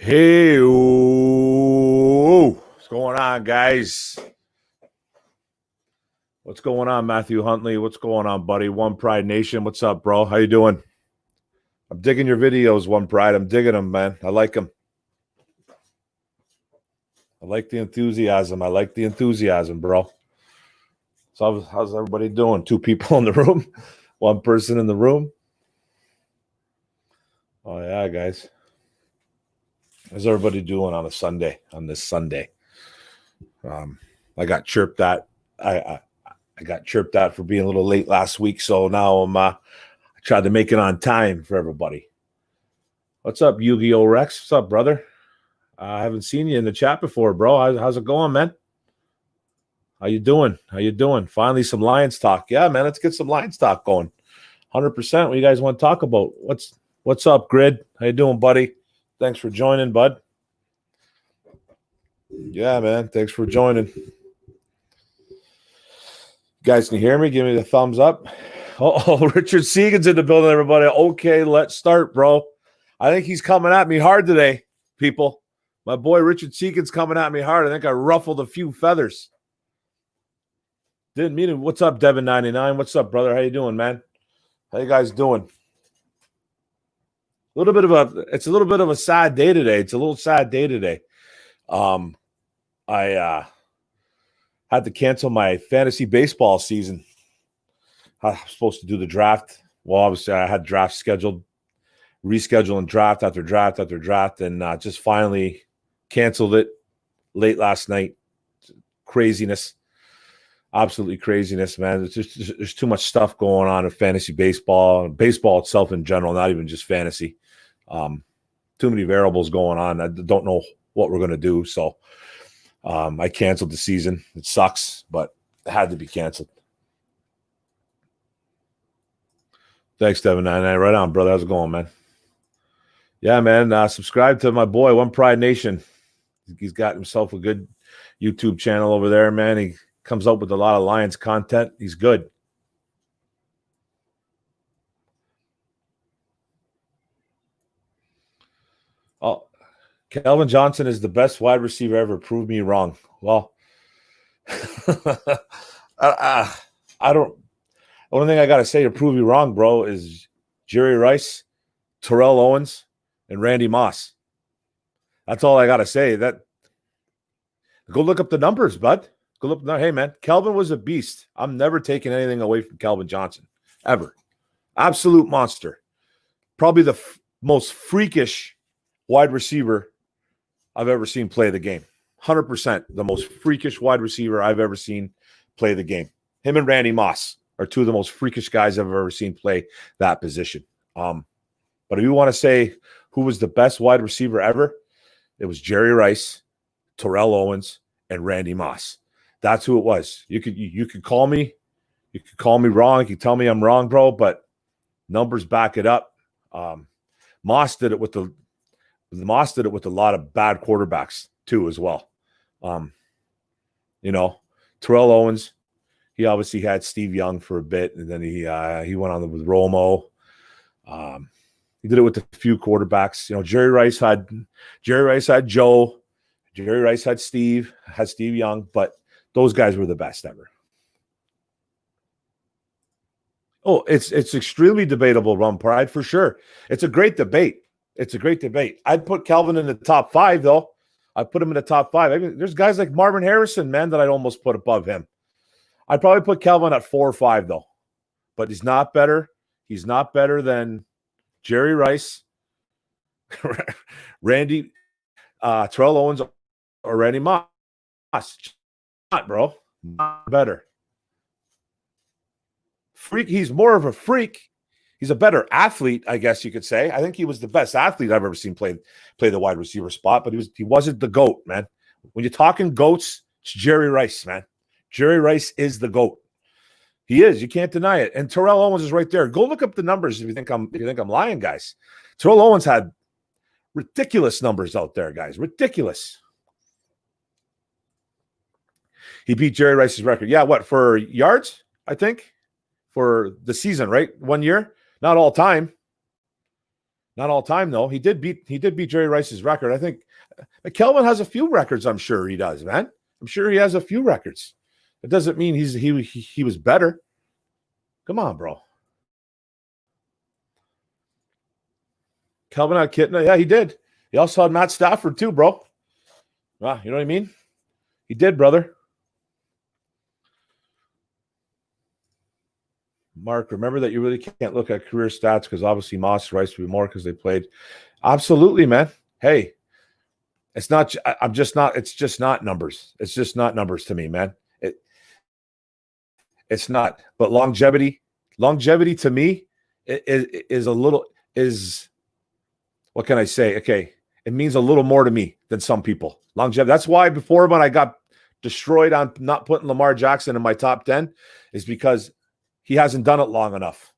Hey, what's going on, guys? What's going on, Matthew Huntley? What's going on, buddy? One Pride Nation, what's up, bro? How you doing? I'm digging your videos, One Pride. I'm digging them, man. I like them. I like the enthusiasm. Bro. So how's everybody doing? Two people in the room, one person in the room. Oh yeah, guys. How's everybody doing on this Sunday? I got chirped at. I got chirped at for being a little late last week, so now I tried to make it on time for everybody. What's up, Yu-Gi-Oh Rex? What's up, brother? I haven't seen you in the chat before, bro. How's it going, man? How you doing? Finally, some Lions talk. Yeah, man, let's get some Lions talk going. 100%. What you guys want to talk about? What's up, Grid? How you doing, buddy? Thanks for joining, bud. Yeah, man. Thanks for joining. You guys can hear me? Give me the thumbs up. Oh, Richard Segan's in the building, everybody. Okay, let's start, bro. I think he's coming at me hard today, people. My boy Richard Segan's coming at me hard. I think I ruffled a few feathers. Didn't mean it. What's up, Devin99? What's up, brother? How you doing, man? How you guys doing? It's a little bit of a sad day today. It's a little sad day today. I had to cancel my fantasy baseball season. I was supposed to do the draft. Well, obviously, I had draft scheduled, rescheduling draft after draft after draft, and just finally canceled it late last night. Craziness. Absolutely craziness, man. There's too much stuff going on in fantasy baseball itself in general, not even just fantasy. Too many variables going on. I don't know what we're going to do. So I canceled the season. It sucks, but it had to be canceled. Thanks, Devin99. Right on, brother. How's it going, man? Yeah, man. Subscribe to my boy, One Pride Nation. He's got himself a good YouTube channel over there, man. He comes up with a lot of Lions content. He's good. Oh, Calvin Johnson is the best wide receiver ever. Prove me wrong. Well, I don't. The only thing I got to say to prove you wrong, bro, is Jerry Rice, Terrell Owens, and Randy Moss. That's all I got to say. Go look up the numbers, bud. Go look. No, hey, man, Calvin was a beast. I'm never taking anything away from Calvin Johnson, ever. Absolute monster. Probably the most freakish wide receiver I've ever seen play the game. 100% the most freakish wide receiver I've ever seen play the game. Him and Randy Moss are two of the most freakish guys I've ever seen play that position. But if you want to say who was the best wide receiver ever, it was Jerry Rice, Terrell Owens, and Randy Moss. That's who it was. You could call me wrong. You could tell me I'm wrong, bro, but numbers back it up. Moss did it with a lot of bad quarterbacks too, as well. Terrell Owens, he obviously had Steve Young for a bit, and then he went on with Romo. He did it with a few quarterbacks. Jerry Rice had Joe. Jerry Rice had Steve Young, but those guys were the best ever. Oh, it's extremely debatable, Rum Pride, for sure. It's a great debate. I'd put Calvin in the top 5, though. I'd put him in the top 5. I mean, there's guys like Marvin Harrison, man, that I'd almost put above him. I'd probably put Calvin at 4 or 5, though. But he's not better. He's not better than Jerry Rice, Terrell Owens, or Randy Moss. Not, bro. Not better. Freak. He's more of a freak. He's a better athlete, I guess you could say. I think he was the best athlete I've ever seen play the wide receiver spot, but he wasn't the GOAT, man. When you're talking GOATs, it's Jerry Rice, man. Jerry Rice is the GOAT. He is. You can't deny it. And Terrell Owens is right there. Go look up the numbers if you think I'm lying, guys. Terrell Owens had ridiculous numbers out there, guys. Ridiculous. He beat Jerry Rice's record. Yeah, what, for yards, I think? For the season, right? 1 year? Not all time. Not all time though. He did beat Jerry Rice's record. I think Kelvin has a few records. I'm sure he does, man. I'm sure he has a few records. It doesn't mean he was better. Come on, bro. Kelvin had Kitna. Yeah, he did. He also had Matt Stafford too, bro. Ah, you know what I mean? He did, brother. Mark, remember that you really can't look at career stats because obviously Moss, Rice would be more because they played. Absolutely, man. Hey, it's not. I'm just not. It's just not numbers. It's just not numbers to me, man. It's not. But longevity to me is a little is. What can I say? Okay, it means a little more to me than some people. Longevity. That's why before when I got destroyed on not putting Lamar Jackson in my top 10 is because he hasn't done it long enough.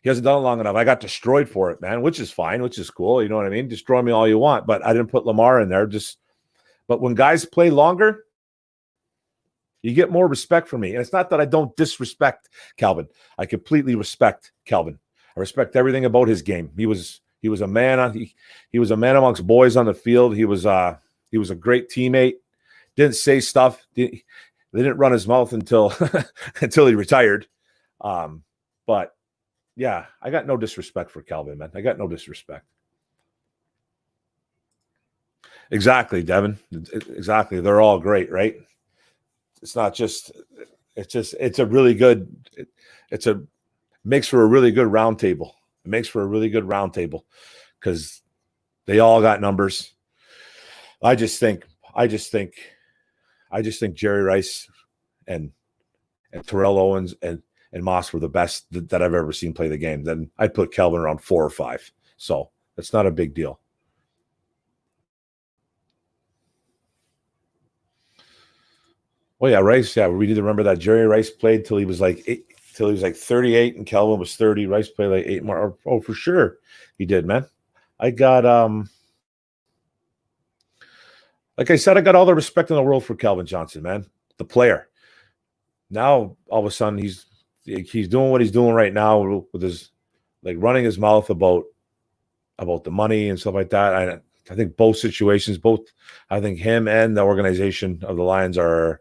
He hasn't done it long enough. I got destroyed for it, man, which is fine, which is cool. You know what I mean? Destroy me all you want, but I didn't put Lamar in there. But when guys play longer, you get more respect from me. And it's not that I don't disrespect Calvin. I completely respect Calvin. I respect everything about his game. He was a man he was a man amongst boys on the field. He was a great teammate. Didn't say stuff. They didn't run his mouth until until he retired. But yeah, I got no disrespect for Calvin, man. I got no disrespect. Exactly, Devin. Exactly. They're all great, right? It's not just. It's a really good. Makes for a really good round table. It makes for a really good round table because they all got numbers. I just think Jerry Rice and Terrell Owens and Moss were the best that I've ever seen play the game. Then I'd put Kelvin around 4 or 5. So it's not a big deal. Oh yeah, Rice. Yeah, we need to remember that Jerry Rice played till he was like 38, and Kelvin was 30. Rice played like 8 more. Oh, for sure, he did, man. I got like I said, I got all the respect in the world for Calvin Johnson, man, the player. Now all of a sudden he's doing what he's doing right now with his running his mouth about the money and stuff like that. I think both situations, I think him and the organization of the Lions are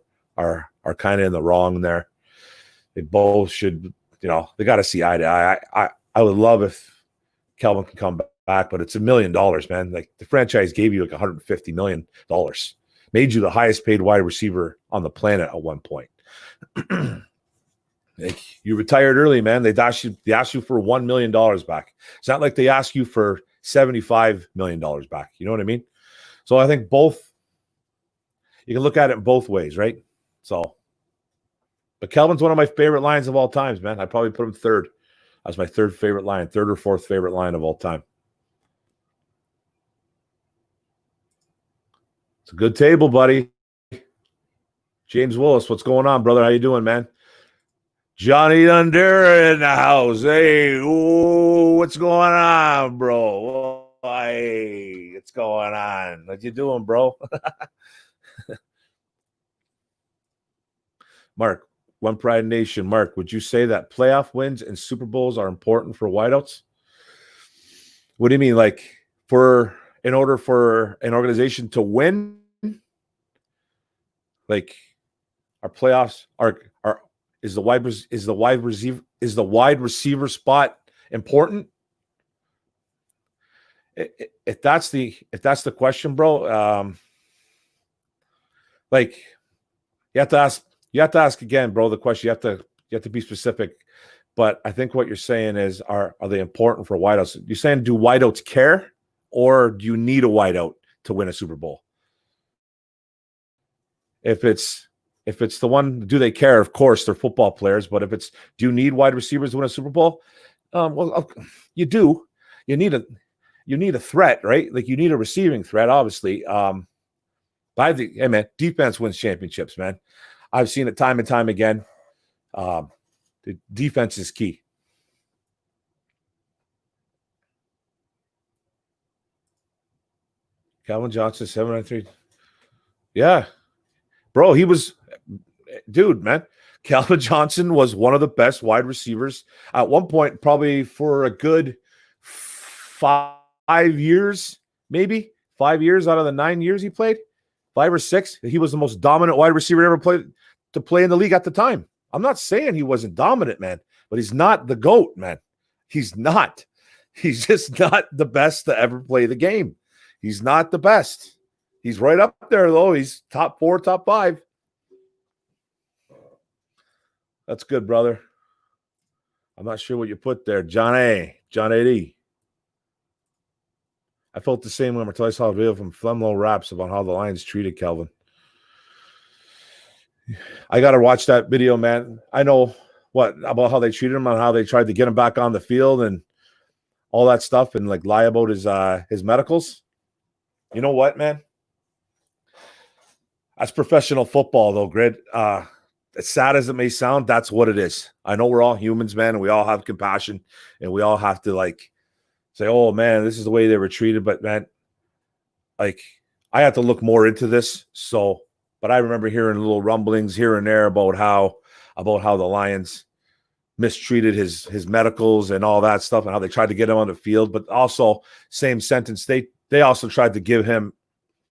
kind of in the wrong there. They both should, they got to see eye to eye. I would love if Kelvin can come back, but it's $1 million, man. Like the franchise gave you like $150 million, made you the highest paid wide receiver on the planet at one point. Like you retired early, man. They asked you for $1 million back. It's not like they ask you for $75 million back. You know what I mean? So I think you can look at it both ways, right? So, but Kelvin's one of my favorite lines of all times, man. I'd probably put him third. That's my third favorite line, third or fourth favorite line of all time. It's a good table, buddy. James Willis, what's going on, brother? How you doing, man? Johnny Undera in the house. Hey, ooh, what's going on, bro? Hey, what's going on? What you doing, bro? Mark, One Pride Nation. Mark, would you say that playoff wins and Super Bowls are important for wideouts? What do you mean? Like in order for an organization to win? Like our playoffs is the wide receiver spot important? If that's the question, bro, like you have to ask again, bro, the question. You have to be specific. But I think what you're saying is are they important for wideouts? You're saying do wideouts care, or do you need a wideout to win a Super Bowl? If it's the one, do they care? Of course, they're football players. But if it's, do you need wide receivers to win a Super Bowl? Well, you do. You need a threat, right? Like you need a receiving threat, obviously. Hey man, defense wins championships, man. I've seen it time and time again. The defense is key. Calvin Johnson, 793. Yeah. Bro, man. Calvin Johnson was one of the best wide receivers at one point, probably for a good 5 years, maybe 5 years out of the 9 years he played, 5 or 6, he was the most dominant wide receiver ever to play in the league at the time. I'm not saying he wasn't dominant, man, but he's not the GOAT, man. He's not. He's just not the best to ever play the game. He's not the best. He's right up there, though. He's top 4, top 5. That's good, brother. I'm not sure what you put there. John A.D. I felt the same way until I saw a video from Flemlo Raps about how the Lions treated Kelvin. I got to watch that video, man. I know about how they treated him and how they tried to get him back on the field and all that stuff and like lie about his medicals. You know what, man? That's professional football, though, Grid. As sad as it may sound, that's what it is. I know we're all humans, man, and we all have compassion, and we all have to like say, "Oh, man, this is the way they were treated." But man, like I have to look more into this. So, but I remember hearing little rumblings here and there about how the Lions mistreated his medicals and all that stuff, and how they tried to get him on the field. But also, same sentence, they also tried to give him.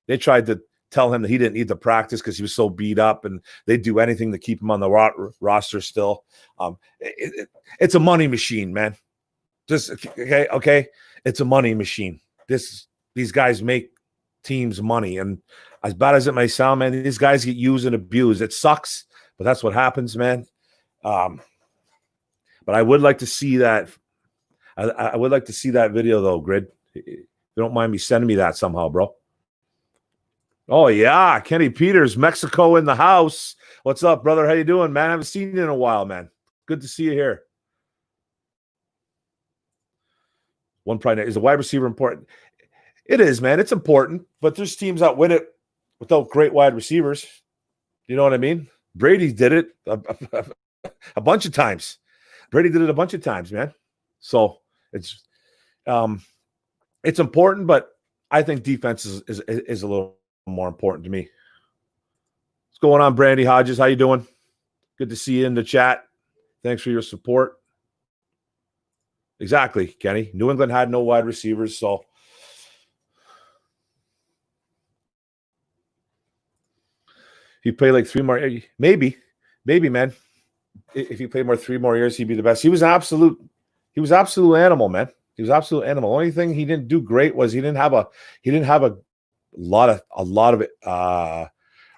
They tried to tell him that he didn't need to practice because he was so beat up, and they'd do anything to keep him on the roster still. It's a money machine, man. Just okay. It's a money machine. These guys make teams money, and as bad as it may sound, man, these guys get used and abused. It sucks, but that's what happens, man. But I would like to see that. I would like to see that video, though, Grid. If you don't mind me sending me that somehow, bro. Oh, yeah. Kenny Peters, Mexico in the house. What's up, brother? How you doing, man? I haven't seen you in a while, man. Good to see you here. One pride is a wide receiver important. It is, man. It's important, but there's teams that win it without great wide receivers. You know what I mean? Brady did it a bunch of times. Brady did it a bunch of times, man. So it's important, but I think defense is a little more important to me. What's going on, Brandy Hodges? How you doing? Good to see you in the chat. Thanks for your support. Exactly, Kenny. New England had no wide receivers, so he played like 3 more. Maybe, man. If he played 3 more years, he'd be the best. He was absolute animal, man. He was absolute animal. Only thing he didn't do great was he didn't have a lot of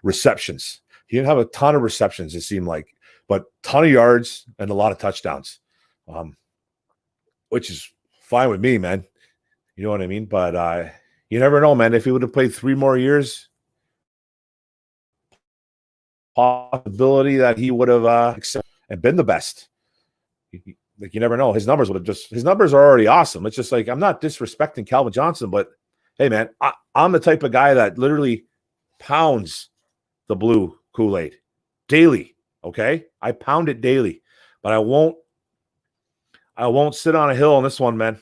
receptions. He didn't have a ton of receptions, it seemed like, but ton of yards and a lot of touchdowns, which is fine with me, man. You know what I mean? But you never know, man. If he would have played 3 more years, possibility that he would have accepted and been the best. Like, you never know. His numbers are already awesome. It's just like, I'm not disrespecting Calvin Johnson, but hey, man, I'm the type of guy that literally pounds the blue Kool-Aid daily. Okay, I pound it daily, but I won't sit on a hill on this one, man.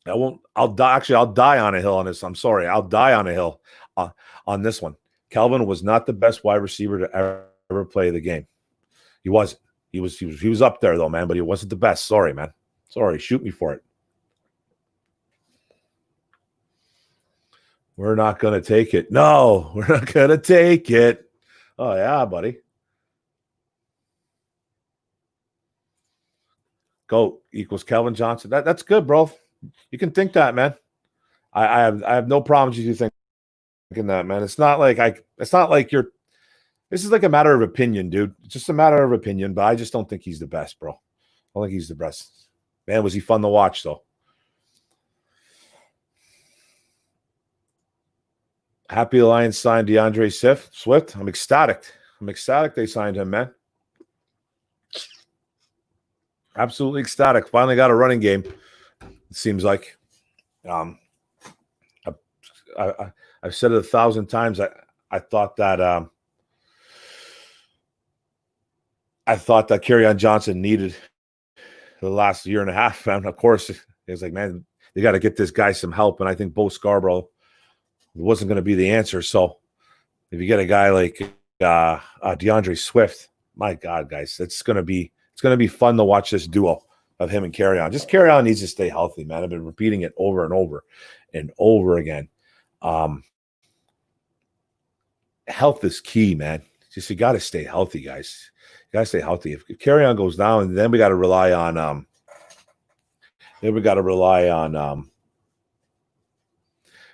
I'll die. Actually, I'll die on a hill on this. I'm sorry. I'll die on a hill on this one. Calvin was not the best wide receiver to ever play the game. He wasn't. He was up there though, man, but he wasn't the best. Sorry, man. Sorry. Shoot me for it. We're not going to take it. No, we're not going to take it. Oh, yeah, buddy. GOAT equals Calvin Johnson. That's good, bro. You can think that, man. I have no problems with you thinking that, man. It's not like you're. This is like a matter of opinion, dude. It's just a matter of opinion, but I just don't think he's the best, bro. I don't think he's the best. Man, was he fun to watch, though. Happy the Lions signed DeAndre Swift. I'm ecstatic. They signed him, man. Absolutely ecstatic. Finally got a running game. It seems like. I've said it 1,000 times. I thought that Kerryon Johnson needed the last year and a half. And of course, it was like, man, they got to get this guy some help. And I think Bo Scarborough wasn't going to be the answer. So if you get a guy like DeAndre Swift, my God, guys, it's going to be fun to watch this duo. of him and Carry-On. Just Carry-On needs to stay healthy, man. I've been repeating it over and over and over again. Health is key, man. Just you got to stay healthy, guys. You got to stay healthy. If Carry-On goes down, then we got to rely on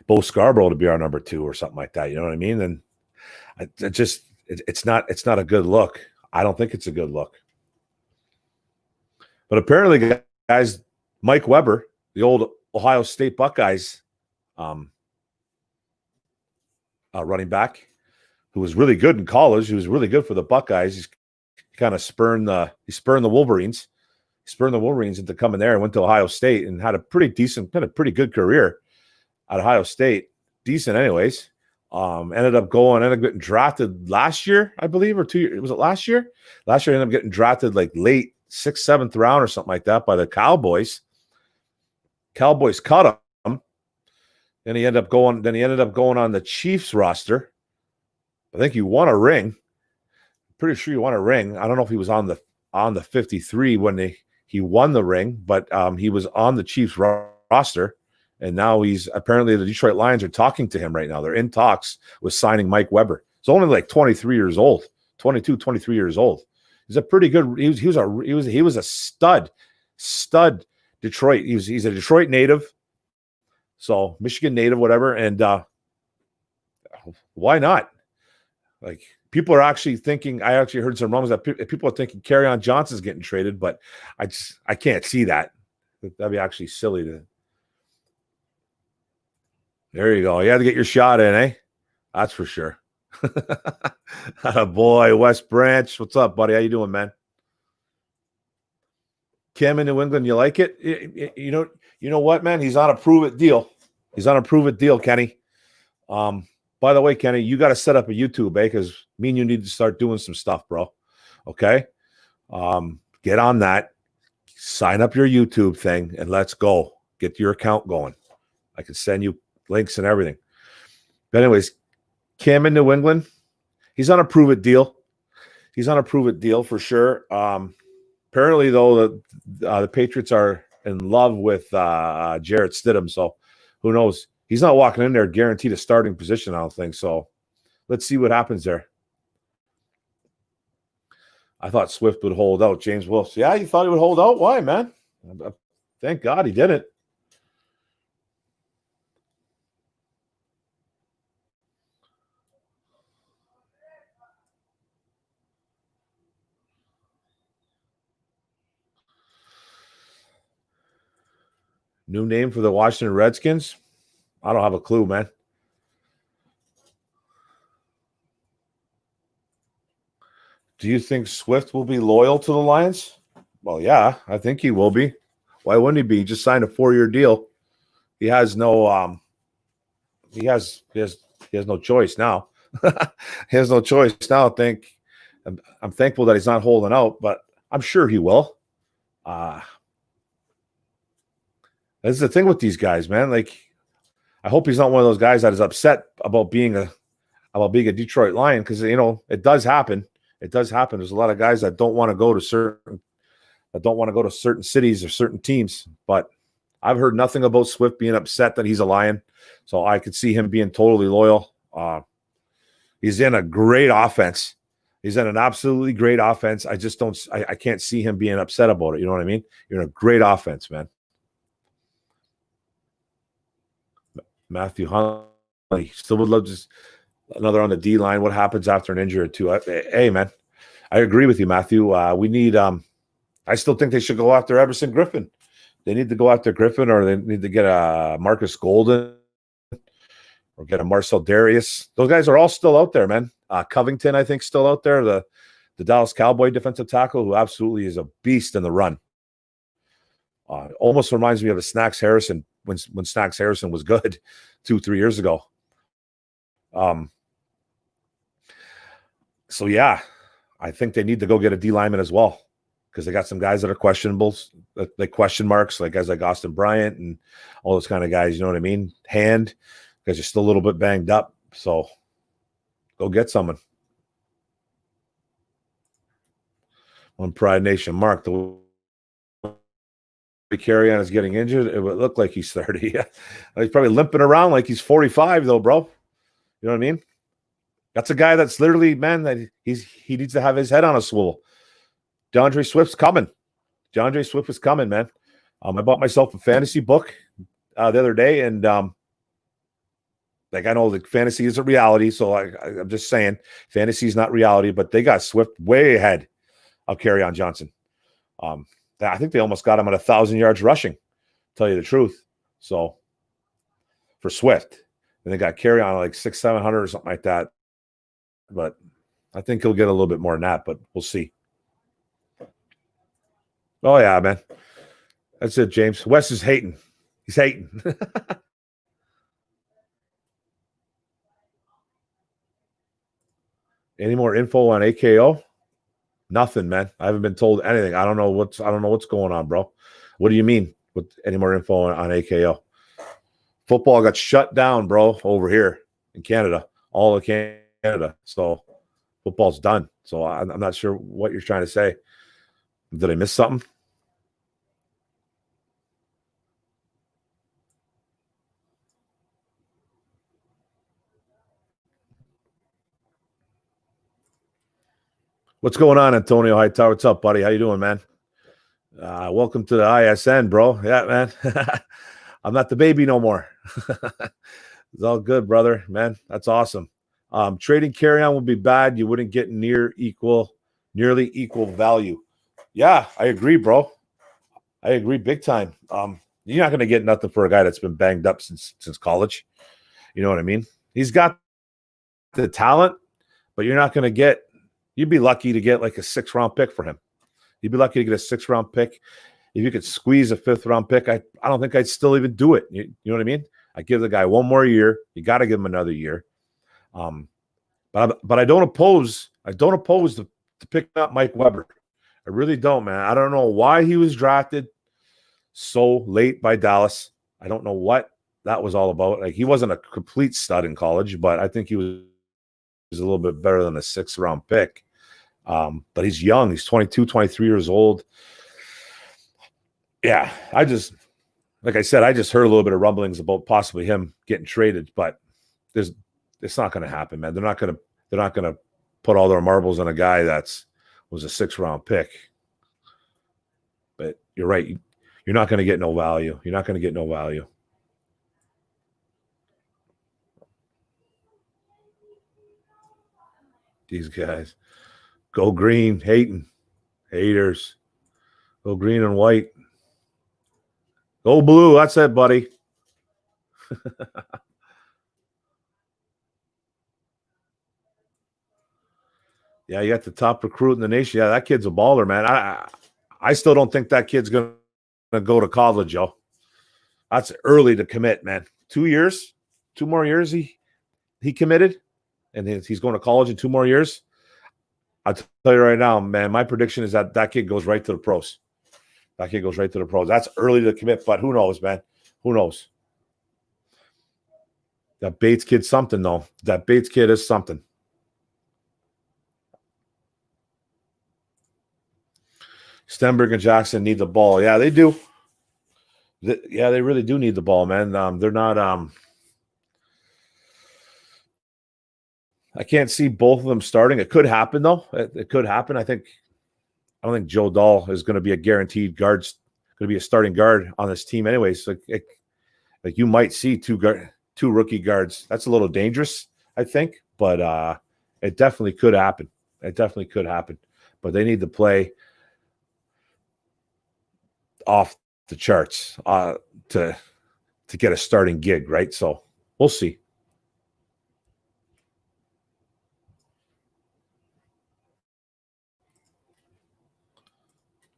Bo Scarborough to be our number 2 or something like that. You know what I mean? And it's not a good look. I don't think it's a good look. But apparently, guys, Mike Weber, the old Ohio State Buckeyes running back, who was really good in college, who was really good for the Buckeyes, he's kind of spurned the Wolverines. He spurned the Wolverines into coming there and went to Ohio State and had a pretty good career at Ohio State. Decent, anyways. Ended up getting drafted last year, I believe, or 2 years. Was it last year? Last year, ended up getting drafted like late 6th, 7th round or something like that by the Cowboys. Cowboys cut him. Then he ended up going on the Chiefs roster. I think he won a ring. Pretty sure he won a ring. I don't know if he was on the 53 when he won the ring, but he was on the Chiefs roster. And now he's apparently the Detroit Lions are talking to him right now. They're in talks with signing Mike Weber. He's only like 23 years old, 22, 23 years old. He's a pretty good. He was a stud Detroit. He's a Detroit native, so Michigan native, whatever. And why not? Like people are actually thinking. I actually heard some rumors that people are thinking Carry-On Johnson's getting traded, but I can't see that. That'd be actually silly to. There you go. You had to get your shot in, eh? That's for sure. Boy, West Branch. What's up, buddy? How you doing, man? Kim in New England, you like it? You know what, man? He's on a prove-it deal. He's on a prove-it deal, Kenny. By the way, Kenny, you got to set up a YouTube, eh? Because me and you need to start doing some stuff, bro. Okay? Get on that. Sign up your YouTube thing, and let's go. Get your account going. I can send you links and everything. But anyways, Cam in New England, he's on a prove-it deal. He's on a prove-it deal for sure. Apparently, though, the Patriots are in love with Jarrett Stidham, so who knows? He's not walking in there guaranteed a starting position, I don't think. So let's see what happens there. I thought Swift would hold out. James Wilson. Yeah, you thought he would hold out? Why, man? Thank God he didn't. New name for the Washington Redskins? I don't have a clue, man. Do you think Swift will be loyal to the Lions? Well, yeah, I think he will be. Why wouldn't he be? He just signed a 4-year deal. He has no he has no choice now. He has no choice now. I'm thankful that he's not holding out, but I'm sure he will. That's the thing with these guys, man. Like, I hope he's not one of those guys that is upset about being a Detroit Lion, because it does happen. It does happen. There's a lot of guys that don't want to go to certain cities or certain teams. But I've heard nothing about Swift being upset that he's a Lion, so I could see him being totally loyal. He's in a great offense. He's in an absolutely great offense. I just don't. I can't see him being upset about it. You know what I mean? You're in a great offense, man. Matthew Huntley still would love just another on the D line. What happens after an injury or two? Hey, man, I agree with you, Matthew. We need. I still think they should go after Everson Griffin. They need to go after Griffin, or they need to get a Marcus Golden, or get a Marcel Darius. Those guys are all still out there, man. Covington, I think, still out there. The Dallas Cowboy defensive tackle, who absolutely is a beast in the run. Almost reminds me of a Snacks Harrison when Snacks Harrison was good 2-3 years ago. So yeah, I think they need to go get a D lineman as well, because they got some guys that are questionable, like question marks, like guys like Austin Bryant and all those kind of guys. You know what I mean? Hand, because you're still a little bit banged up. So go get someone. One Pride Nation, Mark, the Carry on is getting injured, it would look like he's 30. Yeah. He's probably limping around like he's 45, though, bro. You know what I mean? That's a guy that's literally, man, that he needs to have his head on a swivel. DeAndre Swift's coming. DeAndre Swift is coming, man. I bought myself a fantasy book the other day, and like I know the fantasy isn't reality, so I'm just saying fantasy is not reality, but they got Swift way ahead of Kerryon Johnson. I think they almost got him at 1,000 yards rushing, to tell you the truth. So for Swift, and they got Kerryon like 600-700 or something like that. But I think he'll get a little bit more than that, but we'll see. Oh, yeah, man. That's it, James. Wes is hating. He's hating. Any more info on AKO? Nothing, man. I haven't been told anything. I don't know what's going on, bro. What do you mean with any more info on AKO? Football got shut down, bro, over here in Canada. All of Canada. So football's done. So I'm not sure what you're trying to say. Did I miss something? What's going on, Antonio Hightower? What's up, buddy? How you doing, man? Welcome to the ISN, bro. Yeah, man. I'm not the baby no more. It's all good, brother, man. That's awesome. Trading Kerryon would be bad. You wouldn't get nearly equal value. Yeah, I agree, bro. I agree big time. You're not going to get nothing for a guy that's been banged up since college. You know what I mean? He's got the talent, but you're not going to get – you'd be lucky to get like a 6th-round pick for him. You'd be lucky to get a 6th-round pick. If you could squeeze a 5th-round pick, I don't think I'd still even do it. You know what I mean? I give the guy one more year. You got to give him another year. But I don't oppose to picking up Mike Weber. I really don't, man. I don't know why he was drafted so late by Dallas. I don't know what that was all about. Like, he wasn't a complete stud in college, but I think he was a little bit better than a 6th-round pick. But he's young. He's 22, 23 years old. Yeah, like I said, I just heard a little bit of rumblings about possibly him getting traded, but it's not going to happen, man. They're not going to put all their marbles on a guy was a 6th-round pick. But you're right. You're not going to get no value. You're not going to get no value. These guys. Go green, hating. Haters. Go green and white. Go blue. That's it, buddy. Yeah, you got the top recruit in the nation. Yeah, that kid's a baller, man. I still don't think that kid's going to go to college, yo. That's early to commit, man. 2 years, 2 more years he committed, and he's going to college in 2 more years. I'll tell you right now, man, my prediction is that kid goes right to the pros. That kid goes right to the pros. That's early to commit, but who knows, man? Who knows? That Bates kid's something, though. That Bates kid is something. Stenberg and Jackson need the ball. Yeah, they do. Yeah, they really do need the ball, man. They're not I can't see both of them starting. It could happen, though. It could happen. I don't think Joe Dahl is going to be a guaranteed guard, going to be a starting guard on this team anyway. So like you might see two rookie guards. That's a little dangerous, I think, but it definitely could happen. It definitely could happen. But they need to play off the charts to get a starting gig, right? So we'll see.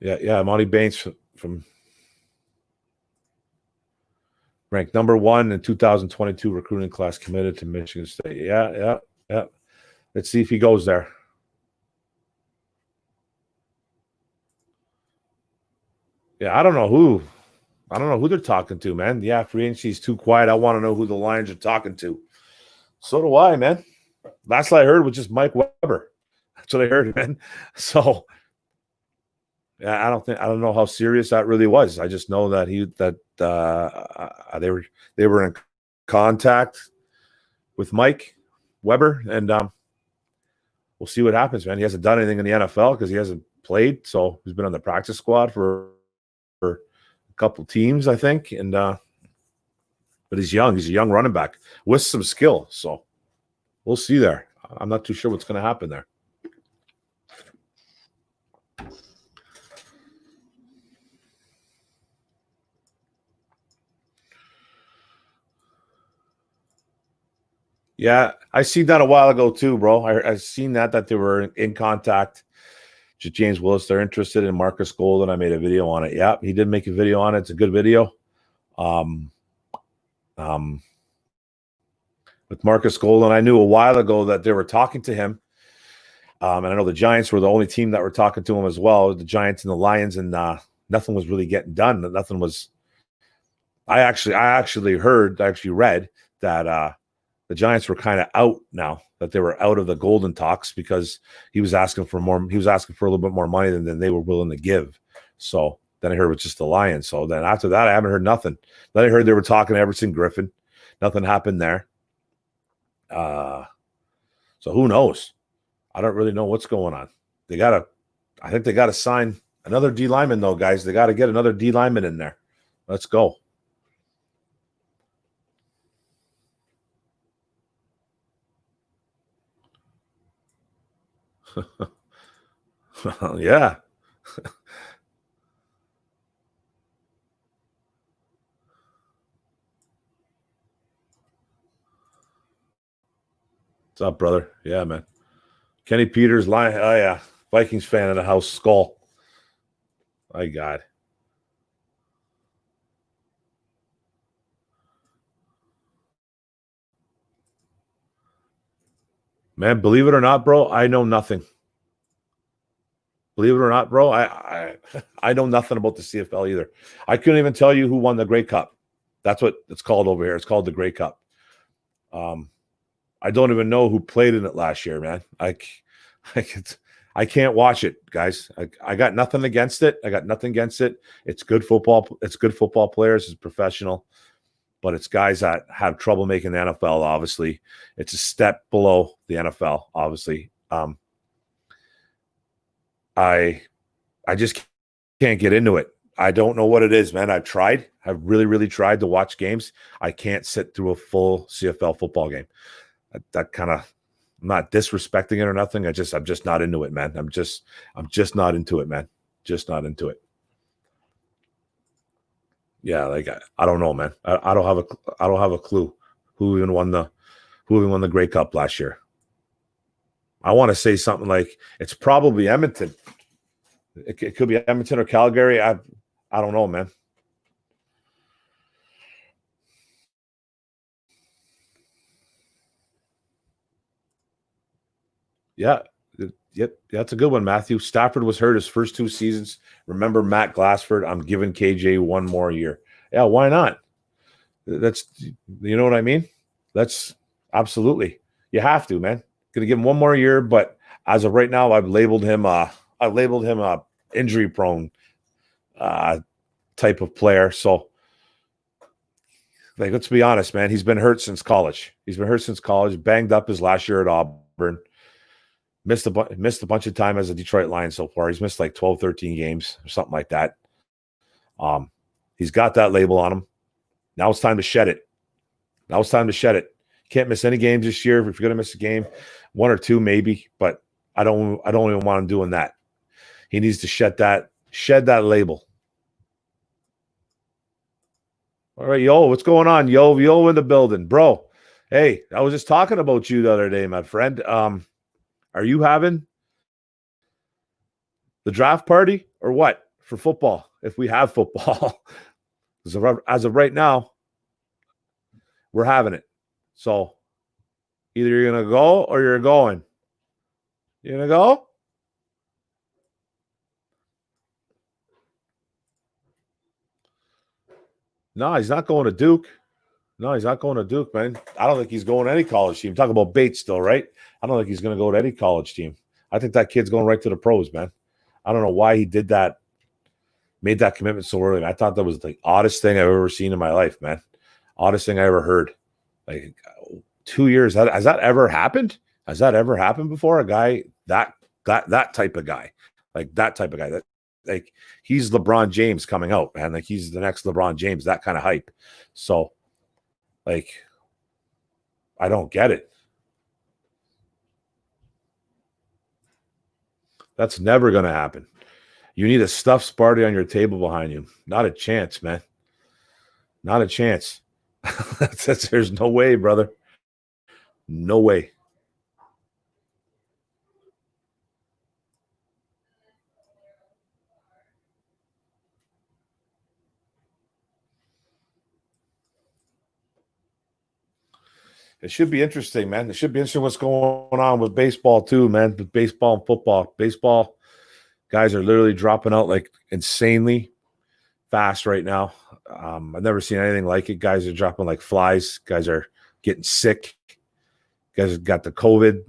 Yeah, Monty Baines from ranked number 1 in 2022 recruiting class, committed to Michigan State. Yeah. Let's see if he goes there. Yeah, I don't know who they're talking to, man. Yeah, free agency's too quiet. I want to know who the Lions are talking to. So do I, man. Last I heard was just Mike Weber. That's what I heard, man. So I don't know how serious that really was. I just know that they were in contact with Mike Weber, and we'll see what happens, man. He hasn't done anything in the NFL because he hasn't played, so he's been on the practice squad for a couple teams, I think, and but he's young. He's a young running back with some skill, so we'll see there. I'm not too sure what's going to happen there. Yeah, I seen that a while ago too, bro. I seen that they were in contact. James Willis, they're interested in Marcus Golden. I made a video on it. Yeah, he did make a video on it. It's a good video. With Marcus Golden, I knew a while ago that they were talking to him. And I know the Giants were the only team that were talking to him as well. The Giants and the Lions, and nothing was really getting done. Nothing was. I actually read that the Giants were kind of out now, that they were out of the Golden talks because he was asking for more. He was asking for a little bit more money than they were willing to give. So then I heard it was just the Lions. So then after that, I haven't heard nothing. Then I heard they were talking to Everson Griffin. Nothing happened there. So who knows? I don't really know what's going on. I think they gotta sign another D lineman though, guys. They got to get another D lineman in there. Let's go. Yeah. What's up, brother? Yeah, man. Kenny Peters, line. Oh yeah, Vikings fan in the house. Skull. My God. Man, believe it or not, bro, I know nothing. Believe it or not, bro, I know nothing about the CFL either. I couldn't even tell you who won the Grey Cup. That's what it's called over here. It's called the Grey Cup. I don't even know who played in it last year, man. I can't watch it, guys. I got nothing against it. It's good football. It's good football players. It's professional, but it's guys that have trouble making the NFL. Obviously, it's a step below the NFL. Obviously, I just can't get into it. I don't know what it is, man. I've tried. I've really, really tried to watch games. I can't sit through a full CFL football game. That kind of, I'm not disrespecting it or nothing. I'm just not into it, man. I'm just not into it, man. Just not into it. Yeah, like I don't know, man. I don't have a clue who even won the Grey Cup last year. I want to say something like it's probably Edmonton. It could be Edmonton or Calgary. I don't know, man. Yeah. Yep. That's a good one, Matthew. Stafford was hurt his first 2 seasons. Remember Matt Glassford? I'm giving KJ 1 more year. Yeah, why not? That's, you know what I mean? That's absolutely. You have to, man. Gonna give him 1 more year, but as of right now, I've labeled him a injury prone type of player. So like, let's be honest, man. He's been hurt since college. Banged up his last year at Auburn. Missed a bunch of time as a Detroit Lion so far. He's missed like 12, 13 games or something like that. He's got that label on him. Now it's time to shed it. Can't miss any games this year. If you're gonna miss a game, 1 or 2 maybe, but I don't even want him doing that. He needs to shed that label. All right, yo, what's going on? Yo in the building, bro. Hey, I was just talking about you the other day, my friend. Are you having the draft party or what for football? If we have football, as of right now, we're having it. So either you're gonna go or you're going. You're gonna go? No, he's not going to Duke. No, he's not going to Duke, man. I don't think he's going to any college team. Talk about Bates still, right? I don't think he's going to go to any college team. I think that kid's going right to the pros, man. I don't know why he did that. made that commitment so early. I thought that was the oddest thing I've ever seen in my life, man. Oddest thing I ever heard. Like 2 years. Has that ever happened? Has that ever happened before? A guy that type of guy, like that type of guy, that like he's LeBron James coming out, man. Like he's the next LeBron James, that kind of hype. So, like, I don't get it. That's never going to happen. You need a stuffed Sparty on your table behind you. Not a chance, man. Not a chance. There's no way, brother. No way. It should be interesting, man. It should be interesting what's going on with baseball too, man. With baseball and football. Baseball guys are literally dropping out like insanely fast right now. I've never seen anything like it. Guys are dropping like flies. Guys are getting sick. Guys have got the COVID.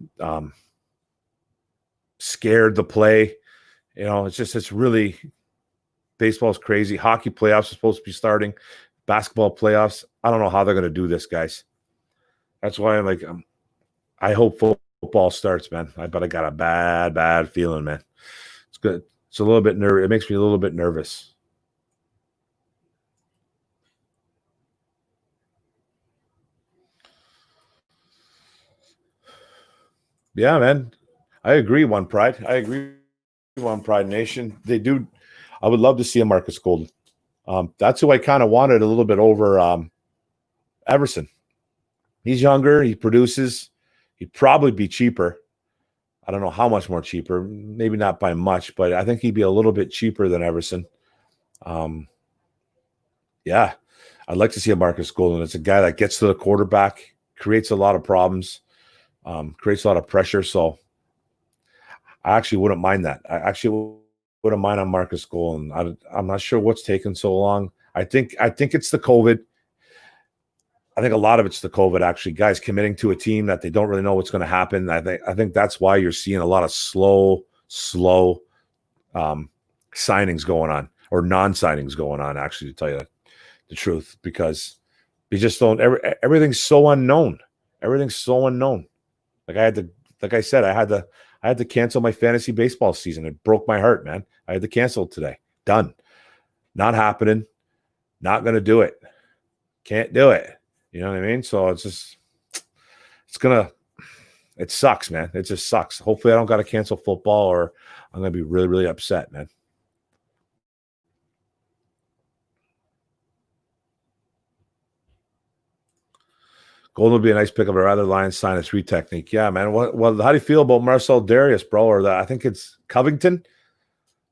Scared to play. It's really, baseball's crazy. Hockey playoffs are supposed to be starting. Basketball playoffs. I don't know how they're going to do this, guys. That's why I'm like, I hope football starts, man. But I got a bad feeling, man. It's good. It's a little bit nervous. It makes me a little bit nervous. Yeah, man. I agree, One Pride. I agree, One Pride Nation. They do. I would love to see a Marcus Golden. That's who I kind of wanted a little bit over Everson. He's younger. He produces. He'd probably be cheaper. I don't know how much more cheaper. Maybe not by much, but I think he'd be a little bit cheaper than Everson. Yeah, I'd like to see a Marcus Golden. It's a guy that gets to the quarterback, creates a lot of problems, creates a lot of pressure. So I actually wouldn't mind that. I actually wouldn't mind on Marcus Golden. I'm not sure what's taken so long. I think it's the COVID. I think a lot of it's the COVID, actually. Guys committing to a team that they don't really know what's going to happen. I think that's why you're seeing a lot of slow signings going on, or non-signings going on, actually, to tell you the truth, because you just don't. Everything's so unknown. Everything's so unknown. Like I said, I had to cancel my fantasy baseball season. It broke my heart, man. I had to cancel it today. Done. Not happening. Not going to do it. Can't do it. You know what I mean? So it sucks, man. It just sucks. Hopefully I don't got to cancel football, or I'm going to be really, really upset, man. Golden would be a nice pickup. I'd rather Lions sign a 3 technique. Yeah, man. Well, how do you feel about Marcel Darius, bro? Or I think it's Covington.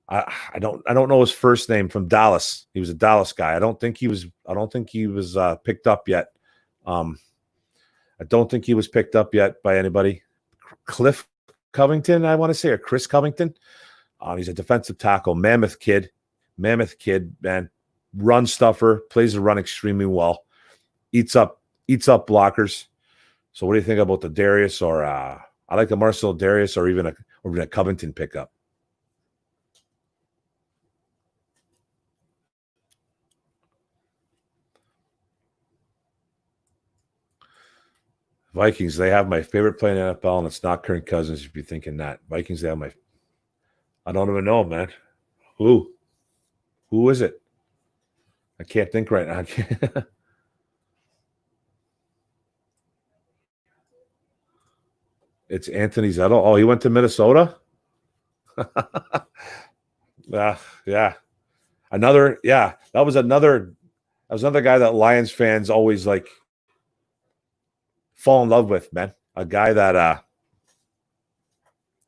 I don't know his first name, from Dallas. He was a Dallas guy. I don't think he was picked up yet. I don't think he was picked up yet by anybody. Cliff Covington, I want to say, or Chris Covington. He's a defensive tackle, mammoth kid, man. Run stuffer, plays the run extremely well, eats up blockers. So what do you think about the Darius, or I like the Marcel Darius, or even a Covington pickup? Vikings, they have my favorite player in the NFL, and it's not Kirk Cousins, if you're thinking that. Vikings, they have I don't even know, man. Who is it? I can't think right now. It's Anthony Zettel. Oh, he went to Minnesota? Yeah. That was another guy that Lions fans always like fall in love with, man. A guy that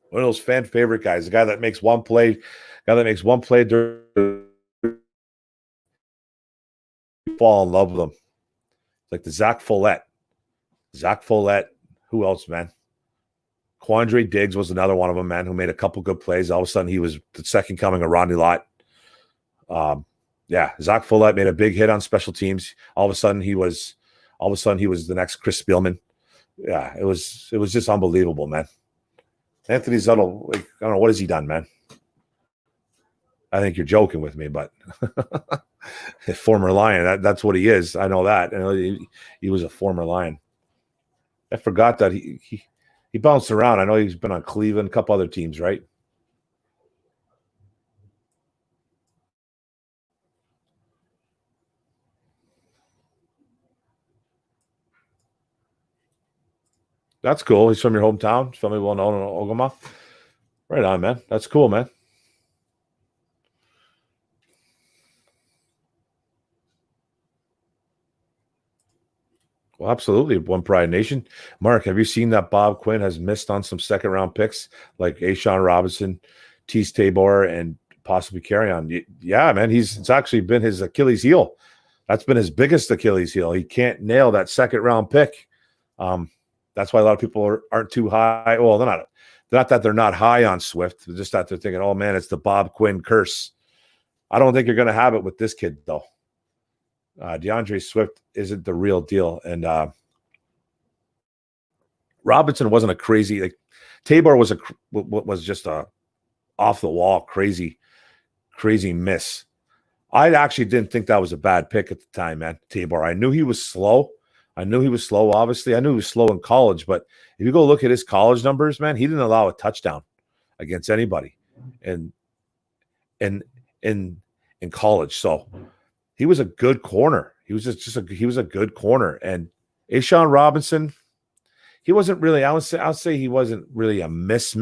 one of those fan favorite guys, a guy that makes one play, fall in love with him. Like the Zach Follett. Who else, man? Quandre Diggs was another one of them, man, who made a couple good plays. All of a sudden, he was the second coming of Ronnie Lott. Zach Follett made a big hit on special teams. All of a sudden, he was the next Chris Spielman. Yeah, it was just unbelievable, man. Anthony Zettel, like, I don't know, what has he done, man? I think you're joking with me, but former Lion, that's what he is. I know that. He was a former Lion. I forgot that he bounced around. I know he's been on Cleveland, a couple other teams, right? That's cool. He's from your hometown. Family well known in Ogama. Right on, man. That's cool, man. Well, absolutely. One Pride Nation. Mark, have you seen that Bob Quinn has missed on some second round picks like Ashawn Robinson, Tease Tabor, and possibly Carry-On? Yeah, man. It's actually been his Achilles heel. That's been his biggest Achilles heel. He can't nail that second round pick. That's why a lot of people aren't too high. Well, they're not that they're not high on Swift. They're just that they're thinking, oh man, it's the Bob Quinn curse. I don't think you're going to have it with this kid though. DeAndre Swift isn't the real deal. And Robinson wasn't a crazy, like Tabor was just a off the wall, crazy miss. I actually didn't think that was a bad pick at the time, man. Tabor. I knew he was slow. Obviously. I knew he was slow in college, but if you go look at his college numbers, man, he didn't allow a touchdown against anybody in college. So he was a good corner. He was he was a good corner. And Ashawn Robinson, he wasn't really, I'll say he wasn't really a miss.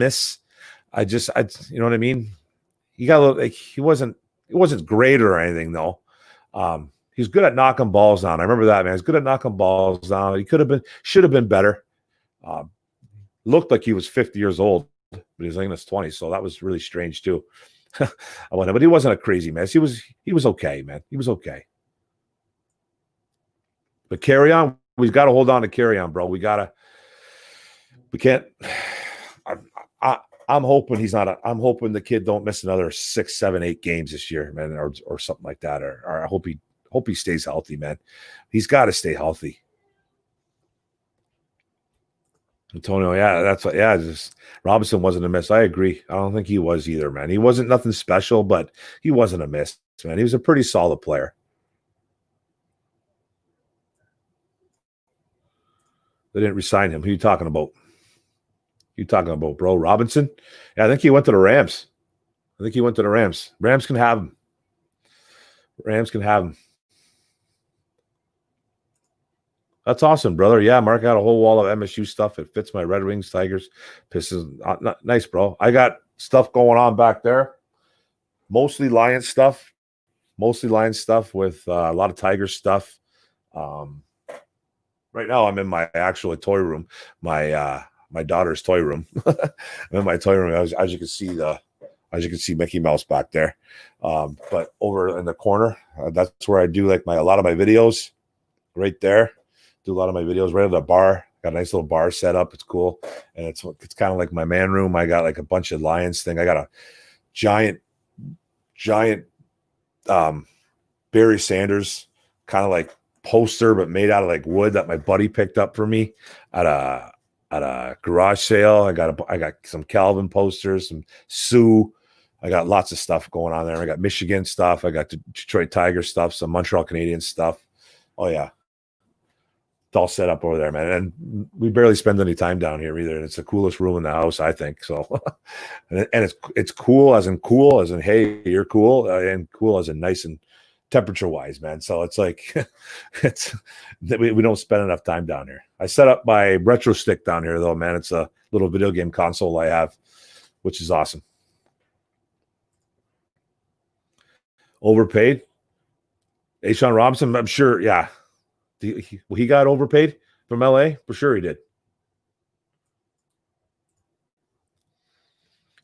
I you know what I mean? He got a little, like, it wasn't great or anything though. He was good at knocking balls down. I remember that, man. He was good at knocking balls down. He should have been better. Looked like he was 50 years old, but he was in his 20s. So that was really strange too. But he wasn't a crazy mess. He was okay, man. He was okay. But Carry-On, we've got to hold on to Carry-On, bro. We can't. I'm hoping he's not. I'm hoping the kid don't miss another 6, 7, 8 games this year, man, or something like that. Or I hope he stays healthy, man. He's got to stay healthy. Antonio, just Robinson wasn't a miss. I agree. I don't think he was either, man. He wasn't nothing special, but he wasn't a miss, man. He was a pretty solid player. They didn't resign him. Who are you talking about? Bro? Robinson? Yeah, I think he went to the Rams. Rams can have him. That's awesome, brother. Yeah, Mark got a whole wall of MSU stuff. It fits my Red Wings, Tigers, Pistons. Nice, bro. I got stuff going on back there. Mostly Lions stuff with a lot of Tiger stuff. Right now, I'm in my actual toy room, my daughter's toy room. I'm in my toy room. As you can see, Mickey Mouse back there. But over in the corner, that's where I do like a lot of my videos. Right there, do a lot of my videos right at the bar. Got a nice little bar set up. It's cool, and it's kind of like my man room. I got like a bunch of Lions thing. I got a giant Barry Sanders kind of like poster, but made out of like wood that my buddy picked up for me at a garage sale. I got some Calvin posters, some Sioux. I got lots of stuff going on there. I got Michigan stuff. I got Detroit Tiger stuff, some Montreal Canadiens stuff. Oh yeah. It's all set up over there, man. And we barely spend any time down here either. And it's the coolest room in the house, I think. So, and it's cool as in, hey, you're cool, and cool as in nice and temperature wise, man. So it's like, we don't spend enough time down here. I set up my retro stick down here though, man. It's a little video game console I have, which is awesome. Overpaid. Ashawn Robinson, I'm sure. Yeah. He got overpaid from LA? For sure he did.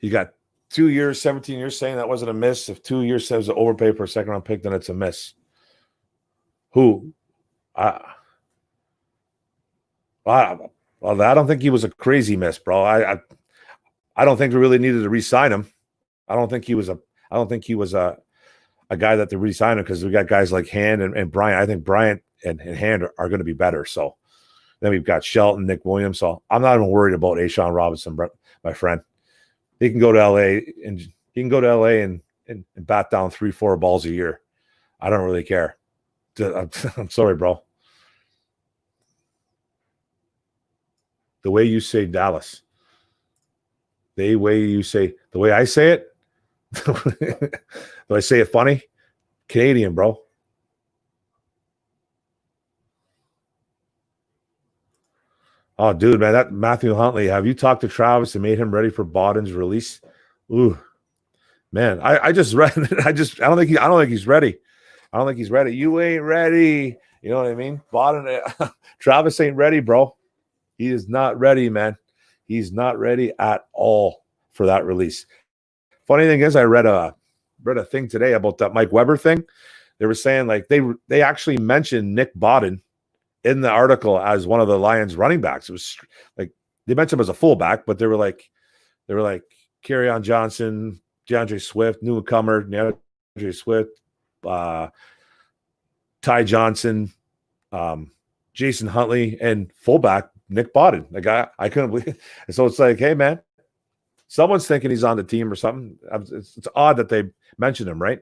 He got 2 years, 17 years saying that wasn't a miss. If 2 years says an overpay for a second round pick, then it's a miss. Who? Well, I don't think he was a crazy miss, bro. I don't think we really needed to re-sign him. I don't think he was a guy that they re-signed him because we got guys like Hand and Bryant. I think Bryant and Hand are going to be better. So then we've got Shelton, Nick Williams. So I'm not even worried about Ashawn Robinson, my friend. He can go to LA and and bat down 3-4 balls a year. I don't really care. I'm sorry, bro. The way you say Dallas, the way I say it, do I say it funny? Canadian, bro. Oh, dude, man, that Matthew Huntley. Have you talked to Travis and made him ready for Bodden's release? Ooh, man, I just read. I don't think he's ready. I don't think he's ready. You ain't ready. You know what I mean? Bodden, Travis ain't ready, bro. He is not ready, man. He's not ready at all for that release. Funny thing is, I read a thing today about that Mike Weber thing. They were saying like they actually mentioned Nick Bodden in the article as one of the Lions running backs. It was like they mentioned him as a fullback, but they were like Kerryon Johnson, DeAndre Swift, newcomer, DeAndre Swift, Ty Johnson, Jason Huntley, and fullback Nick Bodden. Like I couldn't believe it. And so it's like, hey man, someone's thinking he's on the team or something. It's odd that they mentioned him, right?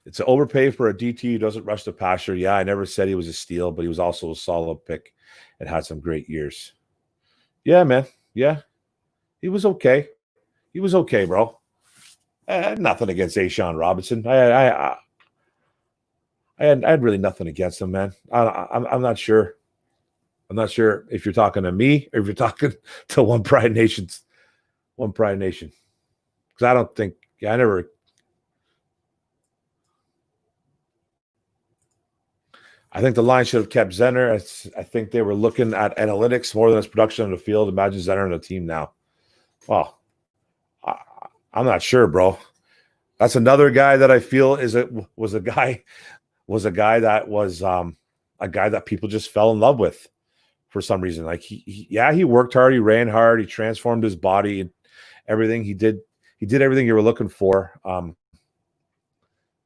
It's an overpay for a DT who doesn't rush the passer. Yeah, I never said he was a steal, but he was also a solid pick and had some great years. Yeah, man. Yeah, he was okay. He was okay, bro. I had nothing against Ashawn Robinson. I had really nothing against him, man. I'm not sure. I'm not sure if you're talking to me or if you're talking to One Pride Nation. Because I don't think I never. I think the line should have kept Zenner. I think they were looking at analytics more than his production on the field. Imagine Zenner on the team now. Well, I'm not sure, bro. That's another guy that I feel was a guy that was a guy that people just fell in love with for some reason. Like he worked hard, he ran hard, he transformed his body and everything. He did everything you were looking for.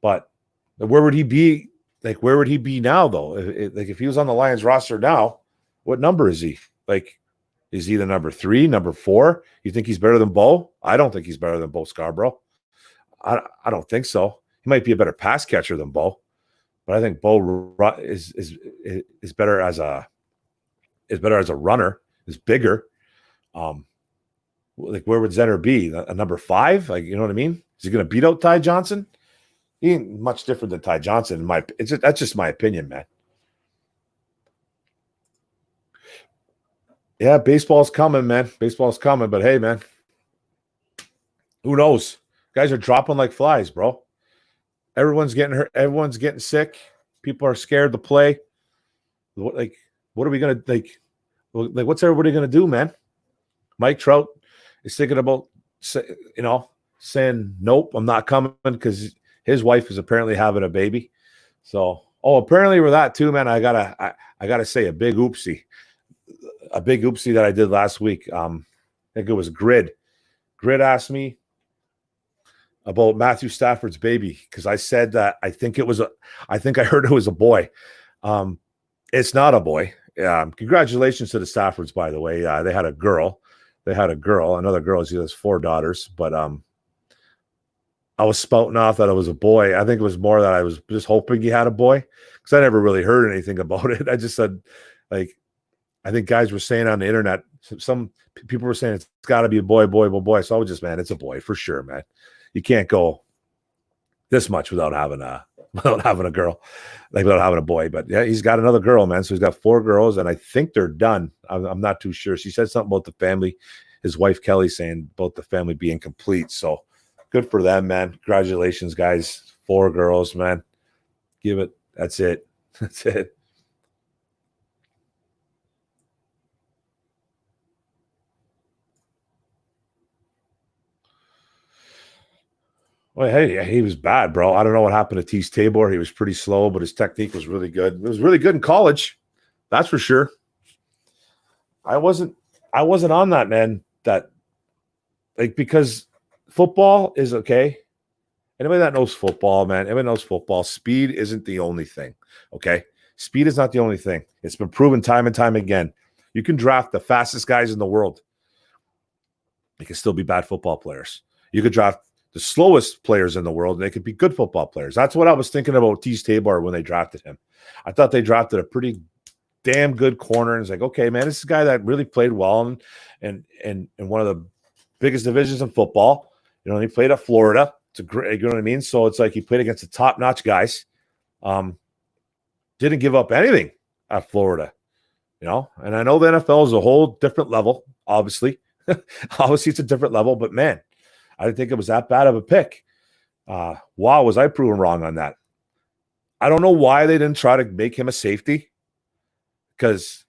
But where would he be? Like, where would he be now, though? If he was on the Lions roster now, what number is he? Like, is he the number 3, number 4? You think he's better than Bo? I don't think he's better than Bo Scarborough. I don't think so. He might be a better pass catcher than Bo, but I think Bo is better as a runner. Is bigger. Like, where would Zenner be? A number 5? Like, you know what I mean? Is he going to beat out Ty Johnson? He ain't much different than Ty Johnson. That's just my opinion, man. Yeah, baseball's coming, man. Baseball's coming, but hey, man, who knows? Guys are dropping like flies, bro. Everyone's getting hurt. Everyone's getting sick. People are scared to play. What are we gonna like? What's everybody gonna do, man? Mike Trout is thinking about, saying nope, I'm not coming because his wife is apparently having a baby. So, apparently we're that too, man. I gotta say a big oopsie that I did last week. I think it was Grid. Grid asked me about Matthew Stafford's baby because I said that I think I heard it was a boy. It's not a boy. Congratulations to the Staffords, by the way. They had a girl. Another girl. She has 4 daughters, but I was spouting off that it was a boy. I think it was more that I was just hoping he had a boy because I never really heard anything about it. I just said, like, I think guys were saying on the internet, some people were saying it's got to be a boy. So I was just, man, it's a boy for sure, man. You can't go this much without having a girl, like without having a boy. But yeah, he's got another girl, man. So he's got 4 girls, and I think they're done. I'm not too sure. She said something about the family. His wife Kelly saying about the family being complete. So good for them, man. Congratulations, guys. 4 girls, man. Give it. That's it. That's it. Well, hey, he was bad, bro. I don't know what happened to Tease Tabor. He was pretty slow, but his technique was really good. It was really good in college. That's for sure. I wasn't on that, man. That, like, because football is okay. Anybody that knows football, man, everybody knows football. Speed isn't the only thing, okay? Speed is not the only thing. It's been proven time and time again. You can draft the fastest guys in the world. They can still be bad football players. You could draft the slowest players in the world, and they could be good football players. That's what I was thinking about Tease Tabor when they drafted him. I thought they drafted a pretty damn good corner. And it's like, okay, man, this is a guy that really played well and in one of the biggest divisions in football. You know, he played at Florida. It's a great, you know what I mean? So it's like he played against the top-notch guys. Didn't give up anything at Florida, you know. And I know the NFL is a whole different level, obviously. Obviously, it's a different level, but man, I didn't think it was that bad of a pick. Wow, was I proven wrong on that? I don't know why they didn't try to make him a safety, because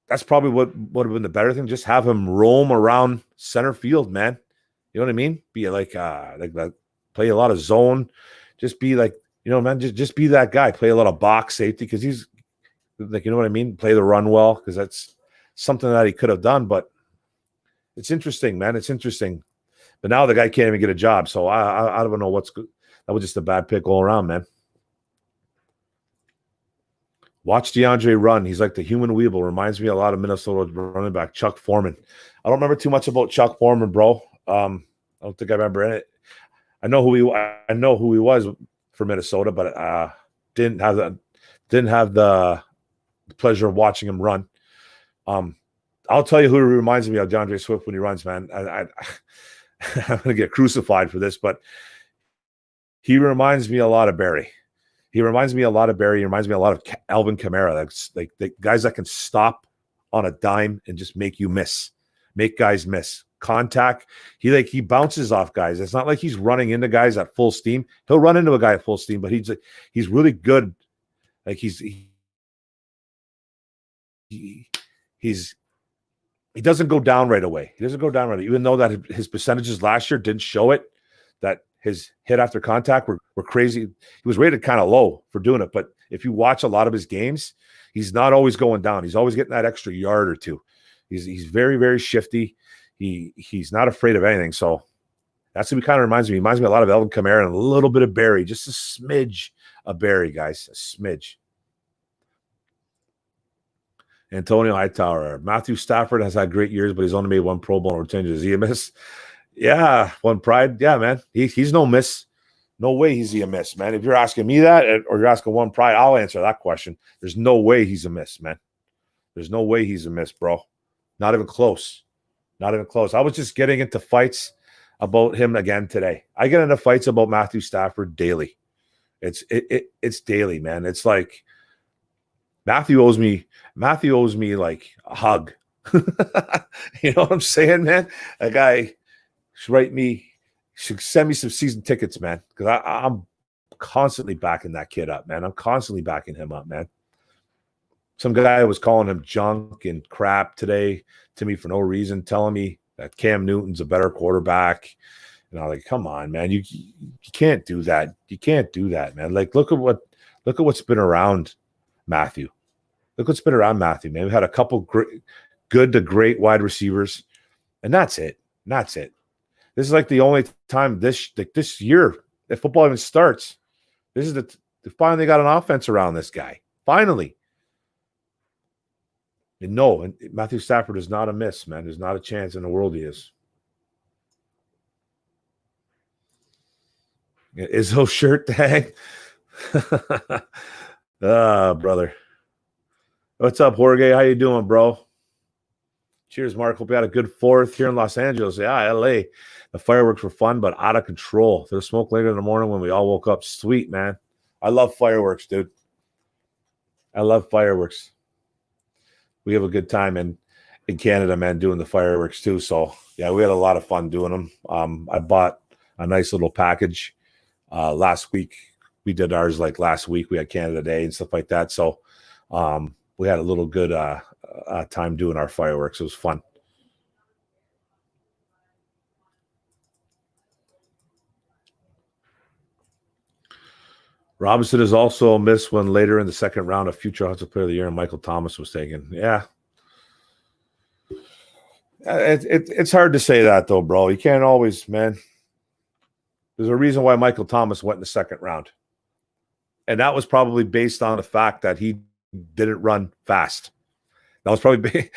that's probably what would have been the better thing. Just have him roam around center field, man. You know what I mean? Be like play a lot of zone. Just be like, you know, man, just be that guy. Play a lot of box safety, because he's like, you know what I mean? Play the run well, because that's something that he could have done. But it's interesting, man. It's interesting. But now the guy can't even get a job. So I don't know what's good. That was just a bad pick all around, man. Watch DeAndre run. He's like the human weevil. Reminds me a lot of Minnesota running back Chuck Foreman. I don't remember too much about Chuck Foreman, bro. I don't think I remember it. I know who he was for Minnesota, but didn't have the pleasure of watching him run. I'll tell you who reminds me of DeAndre Swift when he runs, man. I'm gonna get crucified for this, but he reminds me a lot of Barry. He reminds me a lot of Alvin Kamara. That's like the guys that can stop on a dime and just make guys miss. Contact. He bounces off guys. It's not like he's running into guys at full steam. He'll run into a guy at full steam, but he's really good. Like he doesn't go down right away. He doesn't go down right away, even though that his percentages last year didn't show it. That his hit after contact were crazy. He was rated kind of low for doing it, but if you watch a lot of his games, he's not always going down. He's always getting that extra yard or two. He's very, very shifty. He's not afraid of anything. So that's what he kind of reminds me. He reminds me a lot of Alvin Kamara and a little bit of Barry, just a smidge of Barry, guys, a smidge. Antonio Hightower. Matthew Stafford has had great years, but he's only made one Pro Bowl or changes. Is he a miss? Yeah, one pride. Yeah, man. He's no miss. No way he's a miss, man. If you're asking me that, or you're asking one pride, I'll answer that question. There's no way he's a miss, man. There's no way he's a miss, bro. Not even close. Not even close. I was just getting into fights about him again today. I get into fights about Matthew Stafford daily. It's daily, man. It's like Matthew owes me like a hug. You know what I'm saying, man? A guy should send me some season tickets, man, because I'm constantly backing that kid up, man. I'm constantly backing him up, man. Some guy was calling him junk and crap today to me for no reason, telling me that Cam Newton's a better quarterback. And I'm like, come on, man. You can't do that. You can't do that, man. Like, look at what's been around Matthew. Look what's been around Matthew, man. We've had a couple good to great wide receivers, and that's it. That's it. This is like the only time this year if football even starts. This is they finally got an offense around this guy. Finally. And no, and Matthew Stafford is not a miss, man. There's not a chance in the world he is. Izzo shirt tag. Brother. What's up, Jorge? How you doing, bro? Cheers, Mark. Hope you had a good 4th here in Los Angeles. Yeah, LA. The fireworks were fun, but out of control. There was smoke later in the morning when we all woke up. Sweet, man. I love fireworks, dude. I love fireworks. We have a good time in Canada, man, doing the fireworks too. So, yeah, we had a lot of fun doing them. I bought a nice little package last week. We did ours like last week. We had Canada Day and stuff like that. So, we had a little good time doing our fireworks. It was fun. Robinson is also a miss when later in the second round, a future Offensive Player of the Year, and Michael Thomas was taken. Yeah. It's hard to say that, though, bro. You can't always, man. There's a reason why Michael Thomas went in the second round. And that was probably based on the fact that he didn't run fast. That was probably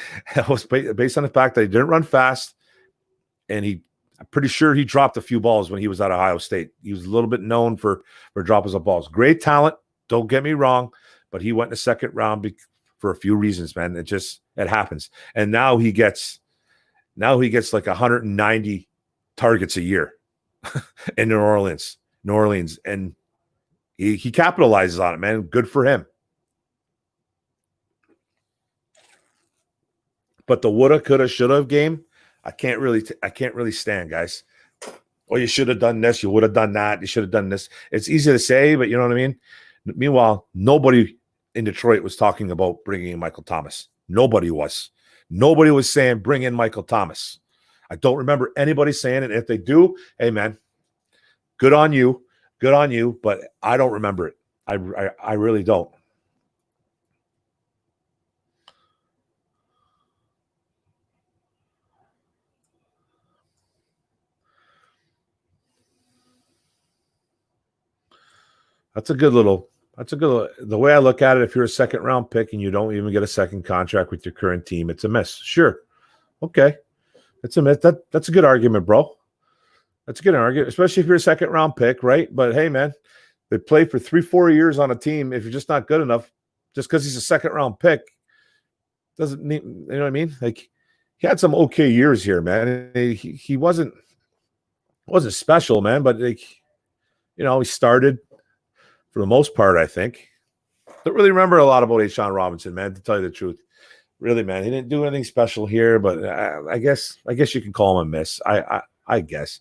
based on the fact that he didn't run fast, and I'm pretty sure he dropped a few balls when he was at Ohio State. He was a little bit known for dropping some balls. Great talent, don't get me wrong, but he went in the second round for a few reasons, man. It happens. And now he gets like 190 targets a year in New Orleans, and he capitalizes on it, man. Good for him. But the woulda, coulda, shoulda game, I can't really stand, guys. Oh, you should have done this. You would have done that. You should have done this. It's easy to say, but you know what I mean? Meanwhile, nobody in Detroit was talking about bringing in Michael Thomas. Nobody was. Nobody was saying bring in Michael Thomas. I don't remember anybody saying it. If they do, hey, man, good on you. Good on you. But I don't remember it. I really don't. The way I look at it, if you're a second round pick and you don't even get a second contract with your current team, it's a miss. Sure. Okay. It's a miss. That's a good argument, bro. That's a good argument, especially if you're a second round pick, right? But hey, man, they play for 3-4 years on a team. If you're just not good enough, just because he's a second round pick, doesn't mean, you know what I mean? Like, he had some okay years here, man. He wasn't special, man, but like, he started for the most part, I think. Don't really remember a lot about Sean Robinson, man, to tell you the truth. Really, man. He didn't do anything special here, but I guess you can call him a miss. I guess.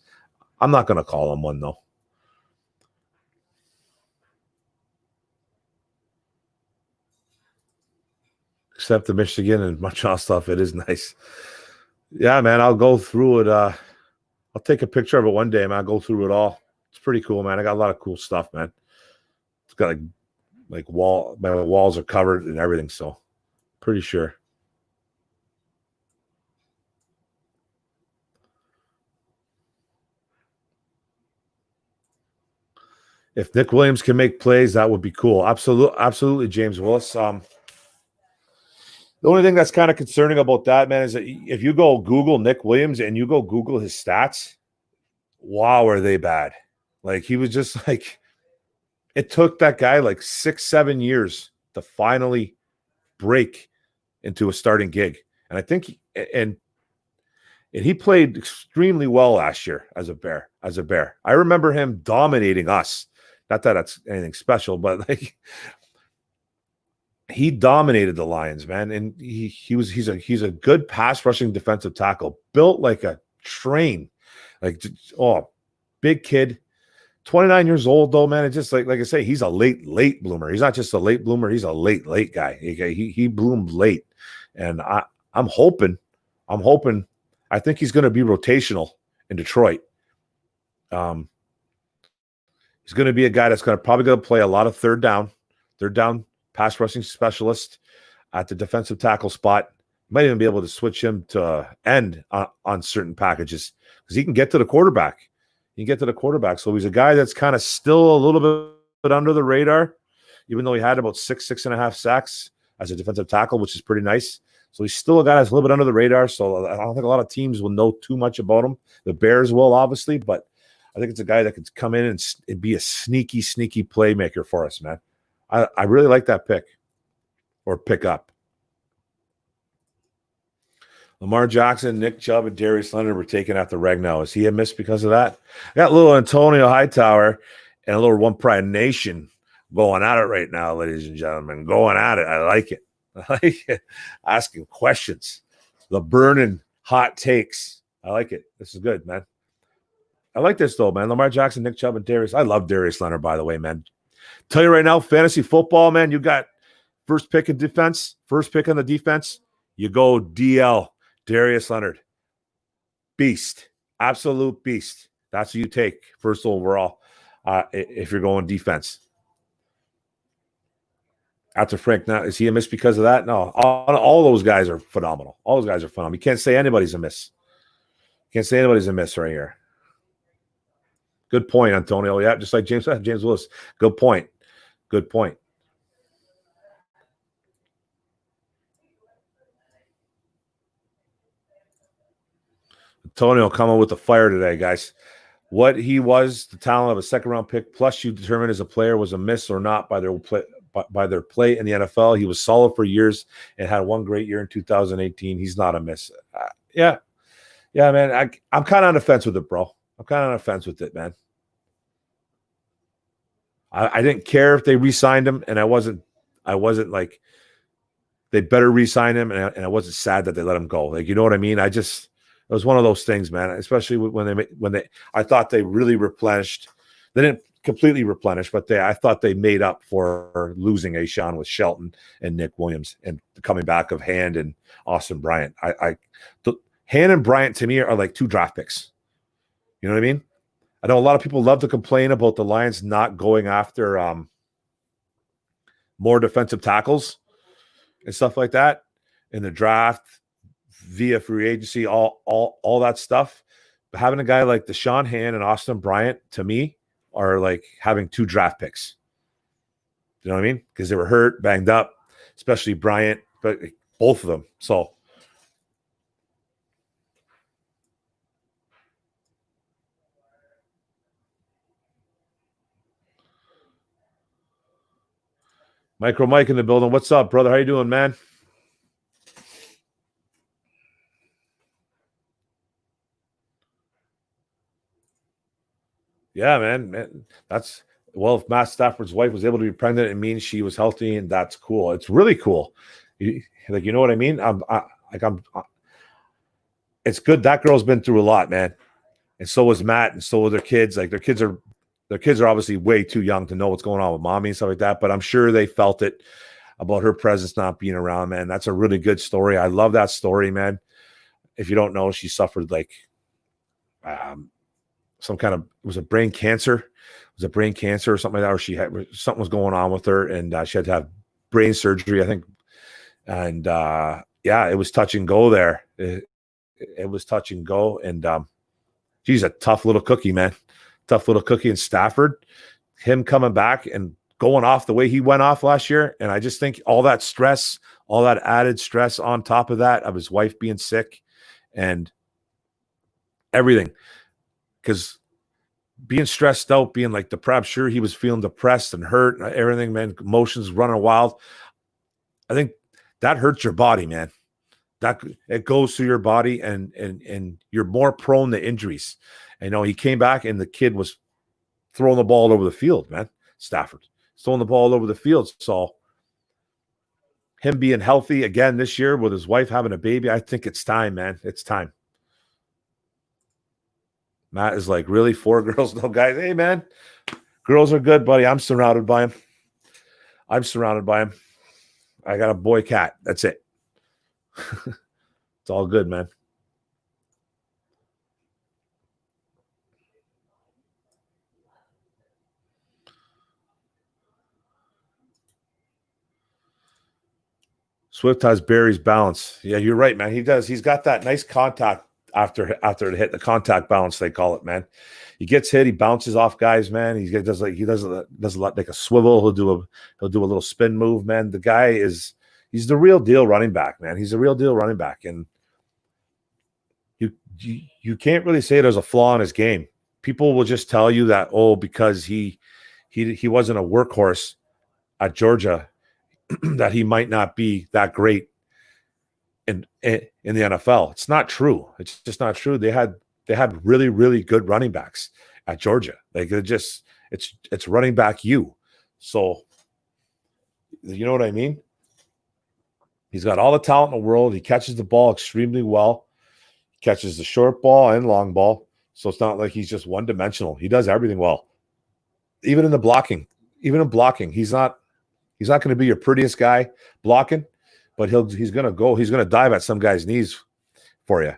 I'm not going to call him one, though. Except the Michigan and Montreal stuff, it is nice. Yeah, man, I'll go through it. I'll take a picture of it one day, man. I'll go through it all. It's pretty cool, man. I got a lot of cool stuff, man. It's got my walls are covered and everything, so pretty sure. If Nick Williams can make plays, that would be cool. Absolutely, James Willis. The only thing that's kind of concerning about that, man, is that if you go Google Nick Williams and you go Google his stats, wow, are they bad? Like, he was just like, it took that guy like 6-7 years to finally break into a starting gig. And I think and he played extremely well last year as a Bear. I remember him dominating us. Not that that's anything special, but like, he dominated the Lions, man. And he's a good pass rushing defensive tackle, built like a train. Like, big kid. 29 years old, though, man. It's just like I say, he's a late bloomer. He's not just a late bloomer. He's a late guy. He bloomed late. And I'm hoping, I think he's going to be rotational in Detroit. He's going to be a guy that's probably going to play a lot of third down pass rushing specialist at the defensive tackle spot. Might even be able to switch him to end on certain packages because he can get to the quarterback. So he's a guy that's kind of still a little bit under the radar, even though he had about 6.5 sacks as a defensive tackle, which is pretty nice. So he's still a guy that's a little bit under the radar. So I don't think a lot of teams will know too much about him. The Bears will, obviously, but I think it's a guy that could come in and be a sneaky playmaker for us, man. I really like that pick or pick up. Lamar Jackson, Nick Chubb, and Darius Leonard were taken after Ragnow. Is he a miss because of that? I got a little Antonio Hightower and a little One Pride Nation going at it right now, ladies and gentlemen. Going at it. I like it. Asking questions. The burning hot takes. I like it. This is good, man. I like this, though, man. Lamar Jackson, Nick Chubb, and Darius. I love Darius Leonard, by the way, man. Tell you right now, fantasy football, man, you got first pick on the defense. You go DL, Darius Leonard. Beast. Absolute beast. That's who you take first overall if you're going defense. After Frank, now, is he a miss because of that? No. All those guys are phenomenal. You can't say anybody's a miss. Right here. Good point, Antonio. Yeah, just like James Willis. Good point. Antonio coming with the fire today, guys. What he was, the talent of a second-round pick, plus you determined as a player was a miss or not by their play in the NFL. He was solid for years and had one great year in 2018. He's not a miss. Yeah, man. I'm kind of on the fence with it, bro. I'm kind of on the fence with it, man. I didn't care if they re-signed him, and I wasn't like they better re-sign him, and I wasn't sad that they let him go. Like, you know what I mean? It was one of those things, man. Especially when I thought they really replenished. They didn't completely replenish, but I thought they made up for losing Ashawn with Shelton and Nick Williams and the coming back of Hand and Austin Bryant. Hand and Bryant to me are like 2 draft picks. You know what I mean? I know a lot of people love to complain about the Lions not going after more defensive tackles and stuff like that in the draft via free agency, all that stuff. But having a guy like Deshaun Hand and Austin Bryant, to me, are like having 2 draft picks. You know what I mean? Because they were hurt, banged up, especially Bryant, but both of them. So Micro Mike in the building. What's up, brother? How you doing, man? Yeah, man. That's if Matt Stafford's wife was able to be pregnant, it means she was healthy, and that's cool. It's really cool. You know what I mean? It's good. That girl's been through a lot, man, and so was Matt, and so are their kids. Like their kids are obviously way too young to know what's going on with mommy and stuff like that. But I'm sure they felt it about her presence not being around, man. That's a really good story. I love that story, man. If you don't know, she suffered like some kind of, was it brain cancer? Was it brain cancer or something like that? Or something was going on with her, and she had to have brain surgery, I think. And yeah, it was touch and go there. It was touch and go. And she's a tough little cookie, man. Tough little cookie in Stafford. Him coming back and going off the way he went off last year. And I just think all that stress, all that added stress on top of that, of his wife being sick and everything. Because being stressed out, being like depressed, sure, he was feeling depressed and hurt and everything, man, emotions running wild. I think that hurts your body, man. That it goes through your body, and you're more prone to injuries. You know, he came back and the kid was throwing the ball over the field, man. Stafford throwing the ball over the field. So him being healthy again this year with his wife having a baby, I think it's time, man. It's time. Matt is like, really? 4 girls, no guys? Hey, man, girls are good, buddy. I'm surrounded by them. I got a boy cat. That's it. It's all good, man. Swift has Barry's balance. Yeah, you're right, man. He does. He's got that nice contact after it hit, the contact balance they call it, man. He gets hit, he bounces off guys, man. He does a lot like a swivel. He'll do a little spin move, man. The guy he's the real deal running back, man. He's a real deal running back, and you can't really say there's a flaw in his game. People will just tell you that, because he wasn't a workhorse at Georgia, that he might not be that great in the NFL. It's not true. It's just not true. They had really, really good running backs at Georgia. Like it's running back you. So you know what I mean? He's got all the talent in the world. He catches the ball extremely well. He catches the short ball and long ball. So it's not like he's just one dimensional. He does everything well. Even in blocking, he's not going to be your prettiest guy blocking, but he's going to dive at some guy's knees for you.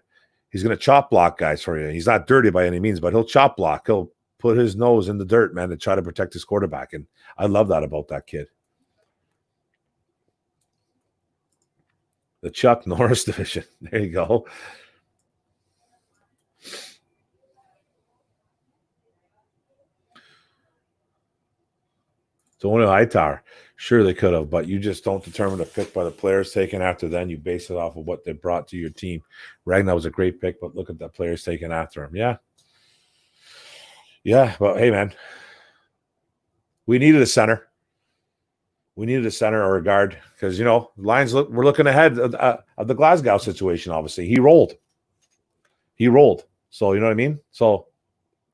He's going to chop block guys for you. He's not dirty by any means, but he'll chop block. He'll put his nose in the dirt, man, to try to protect his quarterback. And I love that about that kid. The Chuck Norris division. There you go. Tony Hightower. Sure, they could have, but you just don't determine a pick by the players taken after then. You base it off of what they brought to your team. Ragnar was a great pick, but look at the players taken after him. Yeah. Yeah, but hey, man, we needed a center. We needed a center or a guard because, Lions, we're looking ahead of the Glasgow situation, obviously. He rolled. So, you know what I mean? So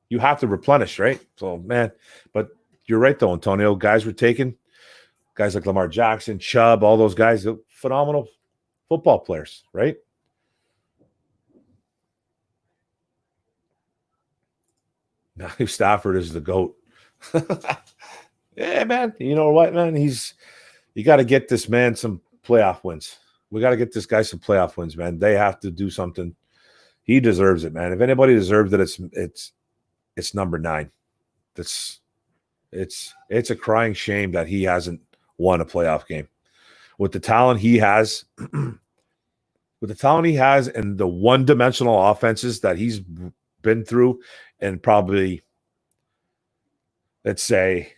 you have to replenish, right? So, man, but you're right, though, Antonio. Guys were taken. Guys like Lamar Jackson, Chubb, all those guys, phenomenal football players, right? Matthew Stafford is the GOAT. Yeah, man. You know what, man? You got to get this man some playoff wins. We got to get this guy some playoff wins, man. They have to do something. He deserves it, man. If anybody deserves it, it's number 9. It's a crying shame that he hasn't won a playoff game. With the talent he has, and the one-dimensional offenses that he's been through, and probably, let's say,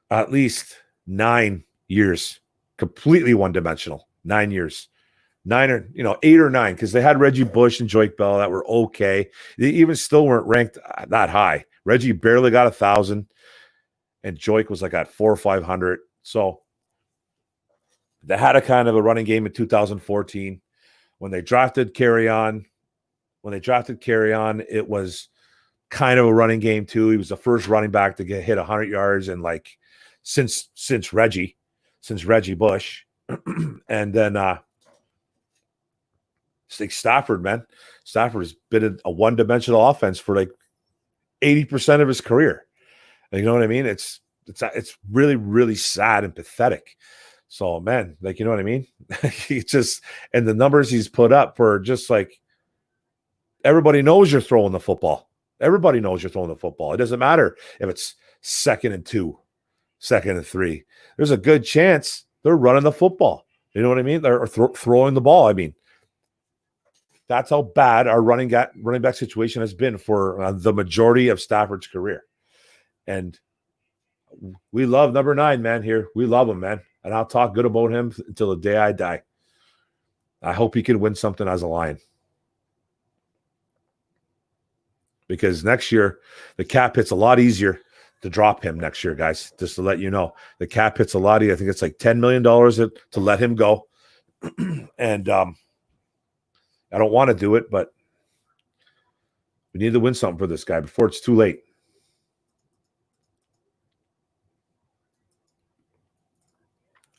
at least 9 years, completely one-dimensional. 9 years. 8 or 9, because they had Reggie Bush and Joyke Bell that were okay. They even still weren't ranked that high. Reggie barely got 1,000, and Joyke was like at 400 or 500. So they had a kind of a running game in 2014 when they drafted Carry-On. It was kind of a running game too. He was the first running back to hit 100 yards and since Reggie Bush, and then Stafford, man. Stafford has been a one-dimensional offense for 80% of his career. You know what I mean? It's really, really sad and pathetic. So, man, you know what I mean? And the numbers he's put up for just everybody knows you're throwing the football. Everybody knows you're throwing the football. It doesn't matter if it's 2nd and 2, 2nd and 3. There's a good chance they're running the football. You know what I mean? They're throwing the ball. I mean, that's how bad our running back situation has been for the majority of Stafford's career. And we love number 9, man, here. We love him, man. And I'll talk good about him until the day I die. I hope he can win something as a Lion. Because next year, the cap hit's a lot easier to drop him next year, guys. Just to let you know. The cap hit's a lot easier. I think it's $10 million to let him go. And I don't want to do it, but we need to win something for this guy before it's too late.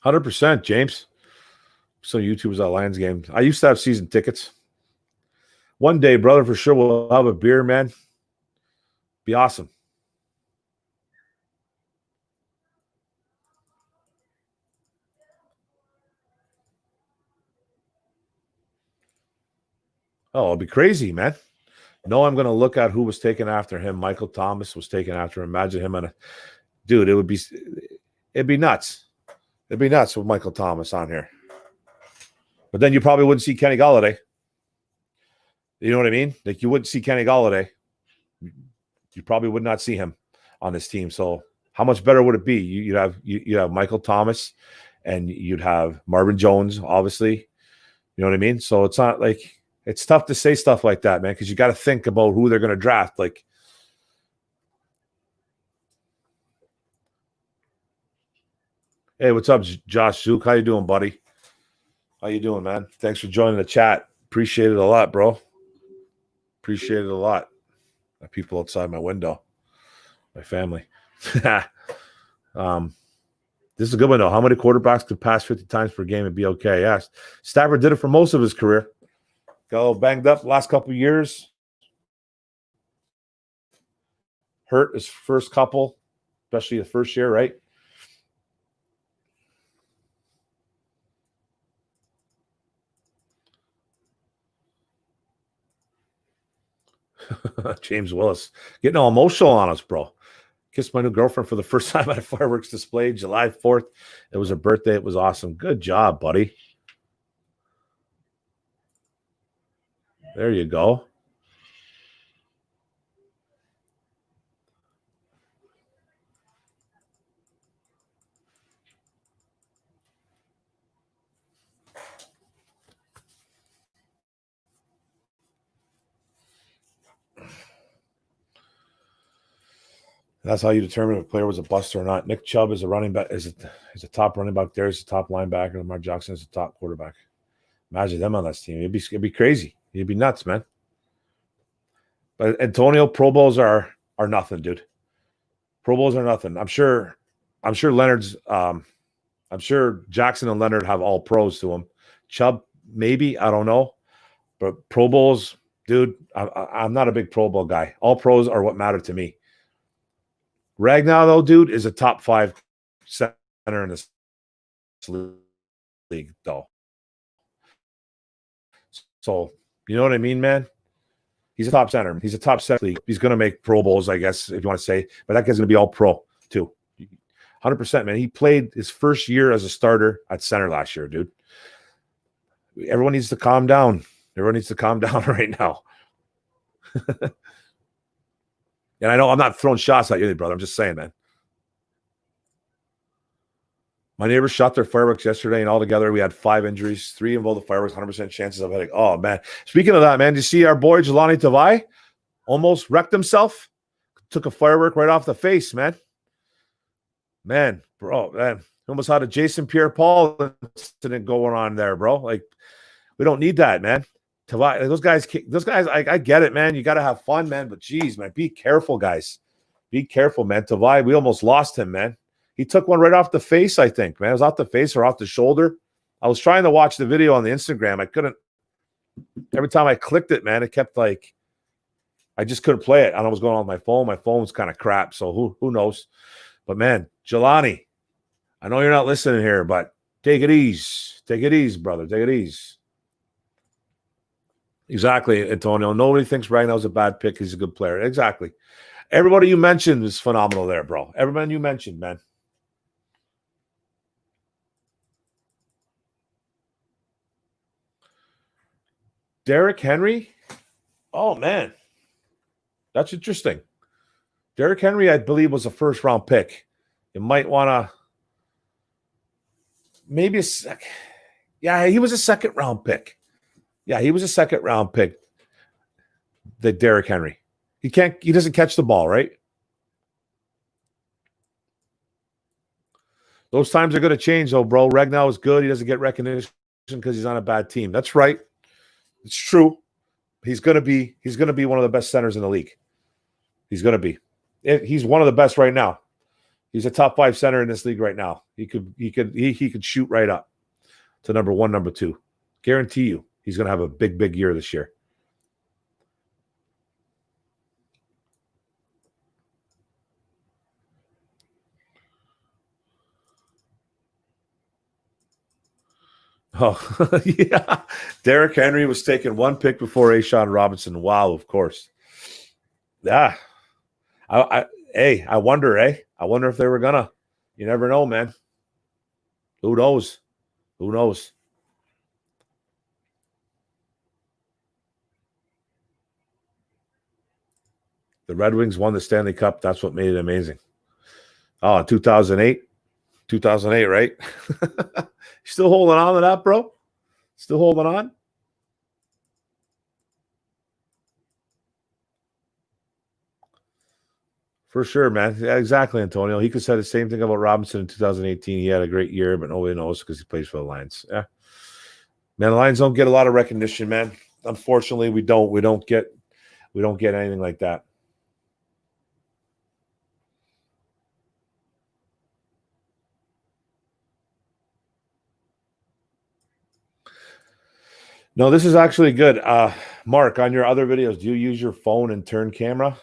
%, James. So YouTube's at Lions game. I used to have season tickets. One day, brother, for sure, we'll have a beer, man. Be awesome. Oh, it'll be crazy, man. No, I'm going to look at who was taken after him. Michael Thomas was taken after him. Imagine him dude, it'd be nuts. It'd be nuts with Michael Thomas on here. But then you probably wouldn't see Kenny Golladay. You know what I mean? You wouldn't see Kenny Golladay. You probably would not see him on this team. So how much better would it be? You'd have Michael Thomas, and you'd have Marvin Jones, obviously. You know what I mean? So it's not it's tough to say stuff like that, man, because you got to think about who they're going to draft. Hey, what's up, Josh Zook? How you doing, buddy? How you doing, man? Thanks for joining the chat. Appreciate it a lot, bro. Appreciate it a lot. The people outside my window, my family. This is a good one, though. How many quarterbacks could pass 50 times per game and be okay? Yes. Stafford did it for most of his career. Got a little banged up the last couple of years. Hurt his first couple, especially the first year, right? James Willis getting all emotional on us, bro. Kissed my new girlfriend for the first time at a fireworks display July 4th. It was her birthday. It was awesome. Good job, buddy. There you go. That's how you determine if a player was a bust or not. Nick Chubb is a running back, is a top running back. There's a top linebacker. Lamar Jackson is a top quarterback. Imagine them on this team. It'd be crazy. It'd be nuts, man. But Antonio, Pro Bowls are nothing, dude. Pro Bowls are nothing. I'm sure Leonard's I'm sure Jackson and Leonard have all pros to them. Chubb, maybe, I don't know. But Pro Bowls, dude, I'm not a big Pro Bowl guy. All pros are what matter to me. Ragnar, though, dude, is a top 5 center in this league, though. So, you know what I mean, man? He's a top center. He's a top center league. He's going to make Pro Bowls, I guess, if you want to say. But that guy's going to be all pro, too. 100%, man. He played his first year as a starter at center last year, dude. Everyone needs to calm down. Everyone needs to calm down right now. And I know I'm not throwing shots at you, brother. I'm just saying, man. My neighbors shot their fireworks yesterday, and altogether we had 5 injuries. 3 involved the fireworks, 100% chances of headache. Oh, man. Speaking of that, man, did you see our boy Jelani Tavai almost wrecked himself? Took a firework right off the face, man. Man, bro, man. Almost had a Jason Pierre-Paul incident going on there, bro. Like, we don't need that, man. Tavai, those guys, I get it, man. You got to have fun, man. But geez, man, be careful, guys. Be careful, man. Tavai, we almost lost him, man. He took one right off the face, I think, man. It was off the face or off the shoulder. I was trying to watch the video on the Instagram. I couldn't. Every time I clicked it, man, it kept like, I just couldn't play it. I don't know what's going on with my phone. My phone's kind of crap, so who knows? But, man, Jelani, I know you're not listening here, but take it easy. Take it easy, brother. Take it easy. Exactly, Antonio. Nobody thinks Ragnar's a bad pick. He's a good player. Exactly. Everybody you mentioned is phenomenal there, bro. Everyone you mentioned, man. Derrick Henry? Oh, man. That's interesting. Derrick Henry, I believe, was a first-round pick. You might want to maybe a second. Yeah, he was a second-round pick. Yeah, he was a second-round pick. The Derrick Henry. He doesn't catch the ball, right? Those times are going to change, though, bro. Ragnar is good. He doesn't get recognition because he's on a bad team. That's right. It's true. He's going to be one of the best centers in the league. He's going to be. He's one of the best right now. He's a top 5 center in this league right now. He could shoot right up to number 1, number 2. Guarantee you, he's going to have a big year this year. Oh, yeah. Derrick Henry was taken 1 pick before Ashawn Robinson. Wow, of course. Yeah. I wonder, I wonder if they were gonna. You never know, man. Who knows? Who knows? The Red Wings won the Stanley Cup. That's what made it amazing. Oh, 2008? 2008, right? Still holding on to that, bro? Still holding on? For sure, man. Yeah, exactly, Antonio. He could say the same thing about Robinson in 2018. He had a great year, but nobody knows because he plays for the Lions. Yeah. Man, the Lions don't get a lot of recognition, man. Unfortunately, we don't. We don't get anything like that. No, this is actually good. Mark, on your other videos, do you use your phone and turn camera?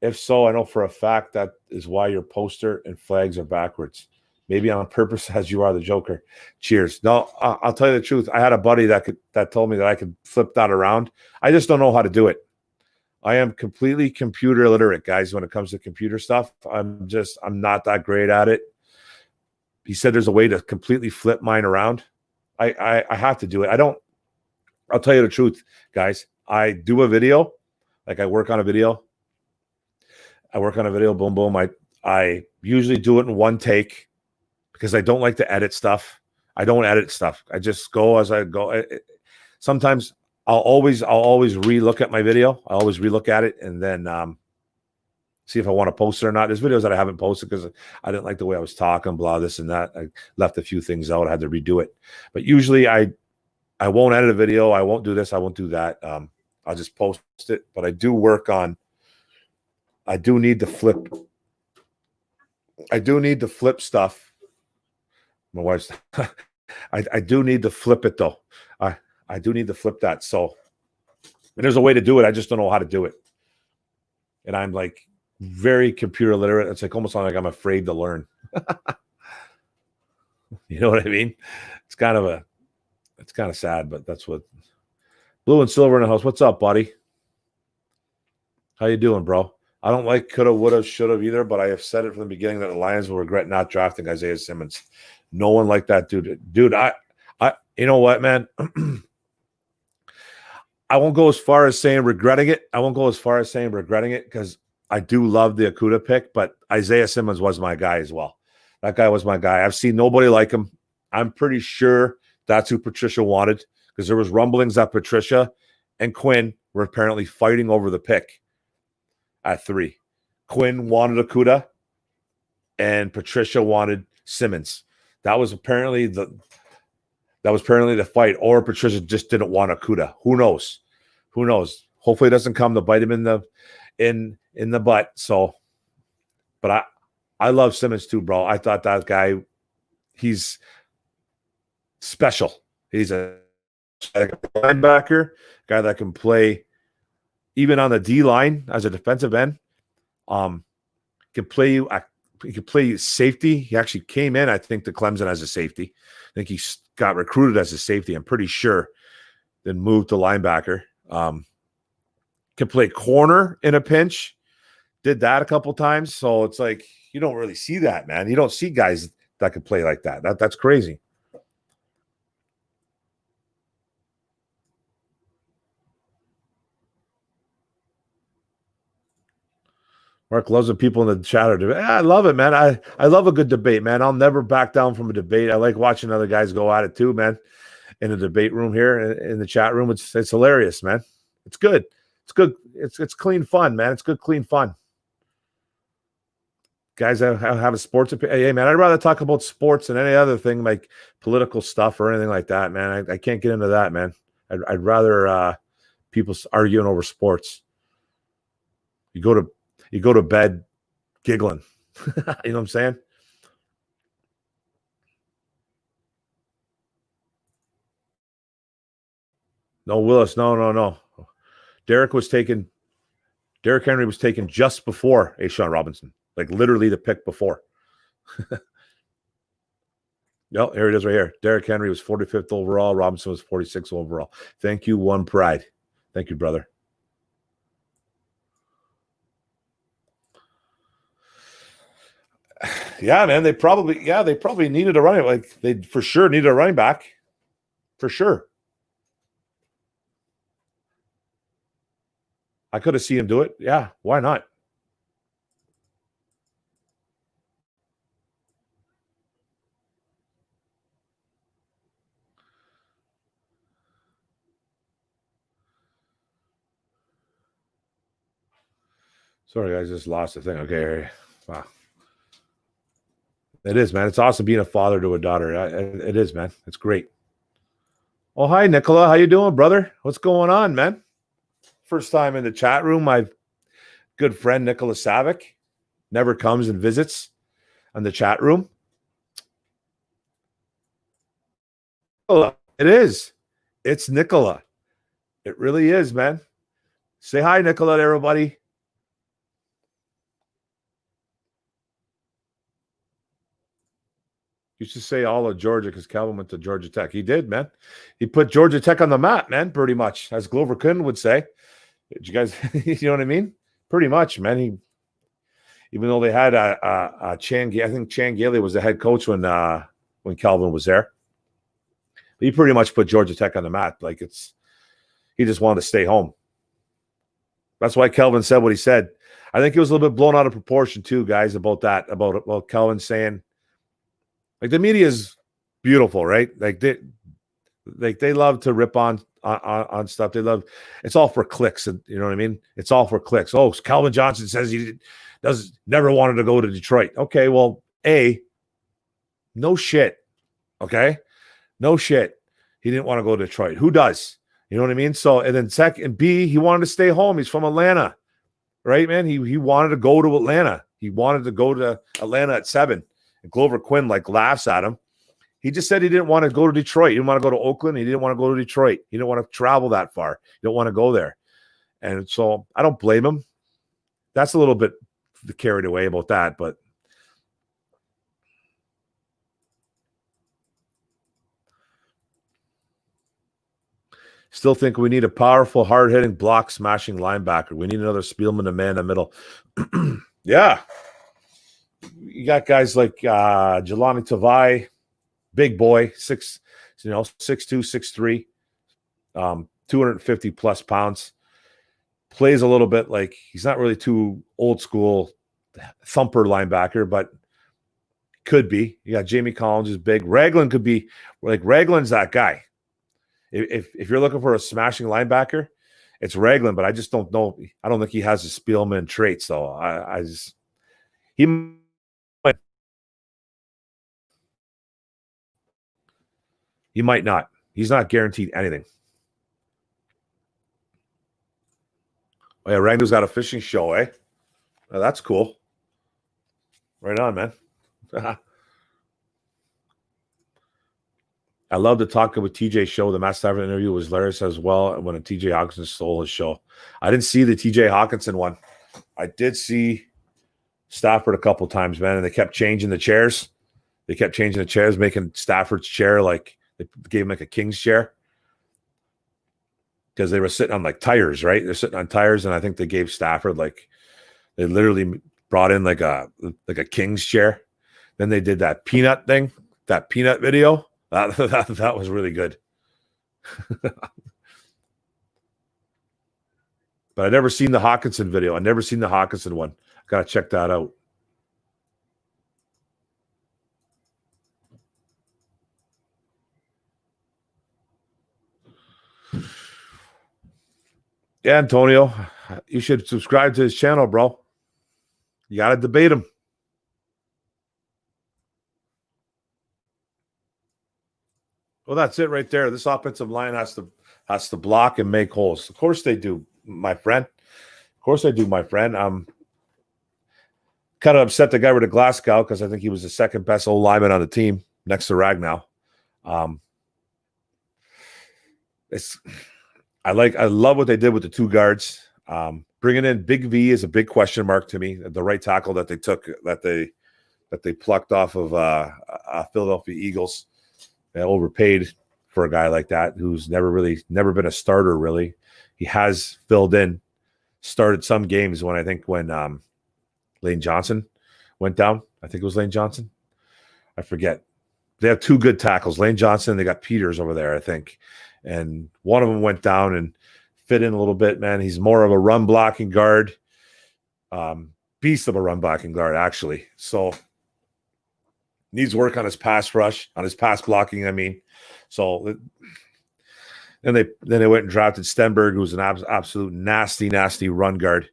If so, I know for a fact that is why your poster and flags are backwards. Maybe on purpose, as you are the Joker. Cheers. No, I'll tell you the truth. I had a buddy that told me that I could flip that around. I just don't know how to do it. I am completely computer illiterate, guys, when it comes to computer stuff. I'm not that great at it. He said there's a way to completely flip mine around. I have to do it. I'll tell you the truth, guys. I do a video, like I work on a video. Boom, boom. I usually do it in one take because I don't like to edit stuff. I don't edit stuff. I just go as I go. Sometimes I'll always relook at my video. I always relook at it and then see if I want to post it or not. There's videos that I haven't posted because I didn't like the way I was talking, blah, this and that. I left a few things out. I had to redo it. But usually I won't edit a video. I won't do this. I won't do that. I'll just post it. But I do work on, I do need to flip stuff. My wife's, I do need to flip it though. I do need to flip that. So there's a way to do it. I just don't know how to do it. And I'm like very computer literate. It's like almost like I'm afraid to learn. You know what I mean? It's kind of sad, but that's what. Blue and Silver in the house. What's up, buddy? How you doing, bro? I don't like coulda, woulda, shoulda either, but I have said it from the beginning that the Lions will regret not drafting Isaiah Simmons. No one like that, dude. Dude, I you know what, man? I won't go as far as saying regretting it. Because I do love the Okudah pick, but Isaiah Simmons was my guy as well. That guy was my guy. I've seen nobody like him. I'm pretty sure that's who Patricia wanted because there was rumblings that Patricia and Quinn were apparently fighting over the pick at 3. Quinn wanted Okudah and Patricia wanted Simmons. That was apparently the fight, or Patricia just didn't want Okudah. Who knows? Hopefully it doesn't come to bite him in the butt. So, but I love Simmons too, bro. I thought that guy, he's special. He's a linebacker, guy that can play even on the D line as a defensive end. He could play safety. He actually came in, I think, to Clemson as a safety. I think he got recruited as a safety, I'm pretty sure. Then moved to linebacker. Can play corner in a pinch. Did that a couple times. So it's like you don't really see that, man. You don't see guys that can play like that. That's crazy. Mark loves the people in the chat. I love it, man. I love a good debate, man. I'll never back down from a debate. I like watching other guys go at it too, man. In the debate room here, in the chat room, it's hilarious, man. It's good. It's good. It's clean fun, man. It's good, clean fun. Guys have a sports opinion. Hey, man, I'd rather talk about sports than any other thing like political stuff or anything like that, man. I can't get into that, man. I'd rather people arguing over sports. You go to bed giggling. You know what I'm saying? No, Willis. No. Derrick Henry was taken just before A'Shaun Robinson. Like literally the pick before. No, here it is right here. Derrick Henry was 45th overall. Robinson was 46th overall. Thank you, One Pride. Thank you, brother. Yeah, man. They probably needed a running. Like they for sure needed a running back. For sure. I could have seen him do it. Yeah, why not? Sorry, guys, just lost the thing. Okay, wow. It is, man. It's awesome being a father to a daughter. It is, man. It's great. Oh, hi, Nicola. How you doing, brother? What's going on, man? First time in the chat room. My good friend Nicola Savick never comes and visits on the chat room. It is. It's Nicola. It really is, man. Say hi, Nicola, to everybody. Used to say all of Georgia because Calvin went to Georgia Tech. He did, man. He put Georgia Tech on the map, man, pretty much, as Glover Kuhn would say. Did you guys, you know what I mean? Pretty much, man. Even though they had I think Chan Gailey was the head coach when Calvin was there. But he pretty much put Georgia Tech on the map. Like he just wanted to stay home. That's why Kelvin said what he said. I think it was a little bit blown out of proportion too, guys, about that, about Kelvin saying, like the media is beautiful, right? Like they love to rip on stuff. They love it's all for clicks, and you know what I mean? It's all for clicks. Oh, Calvin Johnson says never wanted to go to Detroit. Okay, well, no shit. Okay, no shit. He didn't want to go to Detroit. Who does? You know what I mean? So, and then second, B, he wanted to stay home. He's from Atlanta, right, man? He wanted to go to Atlanta. He wanted to go to Atlanta at 7. And Glover Quinn laughs at him. He just said he didn't want to go to Detroit. He didn't want to go to Oakland. He didn't want to go to Detroit. He didn't want to travel that far. He didn't want to go there. And so I don't blame him. That's a little bit carried away about that, but still think we need a powerful, hard-hitting, block-smashing linebacker. We need another Spielman and man in the middle. Yeah. You got guys like Jelani Tavai, big boy, 6'2", 6'3", 250 plus pounds. Plays a little bit like he's not really too old school thumper linebacker, but could be. You got Jamie Collins is big. Ragland could be Ragland's that guy. If you're looking for a smashing linebacker, it's Ragland, but I just don't know. I don't think he has the Spielman traits, though. He might not. He's not guaranteed anything. Oh, yeah, Ragland's got a fishing show, eh? Oh, that's cool. Right on, man. I love the talking with TJ show. The Matt Stafford interview was hilarious as well when TJ Hawkinson stole his show. I didn't see the TJ Hawkinson one. I did see Stafford a couple times, man, and they kept changing the chairs. They kept changing the chairs, making Stafford's chair they gave him a king's chair because they were sitting on tires, right? They're sitting on tires, and I think they gave Stafford they literally brought in like a king's chair. Then they did that peanut thing, that peanut video. That was really good. But I never seen the Hawkinson video. I never seen the Hawkinson one. Got to check that out. Yeah, Antonio, you should subscribe to his channel, bro. You got to debate him. Well, that's it right there. This offensive line has to block and make holes. Of course they do, my friend. Of course they do, my friend. I'm kind of upset the guy with the Glasgow because I think he was the second best old lineman on the team next to Ragnow. I love what they did with the two guards. Bringing in Big V is a big question mark to me. The right tackle that they plucked off of Philadelphia Eagles. They overpaid for a guy like that who's never been a starter, really. He has filled in, started some games when Lane Johnson went down. I think it was Lane Johnson. I forget. They have two good tackles, Lane Johnson, and they got Peters over there, I think. And one of them went down and fit in a little bit, man. He's more of a run blocking guard. Beast of a run blocking guard, actually. So needs work on his pass rush, on his pass blocking, I mean. So then they went and drafted Stenberg, who's an absolute nasty run guard.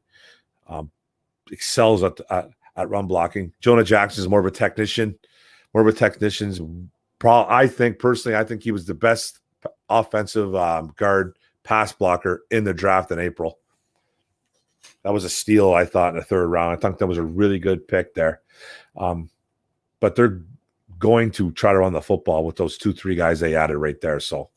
Excels at run blocking. Jonah Jackson is more of a technician. I think he was the best offensive guard pass blocker in the draft in April. That was a steal, I thought, in the third round. I think that was a really good pick there. But they're going to try to run the football with those 2-3 guys they added right there. So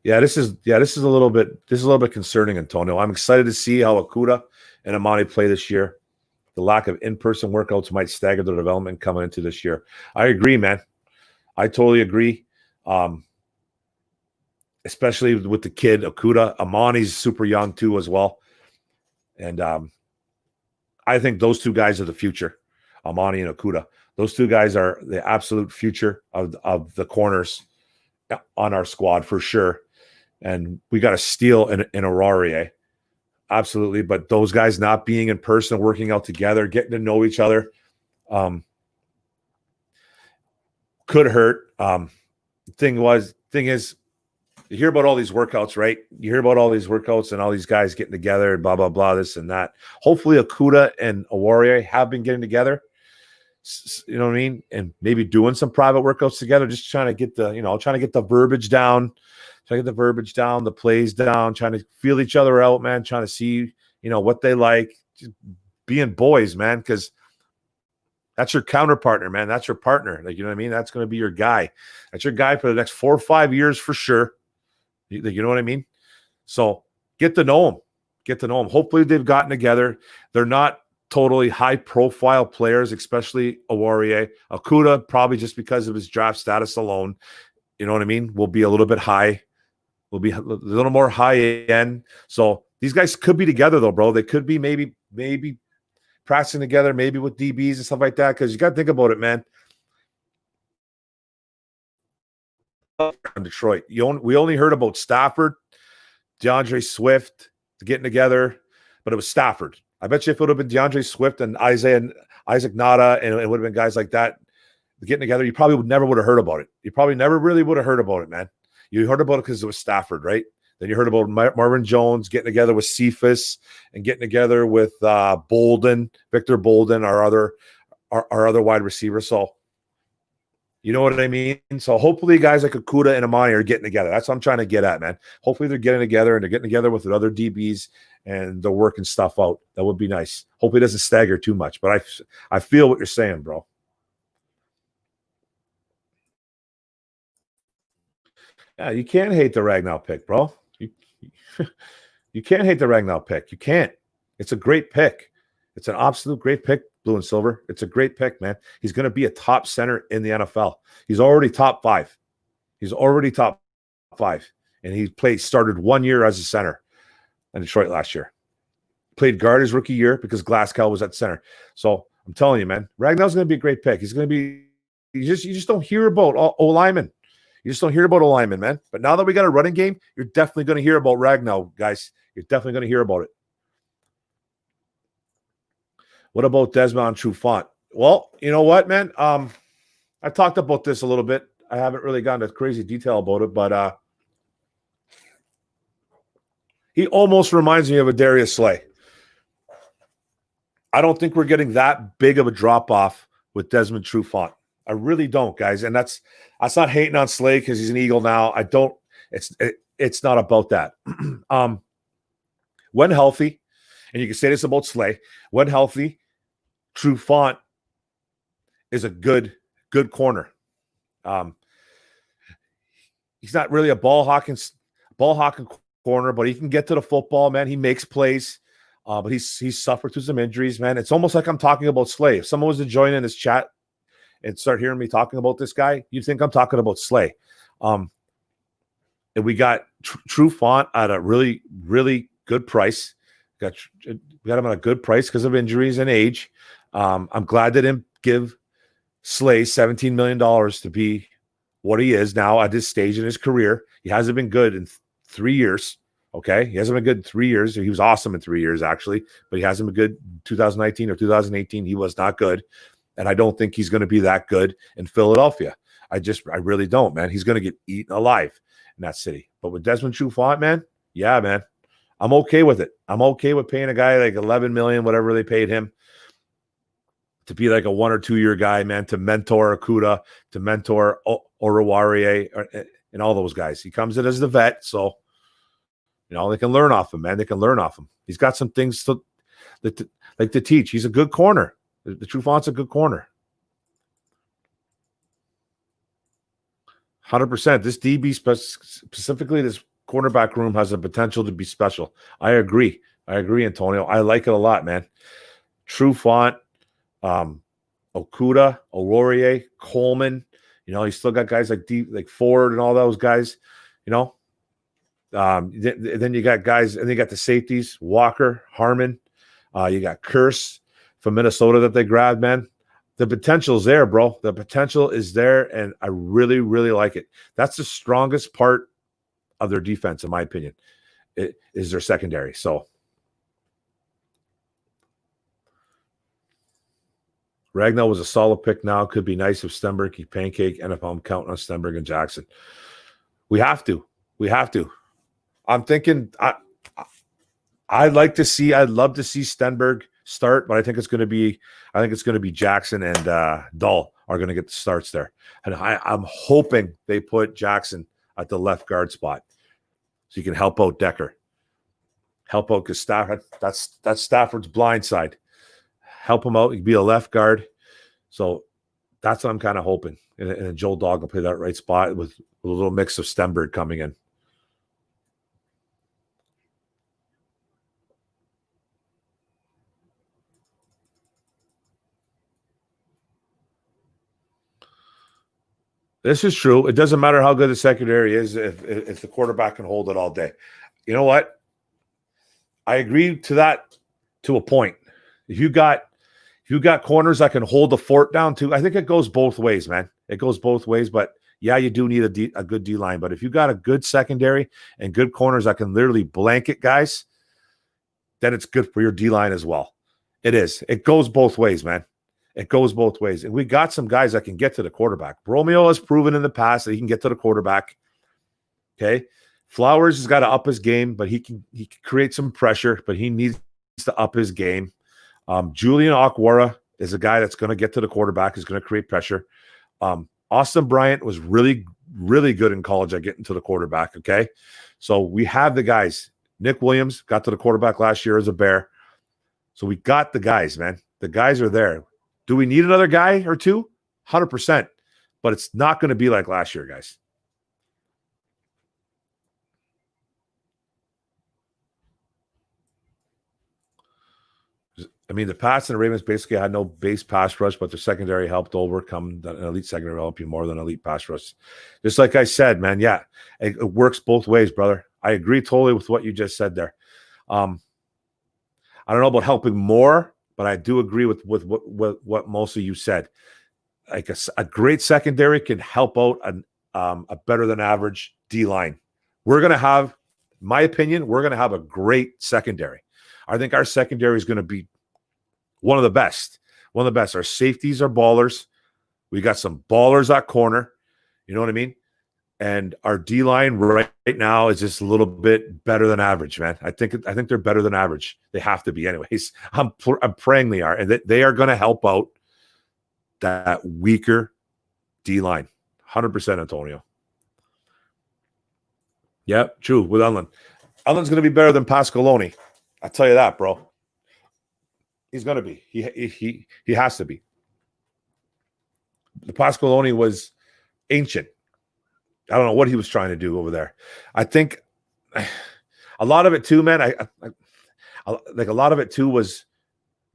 this is a little bit concerning, Antonio. I'm excited to see how Okudah and Amani play this year. The lack of in-person workouts might stagger their development coming into this year. I agree, man. I totally agree. Especially with the kid Okudah. Amani's super young too as well. And I think those two guys are the future, Amani and Okudah. Those two guys are the absolute future of the corners on our squad for sure. And we got to steal in Aurarie. Absolutely. But those guys not being in person, working out together, getting to know each other could hurt. Thing is, you hear about all these workouts, right? You hear about all these workouts and all these guys getting together and blah, blah, blah, this and that. Hopefully Okuda and Awarie have been getting together, you know what I mean? And maybe doing some private workouts together, just trying to get the verbiage down, the plays down, trying to feel each other out, man, trying to see, what they like, just being boys, man, because that's your counterpartner, man. That's your partner. Like, you know what I mean? That's going to be your guy. That's your guy for the next 4 or 5 years for sure. You know what I mean? So get to know them. Hopefully they've gotten together. They're not totally high-profile players, especially Awarie. Okuda, probably just because of his draft status alone, you know what I mean, will be a little bit high. Will be a little more high-end. So these guys could be together, though, bro. They could be maybe practicing together, maybe with DBs and stuff like that, because you got to think about it, man. In Detroit, we only heard about Stafford, DeAndre Swift getting together, but it was Stafford. I bet you if it would have been DeAndre Swift and Isaac Nada and it would have been guys like that getting together, you probably never would have heard about it. You probably never really would have heard about it, man. You heard about it because it was Stafford, right? Then you heard about Marvin Jones getting together with Cephas and getting together with Victor Bolden, our other wide receiver. So, you know what I mean? So hopefully guys like Okuda and Amani are getting together. That's what I'm trying to get at, man. Hopefully they're getting together and they're getting together with the other DBs and they're working stuff out. That would be nice. Hopefully it doesn't stagger too much. But I feel what you're saying, bro. Yeah, you can't hate the Ragnow pick, bro. You can't hate the Ragnow pick. You can't. It's a great pick. It's an absolute great pick, blue and silver. It's a great pick, man. He's going to be a top center in the NFL. He's already top 5. And he started 1 year as a center in Detroit last year. Played guard his rookie year because Glasgow was at center. So I'm telling you, man, Ragnow's going to be a great pick. He's going to be – you just don't hear about O-linemen. You just don't hear about O-linemen, man. But now that we got a running game, you're definitely going to hear about Ragnow, guys. You're definitely going to hear about it. What about Desmond Trufant? Well, you know what, man? I talked about this a little bit. I haven't really gone into crazy detail about it, but he almost reminds me of a Darius Slay. I don't think we're getting that big of a drop-off with Desmond Trufant. I really don't, guys. And that's not hating on Slay because he's an Eagle now. It's not about that. When healthy, and you can say this about Slay, when healthy, Trufant is a good corner. He's not really a ball hawking corner, but he can get to the football, man. He makes plays, but he's suffered through some injuries, man. It's almost like I'm talking about Slay. If someone was to join in this chat and start hearing me talking about this guy, you'd think I'm talking about Slay. And we got Trufant at a really, really good price. We got him at a good price because of injuries and age. I'm glad they didn't give Slay $17 million to be what he is now at this stage in his career. He hasn't been good in 3 years. Okay. He hasn't been good in 3 years. He was awesome in 3 years, actually, but he hasn't been good in 2019 or 2018. He was not good. And I don't think he's going to be that good in Philadelphia. I really don't, man. He's going to get eaten alive in that city. But with Desmond Trufant, man, yeah, man, I'm okay with it. I'm okay with paying a guy like $11 million, whatever they paid him, to be like a 1 or 2 year guy, man, to mentor Okuda, to mentor Oruwariye, and all those guys. He comes in as the vet, so they can learn off him, man. They can learn off him. He's got some things to teach. He's a good corner. The Trufant's a good corner. 100%. This DB specifically, this cornerback room has the potential to be special. I agree, Antonio. I like it a lot, man. Trufant, Okuda, Awarie, Coleman. You still got guys like Ford and all those guys. Then you got guys, and you got the safeties, Walker, Harmon. You got Curse from Minnesota that they grabbed, man. The potential's there, bro. The potential is there, and I really, really like it. That's the strongest part of their defense, in my opinion. It is their secondary. So Ragnow was a solid pick now. Could be nice if Stenberg, he pancake, and if I'm counting on Stenberg and Jackson. We have to. We have to. I'm thinking I'd love to see Stenberg start, but I think it's going to be Jackson and Dull are going to get the starts there. And I'm hoping they put Jackson at the left guard spot so you can help out Decker. Help out because that's Stafford's blind side. Help him out. He can be a left guard. So that's what I'm kind of hoping. And Joel Dog will play that right spot with a little mix of Stenberg coming in. This is true. It doesn't matter how good the secondary is if the quarterback can hold it all day. You know what? I agree to that to a point. If you got corners that can hold the fort down too, I think it goes both ways, man. It goes both ways, but yeah, you do need a good D line. But if you got a good secondary and good corners that can literally blanket guys, then it's good for your D line as well. It is. It goes both ways, man. It goes both ways. And we got some guys that can get to the quarterback. Romeo has proven in the past that he can get to the quarterback. Okay. Flowers has got to up his game, but he can create some pressure, but he needs to up his game. Julian Okwara is a guy that's going to get to the quarterback, is going to create pressure. Austin Bryant was really, really good in college at getting to the quarterback. Okay. So we have the guys. Nick Williams got to the quarterback last year as a Bear. So we got the guys, man. The guys are there. Do we need another guy or two? 100%. But it's not going to be like last year, guys. I mean, the Pats and the Ravens basically had no base pass rush, but the secondary helped overcome an elite secondary will help you more than elite pass rush. Just like I said, man, yeah, it works both ways, brother. I agree totally with what you just said there. I don't know about helping more, but I do agree with what most of you said. Like a great secondary can help out a better than average D line. We're going to have, in my opinion, we're going to have a great secondary. I think our secondary is going to be one of the best. One of the best. Our safeties are ballers. We got some ballers at corner. You know what I mean? And our D line right now is just a little bit better than average, man. I think they're better than average. They have to be, anyways. I'm praying they are, and they are going to help out that weaker D line. 100%, Antonio. Yep, true. With Unlin, Unlin's going to be better than Pasqualoni. I tell you that, bro. He's going to be. He has to be. The Pasqualoni was ancient. I don't know what he was trying to do over there. I think a lot of it too, man. I like a lot of it too was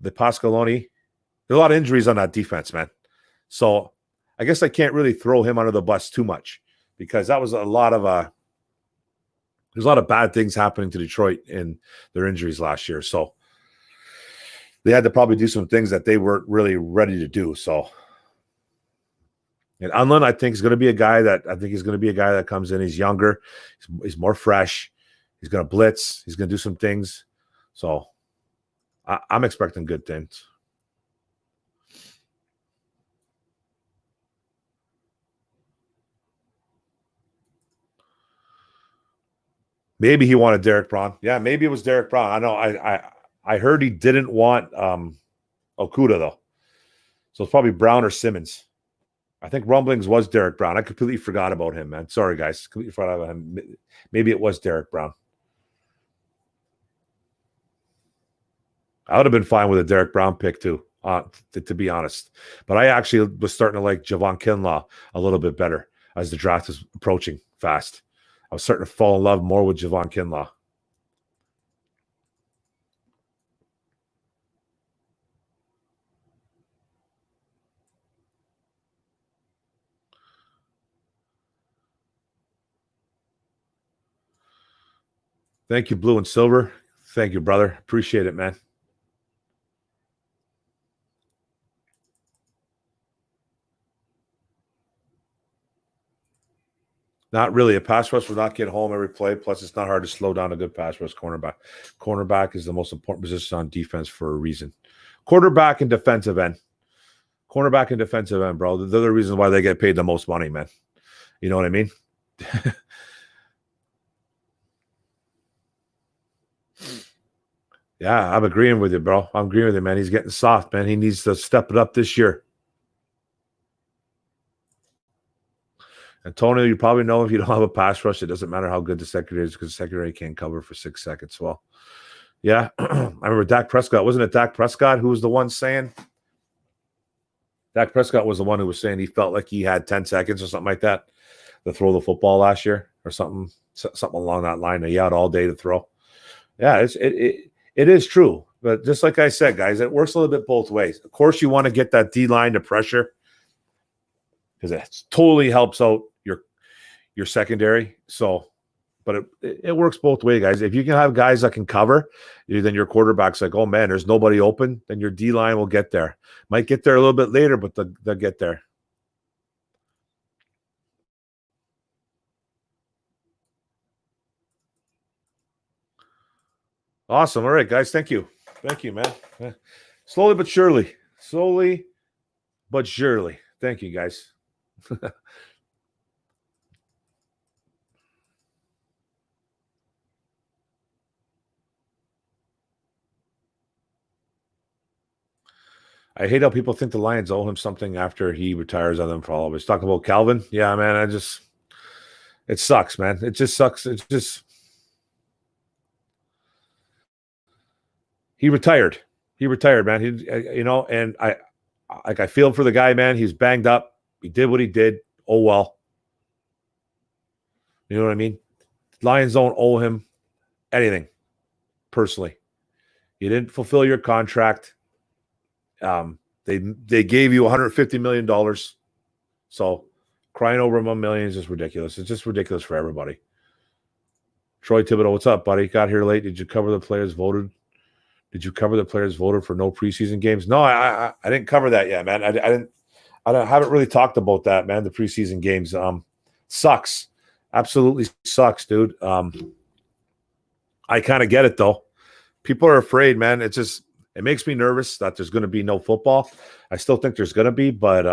the Pasqualoni. There's a lot of injuries on that defense, man. So I guess I can't really throw him under the bus too much because that was a lot of there's a lot of bad things happening to Detroit in their injuries last year. So they had to probably do some things that they weren't really ready to do. So. And Unlin, I think, is going to be a guy that comes in. He's younger. He's more fresh. He's going to blitz. He's going to do some things. So I'm expecting good things. Maybe he wanted Derek Braun. Yeah, maybe it was Derek Braun. I know. I heard he didn't want Okuda, though. So it's probably Brown or Simmons. I think rumblings was Derek Brown. I completely forgot about him, man. Sorry, guys. Completely forgot about him. Maybe it was Derek Brown. I would have been fine with a Derek Brown pick, too, to be honest. But I actually was starting to like Javon Kinlaw a little bit better as the draft is approaching fast. I was starting to fall in love more with Javon Kinlaw. Thank you, Blue and Silver. Thank you, brother. Appreciate it, man. Not really. A pass rush will not get home every play. Plus, it's not hard to slow down a good pass rush cornerback. Cornerback is the most important position on defense for a reason. Quarterback and defensive end. Cornerback and defensive end, bro. They're the reasons why they get paid the most money, man. You know what I mean? Yeah, I'm agreeing with you, bro. I'm agreeing with you, man. He's getting soft, man. He needs to step it up this year. Antonio, you probably know if you don't have a pass rush, it doesn't matter how good the secondary is because the secondary can't cover for 6 seconds. Well, yeah, I remember Dak Prescott. Wasn't it Dak Prescott who was the one saying? Dak Prescott was the one who was saying he felt like he had 10 seconds or something like that to throw the football last year or something along that line. He had all day to throw. Yeah, it is true. But just like I said, guys, it works a little bit both ways. Of course, you want to get that D line to pressure because it totally helps out your secondary. So, but it works both ways, guys. If you can have guys that can cover, then your quarterback's like, oh man, there's nobody open. Then your D line will get there. Might get there a little bit later, but they'll get there. Awesome. All right, guys. Thank you. Thank you, man. Yeah. Slowly but surely. Slowly but surely. Thank you, guys. I hate how people think the Lions owe him something after he retires on them for always. Talk about Calvin. Yeah, man. It sucks, man. It just sucks. He retired. He retired, man. And I feel for the guy, man. He's banged up. He did what he did. Oh well. You know what I mean? Lions don't owe him anything personally. You didn't fulfill your contract. They gave you $150 million. So crying over $1 million is just ridiculous. It's just ridiculous for everybody. Troy Thibodeau, what's up, buddy? Got here late. Did you cover the players voted? Did you cover the players voted for no preseason games? No, I didn't cover that yet, man. I haven't really talked about that, man. The preseason games sucks. Absolutely sucks, dude. I kind of get it though. People are afraid, man. It makes me nervous that there's going to be no football. I still think there's going to be, but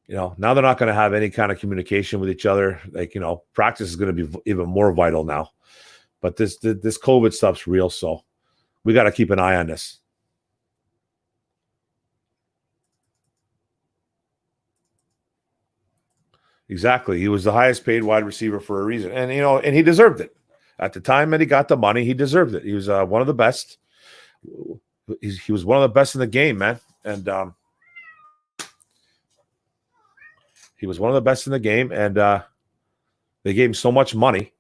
now they're not going to have any kind of communication with each other. Like, practice is going to be even more vital now. But this COVID stuff's real, so we got to keep an eye on this. Exactly. He was the highest paid wide receiver for a reason. And he deserved it. At the time that he got the money, he deserved it. He was one of the best. He was one of the best in the game, man. And he was one of the best in the game. And they gave him so much money.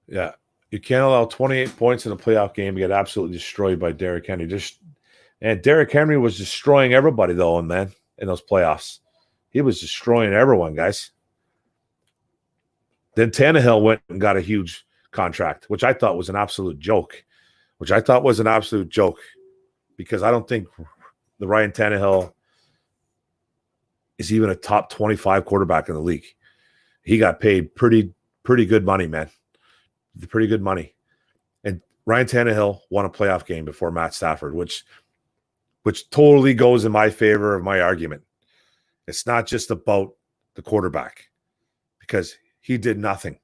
Yeah. You can't allow 28 points in a playoff game to get absolutely destroyed by Derrick Henry. And Derrick Henry was destroying everybody, though, man, in those playoffs. He was destroying everyone, guys. Then Tannehill went and got a huge contract, which I thought was an absolute joke. Because I don't think the Ryan Tannehill is even a top 25 quarterback in the league. He got paid pretty good money, man. Pretty good money. And Ryan Tannehill won a playoff game before Matt Stafford, which totally goes in my favor of my argument. It's not just about the quarterback because he did nothing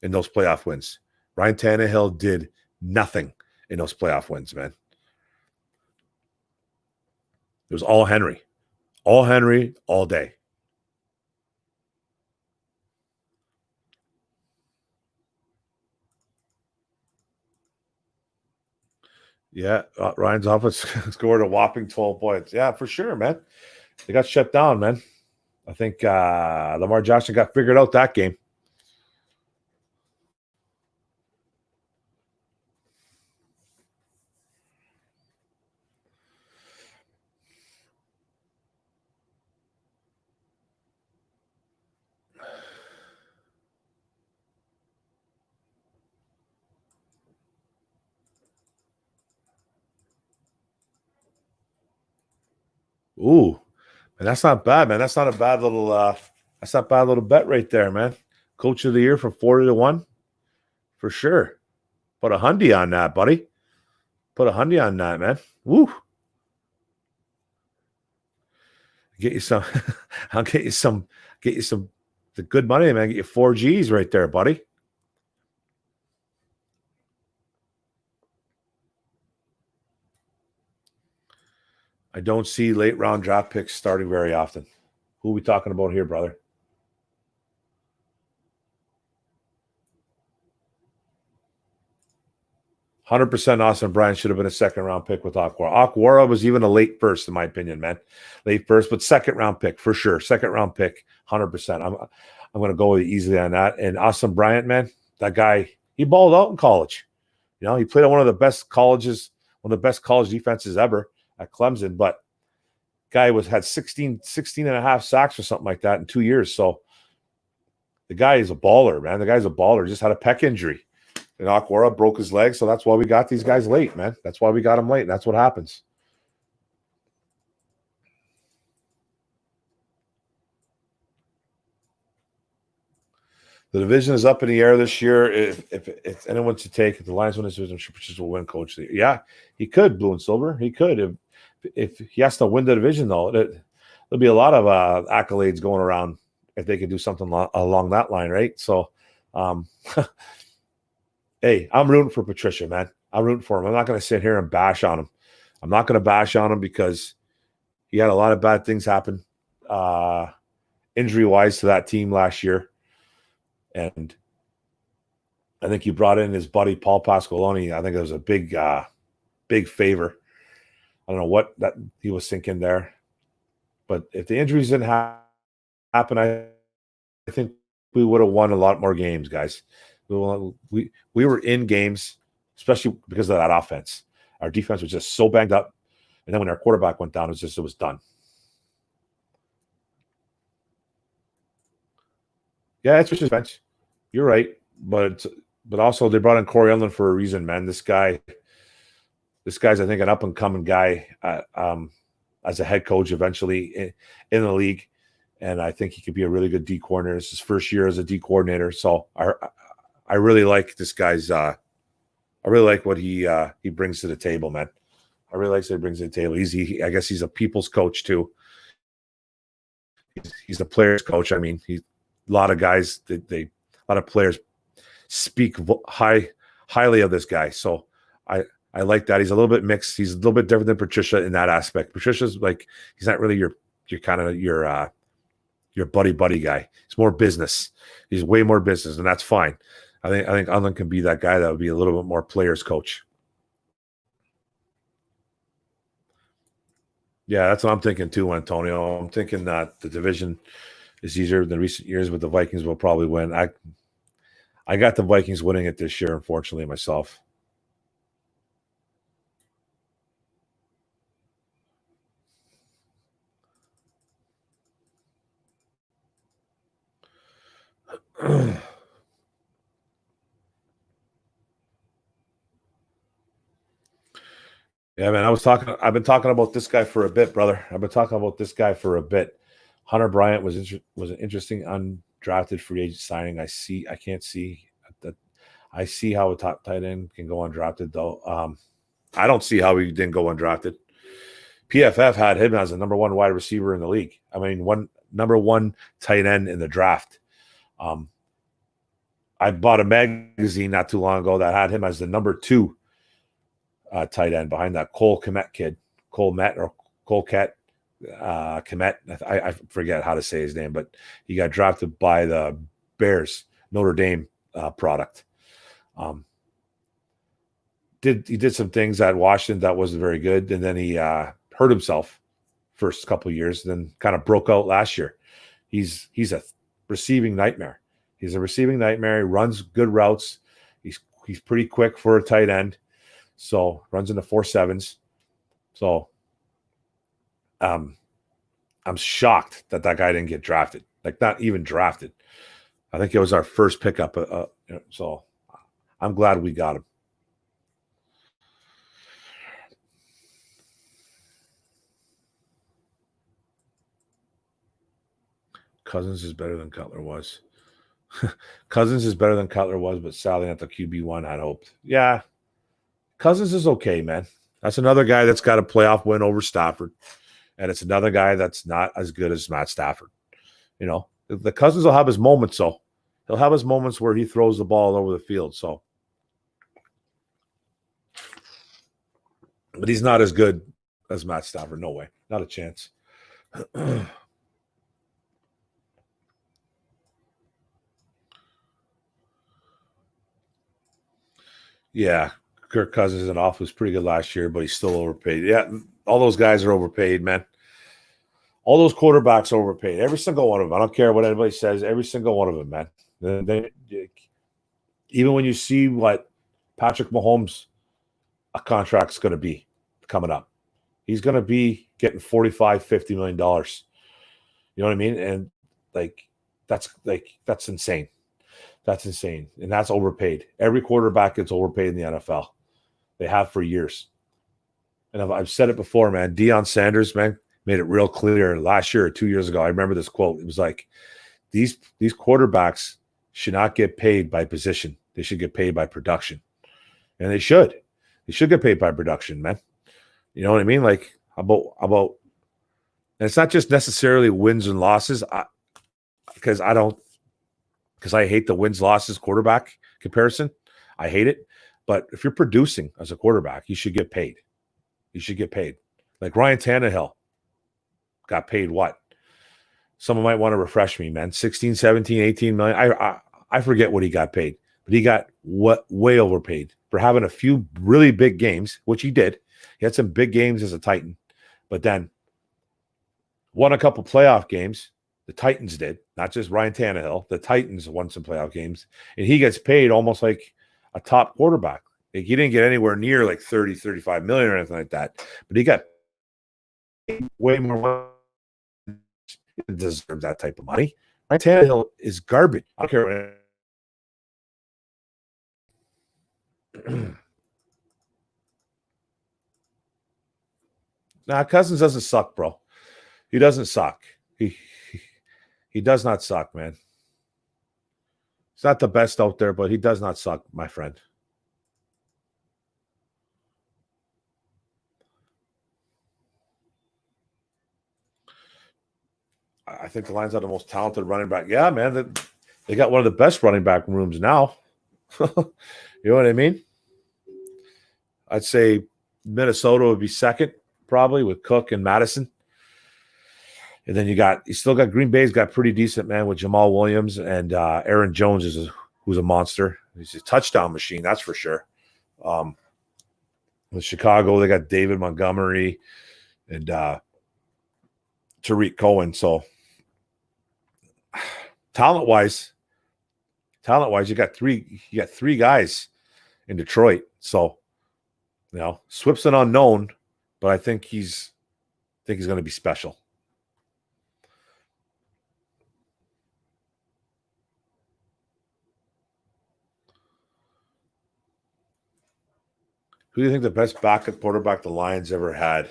in those playoff wins. Ryan Tannehill did nothing in those playoff wins, man. It was all Henry. All Henry, all day. Yeah, Ryan's offense scored a whopping 12 points. Yeah, for sure, man. They got shut down, man. I think Lamar Jackson got figured out that game. Ooh, And that's not bad, man. That's not a bad little bet right there, man. Coach of the year for 40-1 for sure. Put a hundy on that, buddy. Put a hundy on that, man. Woo. Get you some. I'll get you some. Get you some. The good money, man. Get you 4Gs right there, buddy. I don't see late round draft picks starting very often. Who are we talking about here, brother? 100% Austin Bryant should have been a second round pick with Aquara. Aquara was even a late first, in my opinion, man. Late first, but second round pick for sure. Second round pick, 100%. I'm going to go easily on that. And Austin Bryant, man, that guy, he balled out in college. You know, he played on one of the best colleges, one of the best college defenses ever at Clemson. But guy had 16 and a half sacks or something like that in 2 years. So the guy is a baller, man. The guy's a baller. Just had a pec injury. And Aquara broke his leg, so that's why we got these guys late, man. That's why we got them late. That's what happens. The division is up in the air this year. If anyone to take, if the Lions win this division, Patricia will win coach of the year. Yeah, he could, blue and silver. He could. If he has to win the division, though, there'll be a lot of accolades going around if they could do something along that line, right? So, hey, I'm rooting for Patricia, man. I'm rooting for him. I'm not going to sit here and bash on him. I'm not going to bash on him because he had a lot of bad things happen injury-wise to that team last year. And I think he brought in his buddy Paul Pasqualoni. I think it was a big favor. I don't know what that he was thinking there. But if the injuries didn't happen, I think we would have won a lot more games, guys. We were in games, especially because of that offense. Our defense was just so banged up. And then when our quarterback went down, it was done. Yeah, it's just bench. You're right. But also they brought in Corey Ellen for a reason, man. This guy's I think an up and coming guy as a head coach eventually in the league. And I think he could be a really good D coordinator. It's his first year as a D coordinator. So I really like this guy's I really like what he brings to the table, man. I really like what he brings to the table. I guess he's a people's coach too. He's a players coach. I mean, a lot of guys a lot of players speak highly of this guy. So I like that. He's a little bit mixed. He's a little bit different than Patricia in that aspect. Patricia's like he's not really your kind of your buddy guy. He's more business. He's way more business, and that's fine. I think Unlin can be that guy that would be a little bit more players coach. Yeah, that's what I'm thinking too, Antonio. I'm thinking that the division is easier than recent years, but the Vikings will probably win. I got the Vikings winning it this year, unfortunately, myself. Yeah, man. I've been talking about this guy for a bit, brother. I've been talking about this guy for a bit. Hunter Bryant was an interesting undrafted free agent signing. I can't see that. I see how a top tight end can go undrafted though. I don't see how he didn't go undrafted. PFF had him as the number one wide receiver in the league. I mean, number one tight end in the draft. I bought a magazine not too long ago that had him as the number two tight end behind that Cole Kmet kid, Cole Ket Kmet. I forget how to say his name, but he got drafted by the Bears, Notre Dame product. He did some things at Washington that wasn't very good, and then he hurt himself first couple of years, then kind of broke out last year. He's a receiving nightmare. He's a receiving nightmare. He runs good routes. He's pretty quick for a tight end. So runs in the 4.7s. So I'm shocked that guy didn't get drafted. Like not even drafted. I think it was our first pickup. So I'm glad we got him. Cousins is better than Cutler was. Cousins is better than Cutler was, but sadly not the QB1 I'd hoped. Yeah, Cousins is okay, man. That's another guy that's got a playoff win over Stafford, and it's another guy that's not as good as Matt Stafford. You know, the Cousins will have his moments, so he'll have his moments where he throws the ball over the field. So, but he's not as good as Matt Stafford. No way, not a chance. Yeah, Kirk Cousins is off was pretty good last year, but he's still overpaid. Yeah, all those guys are overpaid, man. All those quarterbacks are overpaid. Every single one of them. I don't care what anybody says. Every single one of them, man. Even when you see what Patrick Mahomes' a contract's going to be coming up, he's going to be getting $45-50 million. You know what I mean? And that's insane. That's insane. And that's overpaid. Every quarterback gets overpaid in the NFL. They have for years. And I've said it before, man. Deion Sanders, man, made it real clear last year or 2 years ago. I remember this quote. It was like, these quarterbacks should not get paid by position. They should get paid by production. And they should. They should get paid by production, man. You know what I mean? Like, about and it's not just necessarily wins and losses. Because I hate the wins-losses quarterback comparison. I hate it. But if you're producing as a quarterback, you should get paid. You should get paid. Like Ryan Tannehill got paid what? Someone might want to refresh me, man. 16, 17, 18 million. I forget what he got paid. But he got way overpaid for having a few really big games, which he did. He had some big games as a Titan. But then won a couple playoff games. The Titans did, not just Ryan Tannehill. The Titans won some playoff games, and he gets paid almost like a top quarterback. Like he didn't get anywhere near like 30, 35 million or anything like that, but he got way more. He didn't deserve that type of money. Ryan Tannehill is garbage. I don't care. Nah, Cousins doesn't suck, bro. He doesn't suck. He does not suck, man. He's not the best out there, but he does not suck, my friend. I think the Lions have the most talented running back. Yeah, man. They got one of the best running back rooms now. You know what I mean? I'd say Minnesota would be second, probably, with Cook and Madison. And then you still got Green Bay's got pretty decent, man, with Jamal Williams and Aaron Jones who's a monster. He's a touchdown machine, that's for sure. With Chicago, they got David Montgomery and Tariq Cohen. So talent-wise, you got three guys in Detroit. So, you know, Swift's an unknown, but I think he's going to be special. Who do you think the best backup quarterback the Lions ever had?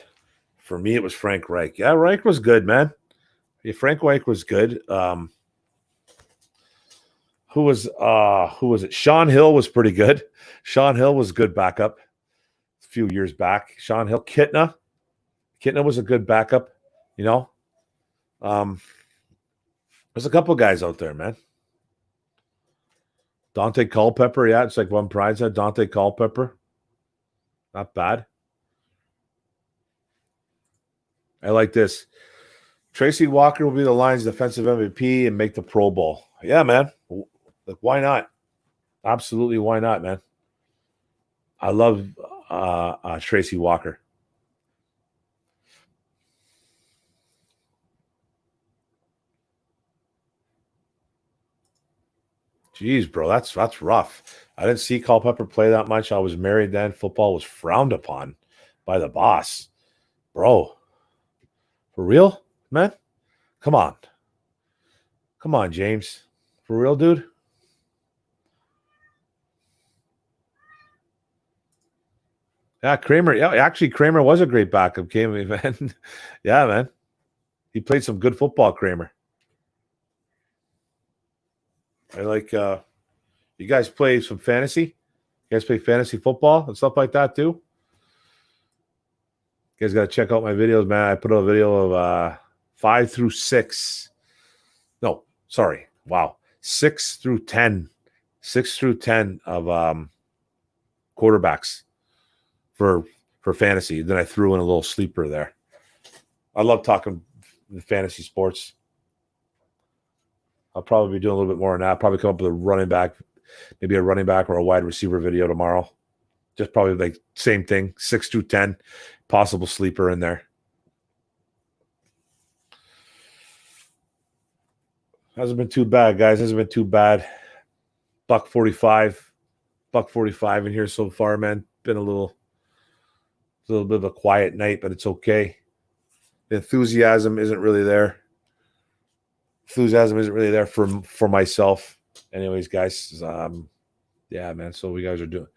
For me, it was Frank Reich. Yeah, Reich was good, man. Yeah, Frank Reich was good. Who was it? Sean Hill was pretty good. Sean Hill was a good backup a few years back. Sean Hill, Kitna was a good backup. You know, there's a couple guys out there, man. Dante Culpepper, yeah, it's like one prize had Dante Culpepper. Not bad. I like this. Tracy Walker will be the Lions' defensive MVP and make the Pro Bowl. Yeah, man. Like, why not? Absolutely, why not, man? I love Tracy Walker. Jeez, bro, that's rough. I didn't see Culpepper play that much. I was married then. Football was frowned upon by the boss. Bro, for real, man? Come on. Come on, James. For real, dude? Yeah, Kramer. Yeah, actually, Kramer was a great backup game, man. Yeah, man. He played some good football, Kramer. I like you guys play some fantasy? You guys play fantasy football and stuff like that too? You guys got to check out my videos, man. I put out a video of 5 through 6. No, sorry. Wow. 6 through 10. 6 through 10 of quarterbacks for fantasy. Then I threw in a little sleeper there. I love talking fantasy sports. I'll probably be doing a little bit more on that. Probably come up with a running back, maybe a running back or a wide receiver video tomorrow. Just probably like same thing, 6 through 10, possible sleeper in there. Hasn't been too bad, guys. Hasn't been too bad. $1.45 in here so far, man. Been a little bit of a quiet night, but it's okay. The enthusiasm isn't really there. For myself. Anyways, guys, yeah, man. So we guys are doing.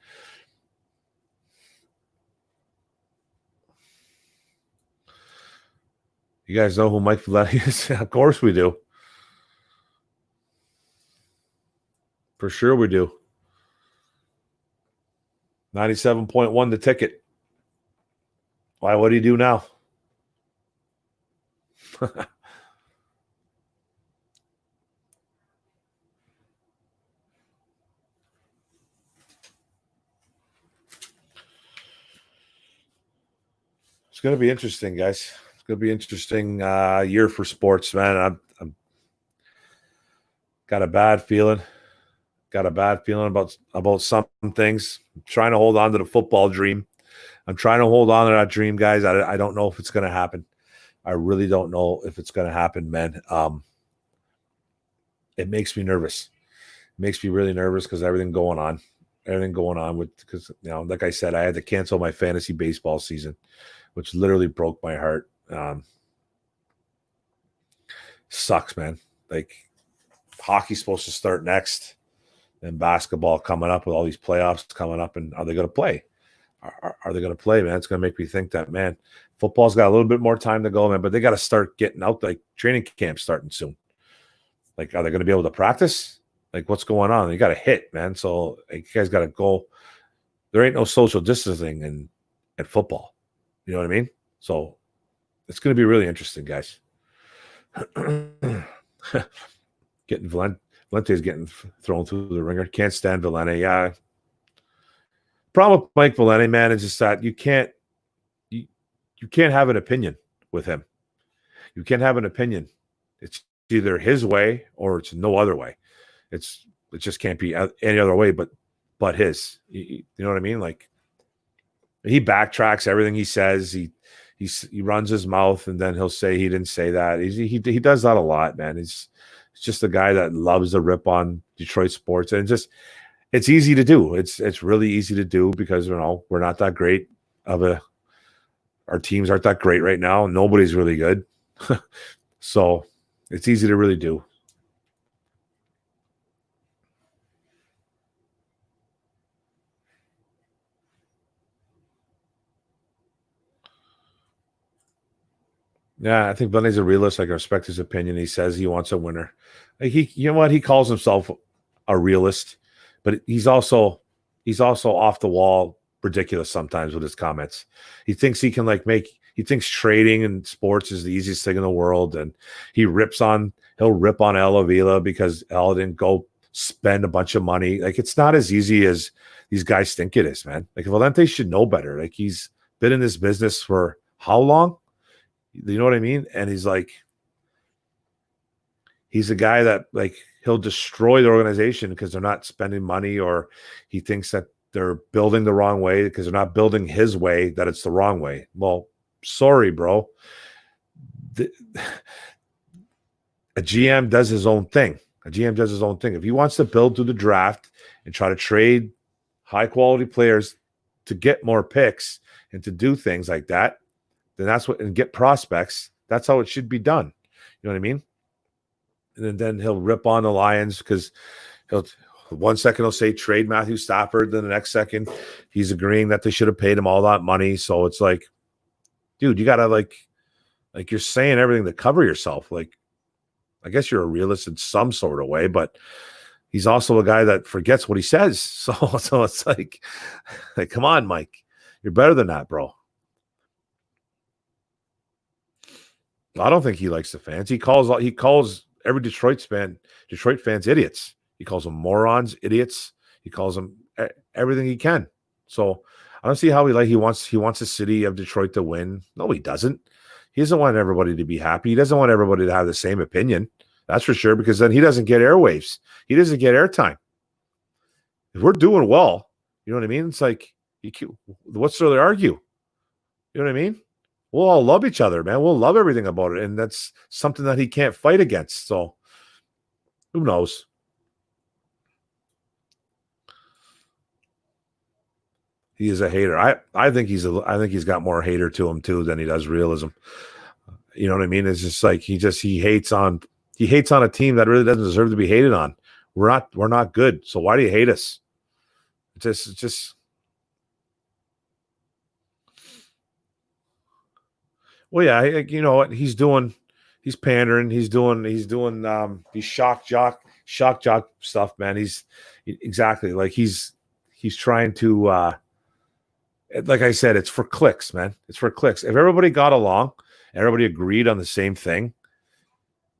You guys know who Mike Valetti is? Of course we do. For sure we do. 97.1 the ticket. Why? What do you do now? It's going to be interesting, guys. It's going to be interesting year for sports, man. I'm got a bad feeling. Got a bad feeling about some things. I'm trying to hold on to the football dream. I'm trying to hold on to that dream, guys. I don't know if it's going to happen. I really don't know if it's going to happen, man. It makes me nervous. It makes me really nervous because everything going on with, because, you know, like I said, I had to cancel my fantasy baseball season, which literally broke my heart. Sucks, man. Like, hockey's supposed to start next, and basketball coming up with all these playoffs coming up, and are they going to play? Are they going to play, man? It's going to make me think that, man, football's got a little bit more time to go, man, but they got to start getting out. Like, training camp starting soon. Like, are they going to be able to practice? Like, what's going on? You got to hit, man. So, like, you guys got to go. There ain't no social distancing in football. You know what I mean? So, it's going to be really interesting, guys. Getting Valente's getting thrown through the ringer. Can't stand Valente. Yeah. Problem with Mike Valente, man, is just that you can't have an opinion with him. You can't have an opinion. It's either his way or it's no other way. It just can't be any other way but his. You know what I mean? Like, he backtracks everything he says. He runs his mouth, and then he'll say he didn't say that. He does that a lot, man. He's just a guy that loves to rip on Detroit sports, and it's easy to do. It's really easy to do because, you know, we're not that great our teams aren't that great right now. Nobody's really good. So it's easy to really do. Yeah, I think Bunny's a realist. Like, I respect his opinion. He says he wants a winner. Like, you know what? He calls himself a realist, but he's also off the wall, ridiculous sometimes with his comments. He thinks he can he thinks trading in sports is the easiest thing in the world, and he'll rip on El Avila because El didn't go spend a bunch of money. Like, it's not as easy as these guys think it is, man. Like, Valente should know better. Like, he's been in this business for how long? You know what I mean? And he's a guy that, like, he'll destroy the organization because they're not spending money, or he thinks that they're building the wrong way because they're not building his way, that it's the wrong way. Well, sorry, bro. A GM does his own thing. If he wants to build through the draft and try to trade high quality players to get more picks and to do things like that, then and get prospects. That's how it should be done. You know what I mean? And then he'll rip on the Lions because one second he'll say trade Matthew Stafford, then the next second he's agreeing that they should have paid him all that money. So it's like, dude, you gotta like you're saying everything to cover yourself. Like, I guess you're a realist in some sort of way, but he's also a guy that forgets what he says. So it's like, come on, Mike, you're better than that, bro. I don't think he likes the fans. He calls every Detroit fans idiots. He calls them morons, idiots. He calls them everything he can. So I don't see how he wants the city of Detroit to win. No, he doesn't. He doesn't want everybody to be happy. He doesn't want everybody to have the same opinion. That's for sure, because then he doesn't get airwaves. He doesn't get airtime. If we're doing well, you know what I mean? It's like, what's there to argue? You know what I mean? We'll all love each other, man. We'll love everything about it. And that's something that he can't fight against. So who knows? He is a hater. I think he's got more hater to him too than he does realism. You know what I mean? It's just like he hates on a team that really doesn't deserve to be hated on. We're not good. So why do you hate us? It's just well, yeah, you know what he's doing. He's pandering. He's doing these shock jock stuff, man. He's exactly like he's trying to like I said, it's for clicks, man. It's for clicks. If everybody got along, everybody agreed on the same thing,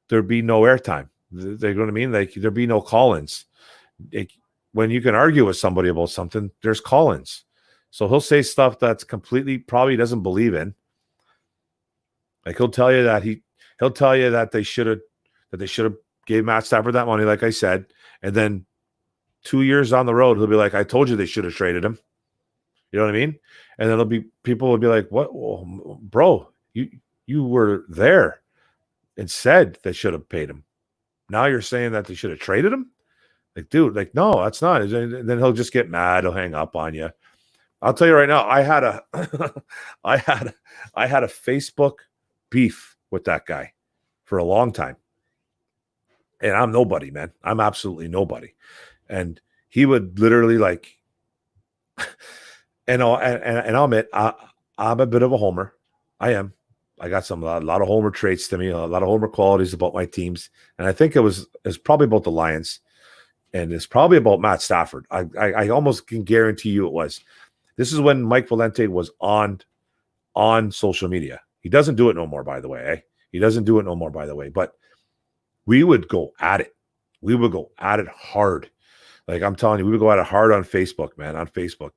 there'd be no airtime. You know what I mean? Like there'd be no call-ins. When you can argue with somebody about something, there's call-ins. So he'll say stuff that's completely probably doesn't believe in. Like he'll tell you that they should have gave Matt Stafford that money, like I said, and then 2 years on the road, he'll be like, I told you they should have traded him. You know what I mean? And then people will be like, what? Well, bro, you were there and said they should have paid him. Now you're saying that they should have traded him? Like, dude, like, no, that's not. And then he'll just get mad. He'll hang up on you. I'll tell you right now, I had a Facebook beef with that guy for a long time. And I'm nobody, man. I'm absolutely nobody. And he would literally like, and I'll admit, I'm a bit of a homer. I am. I got a lot of homer traits to me, a lot of homer qualities about my teams. And I think it's probably about the Lions. And it's probably about Matt Stafford. I almost can guarantee you it was. This is when Mike Valente was on social media. He doesn't do it no more, by the way. Eh? He doesn't do it no more, by the way. But we would go at it. We would go at it hard. Like I'm telling you, we would go at it hard on Facebook, man. On Facebook.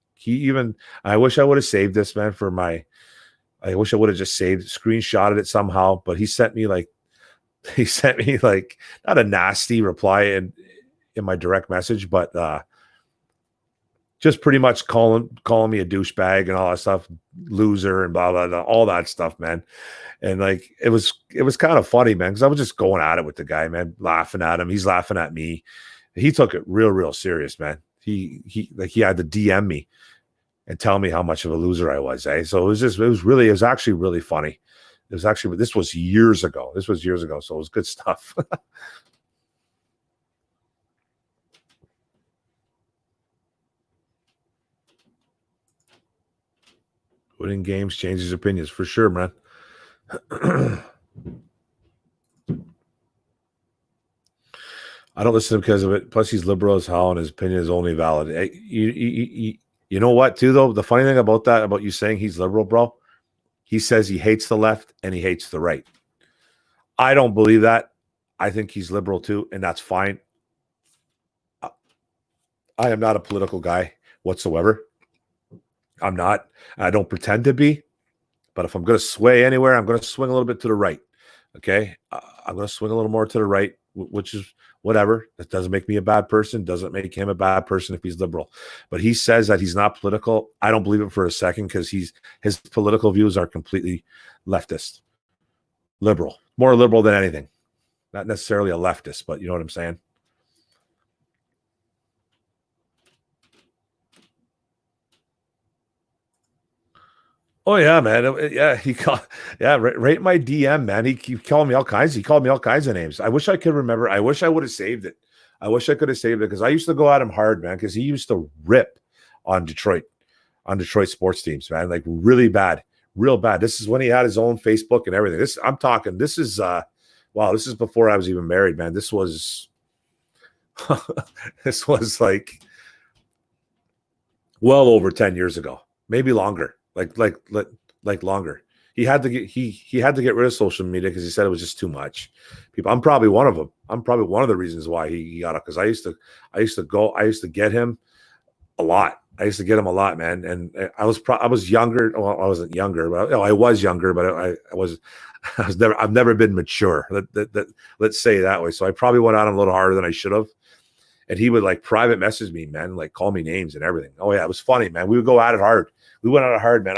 I wish I would have saved this, man, I wish I would have just screenshotted it somehow. But he sent me like not a nasty reply in my direct message, but just pretty much calling me a douchebag and all that stuff, loser and blah, blah, blah, all that stuff, man. And like, it was kind of funny, man. Cause I was just going at it with the guy, man, laughing at him. He's laughing at me. He took it real, real serious, man. He had to DM me and tell me how much of a loser I was. Eh? So it was actually really funny. This was years ago. So it was good stuff. Winning games changes opinions for sure, man. I don't listen to him because of it. Plus, he's liberal as hell, and his opinion is only valid. You know what, too, though? The funny thing about you saying he's liberal, bro, he says he hates the left and he hates the right. I don't believe that. I think he's liberal, too, and that's fine. I am not a political guy whatsoever. I'm not. I don't pretend to be. But if I'm going to sway anywhere, I'm going to swing a little bit to the right. Okay? I'm going to swing a little more to the right, which is whatever. That doesn't make me a bad person. Doesn't make him a bad person if he's liberal. But he says that he's not political. I don't believe it for a second because his political views are completely leftist. Liberal. More liberal than anything. Not necessarily a leftist, but you know what I'm saying? Oh yeah, man. Right my DM, man. He called me all kinds. He called me all kinds of names. I wish I could remember. I wish I would have saved it. I wish I could have saved it because I used to go at him hard, man. Because he used to rip on Detroit sports teams, man. Like really bad, real bad. This is when he had his own Facebook and everything. This is before I was even married, man. This was This was like well over 10 years ago, maybe longer, like longer. He had to get rid of social media because he said it was just too much. People, I'm probably one of them. I'm probably one of the reasons why he got it, because I used to get him a lot. I used to get him a lot, man. And I was younger. Well, I wasn't younger, but I was younger, but I've never been mature. Let's say it that way. So I probably went on him a little harder than I should have. And he would like private message me, man, like call me names and everything. Oh yeah, it was funny, man. We would go at it hard. We went at it hard, man.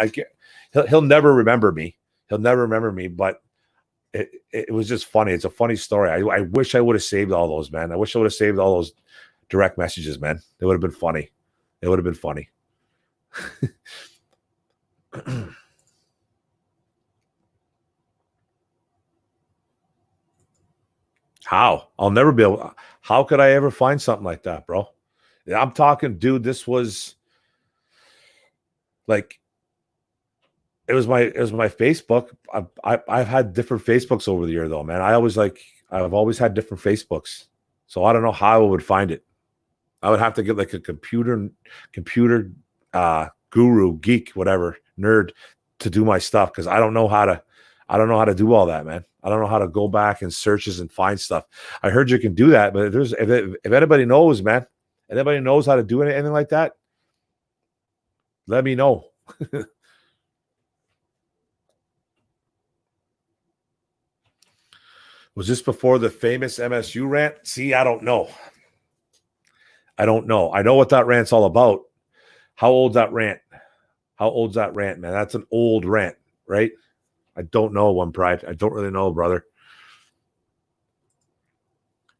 He'll never remember me. He'll never remember me, but it was just funny. It's a funny story. I wish I would have saved all those, man. I wish I would have saved all those direct messages, man. It would have been funny. It would have been funny. How? I'll never be able. How could I ever find something like that, bro? I'm talking, dude. This was like it was my Facebook. I've had different Facebooks over the year, though, man. I've always had different Facebooks, so I don't know how I would find it. I would have to get like a computer guru, geek, whatever, nerd to do my stuff, because I don't know how to do all that, man. I don't know how to go back and searches and find stuff. I heard you can do that, but if anybody knows, man, anybody knows how to do anything like that, let me know. Was this before the famous MSU rant? See, I don't know. I don't know. I know what that rant's all about. How old's that rant? How old's that rant, man? That's an old rant, right? I don't know, One Pride. I don't really know, brother.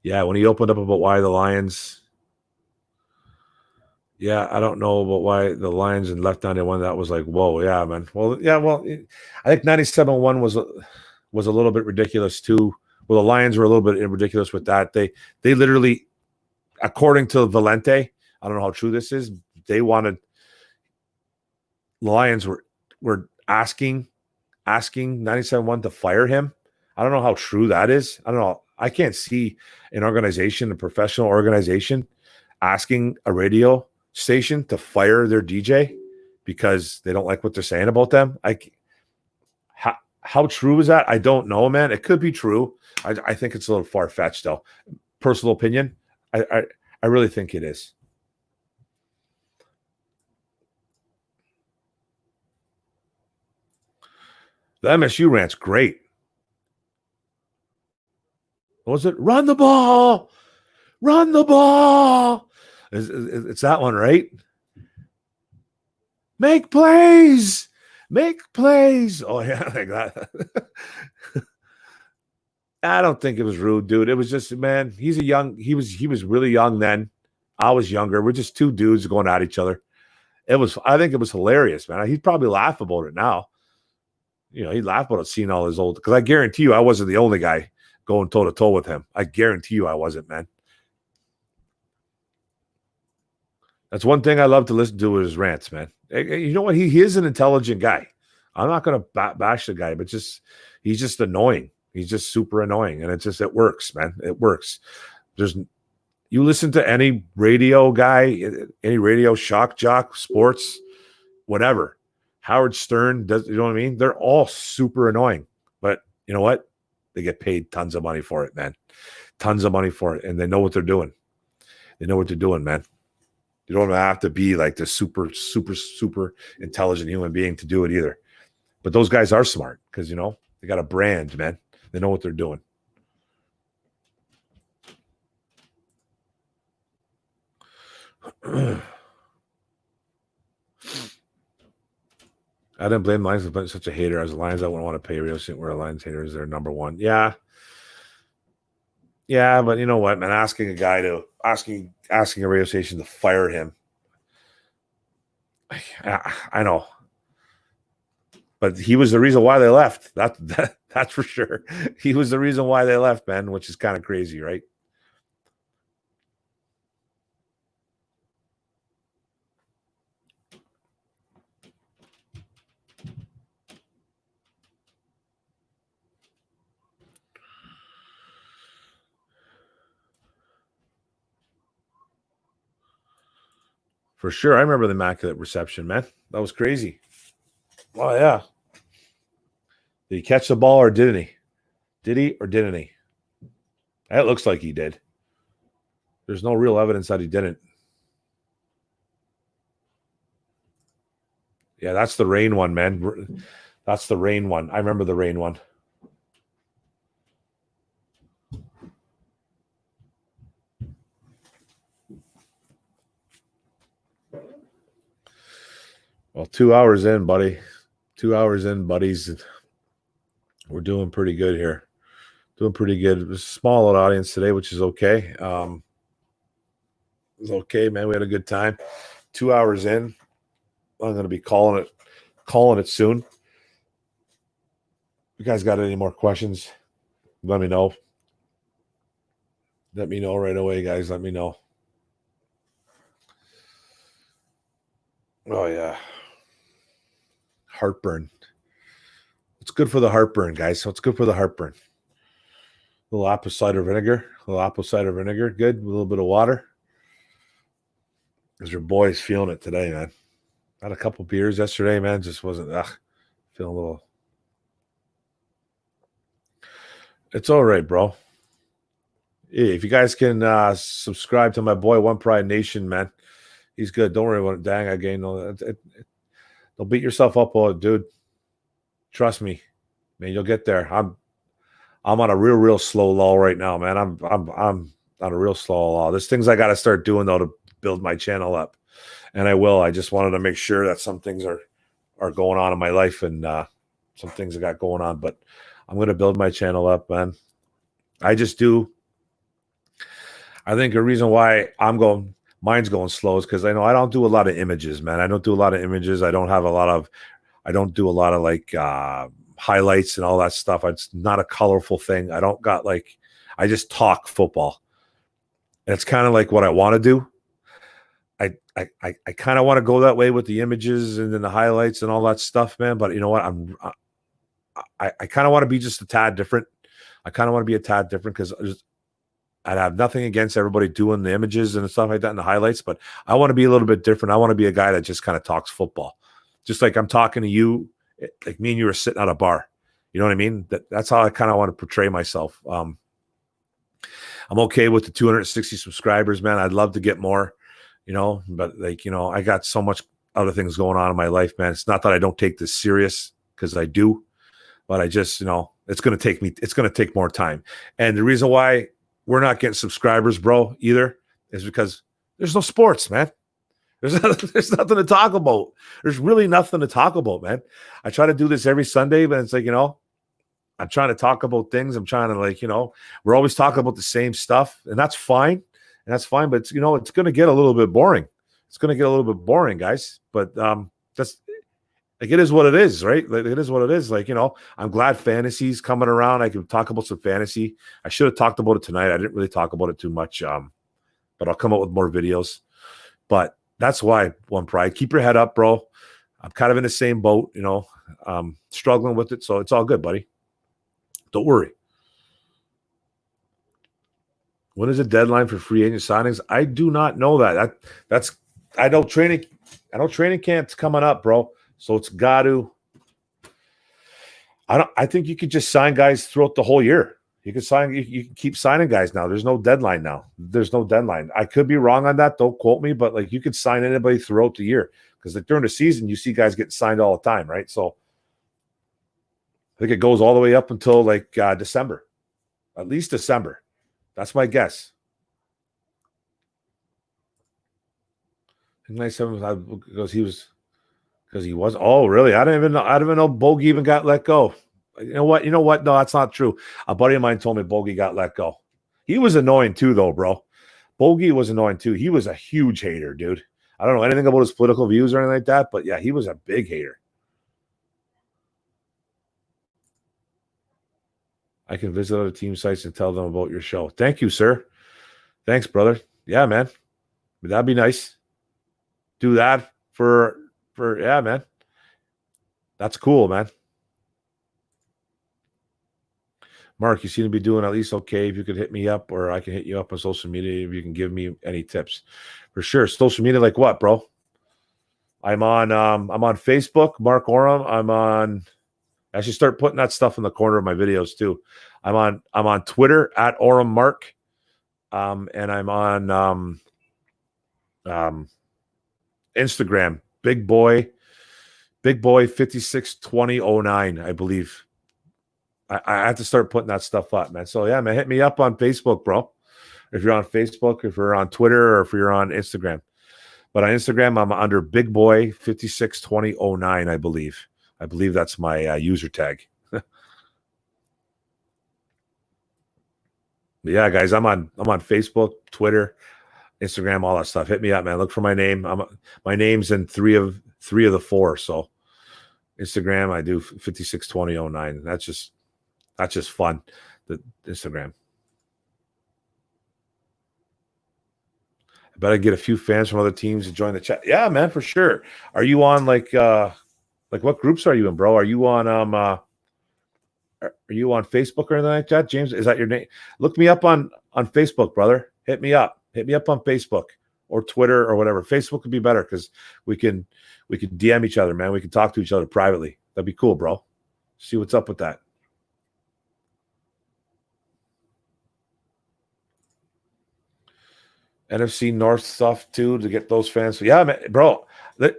Yeah, when he opened up about why the Lions. Yeah, I don't know about why the Lions and left on the one that was like, whoa, yeah, man. Well, yeah, well, I think 97-1 was a little bit ridiculous too. Well, the Lions were a little bit ridiculous with that. They literally, according to Valente, I don't know how true this is. They wanted the Lions were asking 97-1 to fire him. I don't know how true that is. I don't know. I can't see an organization, a professional organization, asking a radio station to fire their DJ because they don't like what they're saying about them. How true is that? I don't know, man. It could be true. I think it's a little far fetched, though. Personal opinion. I really think it is. The MSU rant's great. What was it? Run the ball. Run the ball. It's that one, right? Make plays. Make plays. Oh, yeah, like that. I don't think it was rude, dude. It was just, man, he was really young then. I was younger. We're just two dudes going at each other. I think it was hilarious, man. He'd probably laugh about it now. You know, he'd laugh about it seeing all his old, because I guarantee you I wasn't the only guy going toe to toe with him. I guarantee you I wasn't, man. That's one thing I love to listen to is his rants, man. You know what? He is an intelligent guy. I'm not going to bash the guy, but he's just annoying. He's just super annoying, and it works, man. It works. You listen to any radio guy, any radio shock jock, sports, whatever. Howard Stern does, you know what I mean? They're all super annoying, but you know what? They get paid tons of money for it, man. Tons of money for it, and they know what they're doing. They know what they're doing, man. You don't have to be like this super, super, super intelligent human being to do it either. But those guys are smart because, you know, they got a brand, man. They know what they're doing. I didn't blame Lions for being such a hater. As Lions, I wouldn't want to pay real shit where a Lions hater is their number one. Yeah. Yeah, but you know what, man? Asking a radio station to fire him. I know. But he was the reason why they left. That's for sure. He was the reason why they left, man, which is kind of crazy, right? For sure. I remember the Immaculate Reception, man. That was crazy. Oh, yeah. Did he catch the ball or didn't he? Did he or didn't he? It looks like he did. There's no real evidence that he didn't. Yeah, that's the rain one, man. That's the rain one. I remember the rain one. Well, 2 hours in, buddy. 2 hours in, buddies. We're doing pretty good here. Doing pretty good. It was a small audience today, which is okay. It was okay, man. We had a good time. 2 hours in. I'm going to be calling it soon. If you guys got any more questions, let me know. Let me know right away, guys. Let me know. Oh, yeah. Heartburn. It's good for the heartburn, guys. So it's good for the heartburn. A little apple cider vinegar. Good. A little bit of water. Because your boy's feeling it today, man. Had a couple beers yesterday, man. Just wasn't feeling a little. It's all right, bro. Hey, if you guys can subscribe to my boy One Pride Nation, man. He's good. Don't worry about it. Dang, again. Don't beat yourself up on it, dude. Trust me, man. You'll get there. I'm on a real slow lull right now, man. I'm on a real slow lull. There's things I got to start doing though to build my channel up, and I will. I just wanted to make sure that some things are going on in my life and some things I got going on. But I'm going to build my channel up, man. I just do. I think a reason why mine's going slow is because I know I don't do a lot of images, man. I don't do a lot of images. I don't do a lot of like highlights and all that stuff. It's not a colorful thing. I don't got like, I just talk football. And it's kind of like what I want to do. I kind of want to go that way with the images and then the highlights and all that stuff, man. But you know what? I kind of want to be just a tad different. I kind of want to be a tad different because I'd have nothing against everybody doing the images and stuff like that and the highlights, but I want to be a little bit different. I want to be a guy that just kind of talks football. Just like I'm talking to you, like me and you are sitting at a bar. You know what I mean? That's how I kind of want to portray myself. I'm okay with the 260 subscribers, man. I'd love to get more, but like, I got so much other things going on in my life, man. It's not that I don't take this serious because I do, but I just, it's going to take more time. And the reason why we're not getting subscribers, bro, either, is because there's no sports, man. There's nothing to talk about. There's really nothing to talk about, man. I try to do this every Sunday, but it's like, I'm trying to talk about things. I'm trying to we're always talking about the same stuff, and that's fine. But it's going to get a little bit boring. It's going to get a little bit boring, guys. But that's like, it is what it is, right? Like, it is what it is. Like, I'm glad fantasy's coming around. I can talk about some fantasy. I should have talked about it tonight. I didn't really talk about it too much. But I'll come out with more videos. But that's why, One Pride. Keep your head up, bro. I'm kind of in the same boat, struggling with it. So it's all good, buddy. Don't worry. When is the deadline for free agent signings? I do not know that. I know training camp's coming up, bro. So it's got to. I think you could just sign guys throughout the whole year. You can keep signing guys now. There's no deadline now. There's no deadline. I could be wrong on that. Don't quote me, but like, you could sign anybody throughout the year because like during the season, you see guys getting signed all the time, right? So I think it goes all the way up until like December, at least December. That's my guess. Because he was. Oh, really? I didn't even know Bogey even got let go. You know what? No, that's not true. A buddy of mine told me Bogey got let go. He was annoying too, though, bro. Bogey was annoying too. He was a huge hater, dude. I don't know anything about his political views or anything like that, but yeah, he was a big hater. I can visit other team sites and tell them about your show. Thank you, sir. Thanks, brother. Yeah, man. That'd be nice. Do that for yeah, man. That's cool, man. Mark, you seem to be doing at least okay. If you could hit me up, or I can hit you up on social media if you can give me any tips. For sure. Social media like what, bro? I'm on Facebook, Mark Orum. I should start putting that stuff in the corner of my videos too. I'm on Twitter at Orum Mark. And I'm on Instagram, Big Boy 562009, I believe. I have to start putting that stuff up, man. So yeah, man, hit me up on Facebook, bro. If you're on Facebook, if you're on Twitter, or if you're on Instagram. But on Instagram, I'm under Big Boy 562009, I believe. I believe that's my user tag. Yeah, guys, I'm on Facebook, Twitter, Instagram, all that stuff. Hit me up, man. Look for my name. My name's in three of the four. So Instagram, I do 562009. That's just fun. The Instagram. I bet I get a few fans from other teams to join the chat. Yeah, man, for sure. Are you on like what groups are you in, bro? Are you on Facebook or anything like that? James, is that your name? Look me up on Facebook, brother. Hit me up. Hit me up on Facebook or Twitter or whatever. Facebook would be better because we can DM each other, man. We can talk to each other privately. That'd be cool, bro. See what's up with that. NFC North stuff too to get those fans. So yeah, man, bro.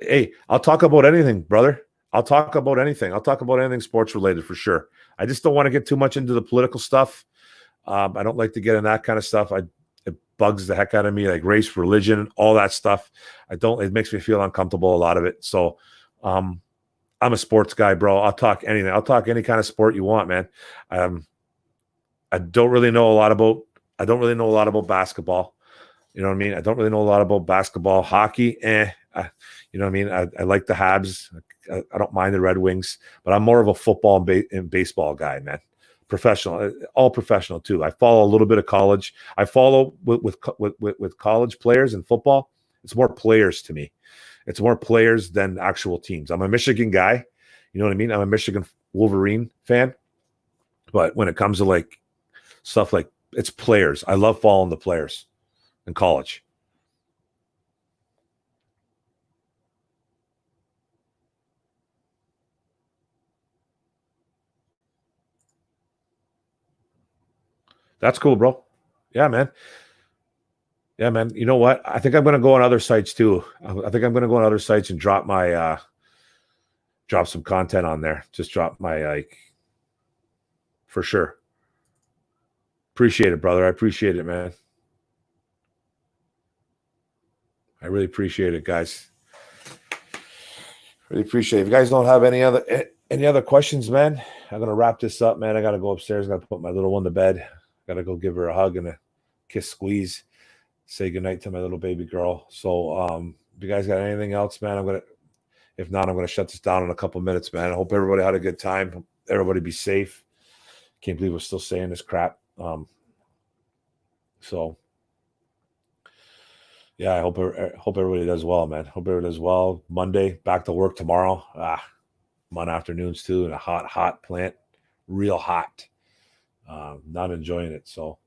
Hey, I'll talk about anything, brother. I'll talk about anything. I'll talk about anything sports related for sure. I just don't want to get too much into the political stuff. I don't like to get in that kind of stuff. It bugs the heck out of me, like race, religion, all that stuff. It makes me feel uncomfortable, a lot of it. So I'm a sports guy, bro. I'll talk anything. I'll talk any kind of sport you want, man. I don't really know a lot about basketball. You know what I mean? I don't really know a lot about basketball. Hockey, you know what I mean? I like the Habs. I don't mind the Red Wings, but I'm more of a football and baseball guy, man. Professional, all professional too. I follow a little bit of college. I follow with college players in football. It's more players to me. It's more players than actual teams. I'm a Michigan guy. You know what I mean? I'm a Michigan Wolverine fan. But when it comes to like stuff like, it's players. I love following the players in college. That's cool, bro. Yeah, man. Yeah, man. You know what? I think I'm going to go on other sites too. I think I'm going to go on other sites and drop some content on there. Just drop my for sure. Appreciate it, brother. I appreciate it, man. I really appreciate it, guys. Really appreciate it. If you guys don't have any other questions, man, I'm gonna wrap this up, man. I gotta go upstairs. I gotta put my little one to bed. Gotta go give her a hug and a kiss, squeeze, say goodnight to my little baby girl. So, if you guys got anything else, man, if not, I'm gonna shut this down in a couple minutes, man. I hope everybody had a good time. Everybody be safe. Can't believe we're still saying this crap. So yeah, I hope everybody does well, man. Hope everybody does well. Monday, back to work tomorrow. I'm on afternoons too, in a hot plant, real hot. Not enjoying it, so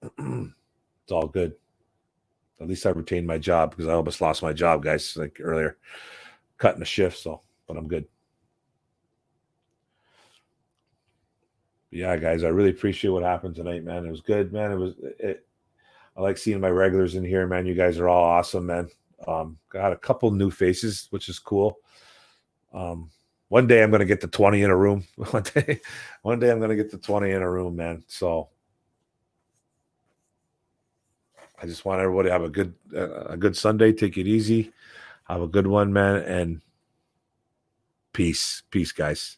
it's all good. At least I retained my job because I almost lost my job, guys, like earlier, cutting a shift. So, but I'm good. Yeah, guys, I really appreciate what happened tonight, man. It was good, man. I like seeing my regulars in here, man. You guys are all awesome, man. Got a couple new faces, which is cool. One day I'm going to get to 20 in a room. One day I'm going to get to 20 in a room, man. So I just want everybody to have a good Sunday. Take it easy. Have a good one, man. And peace, guys.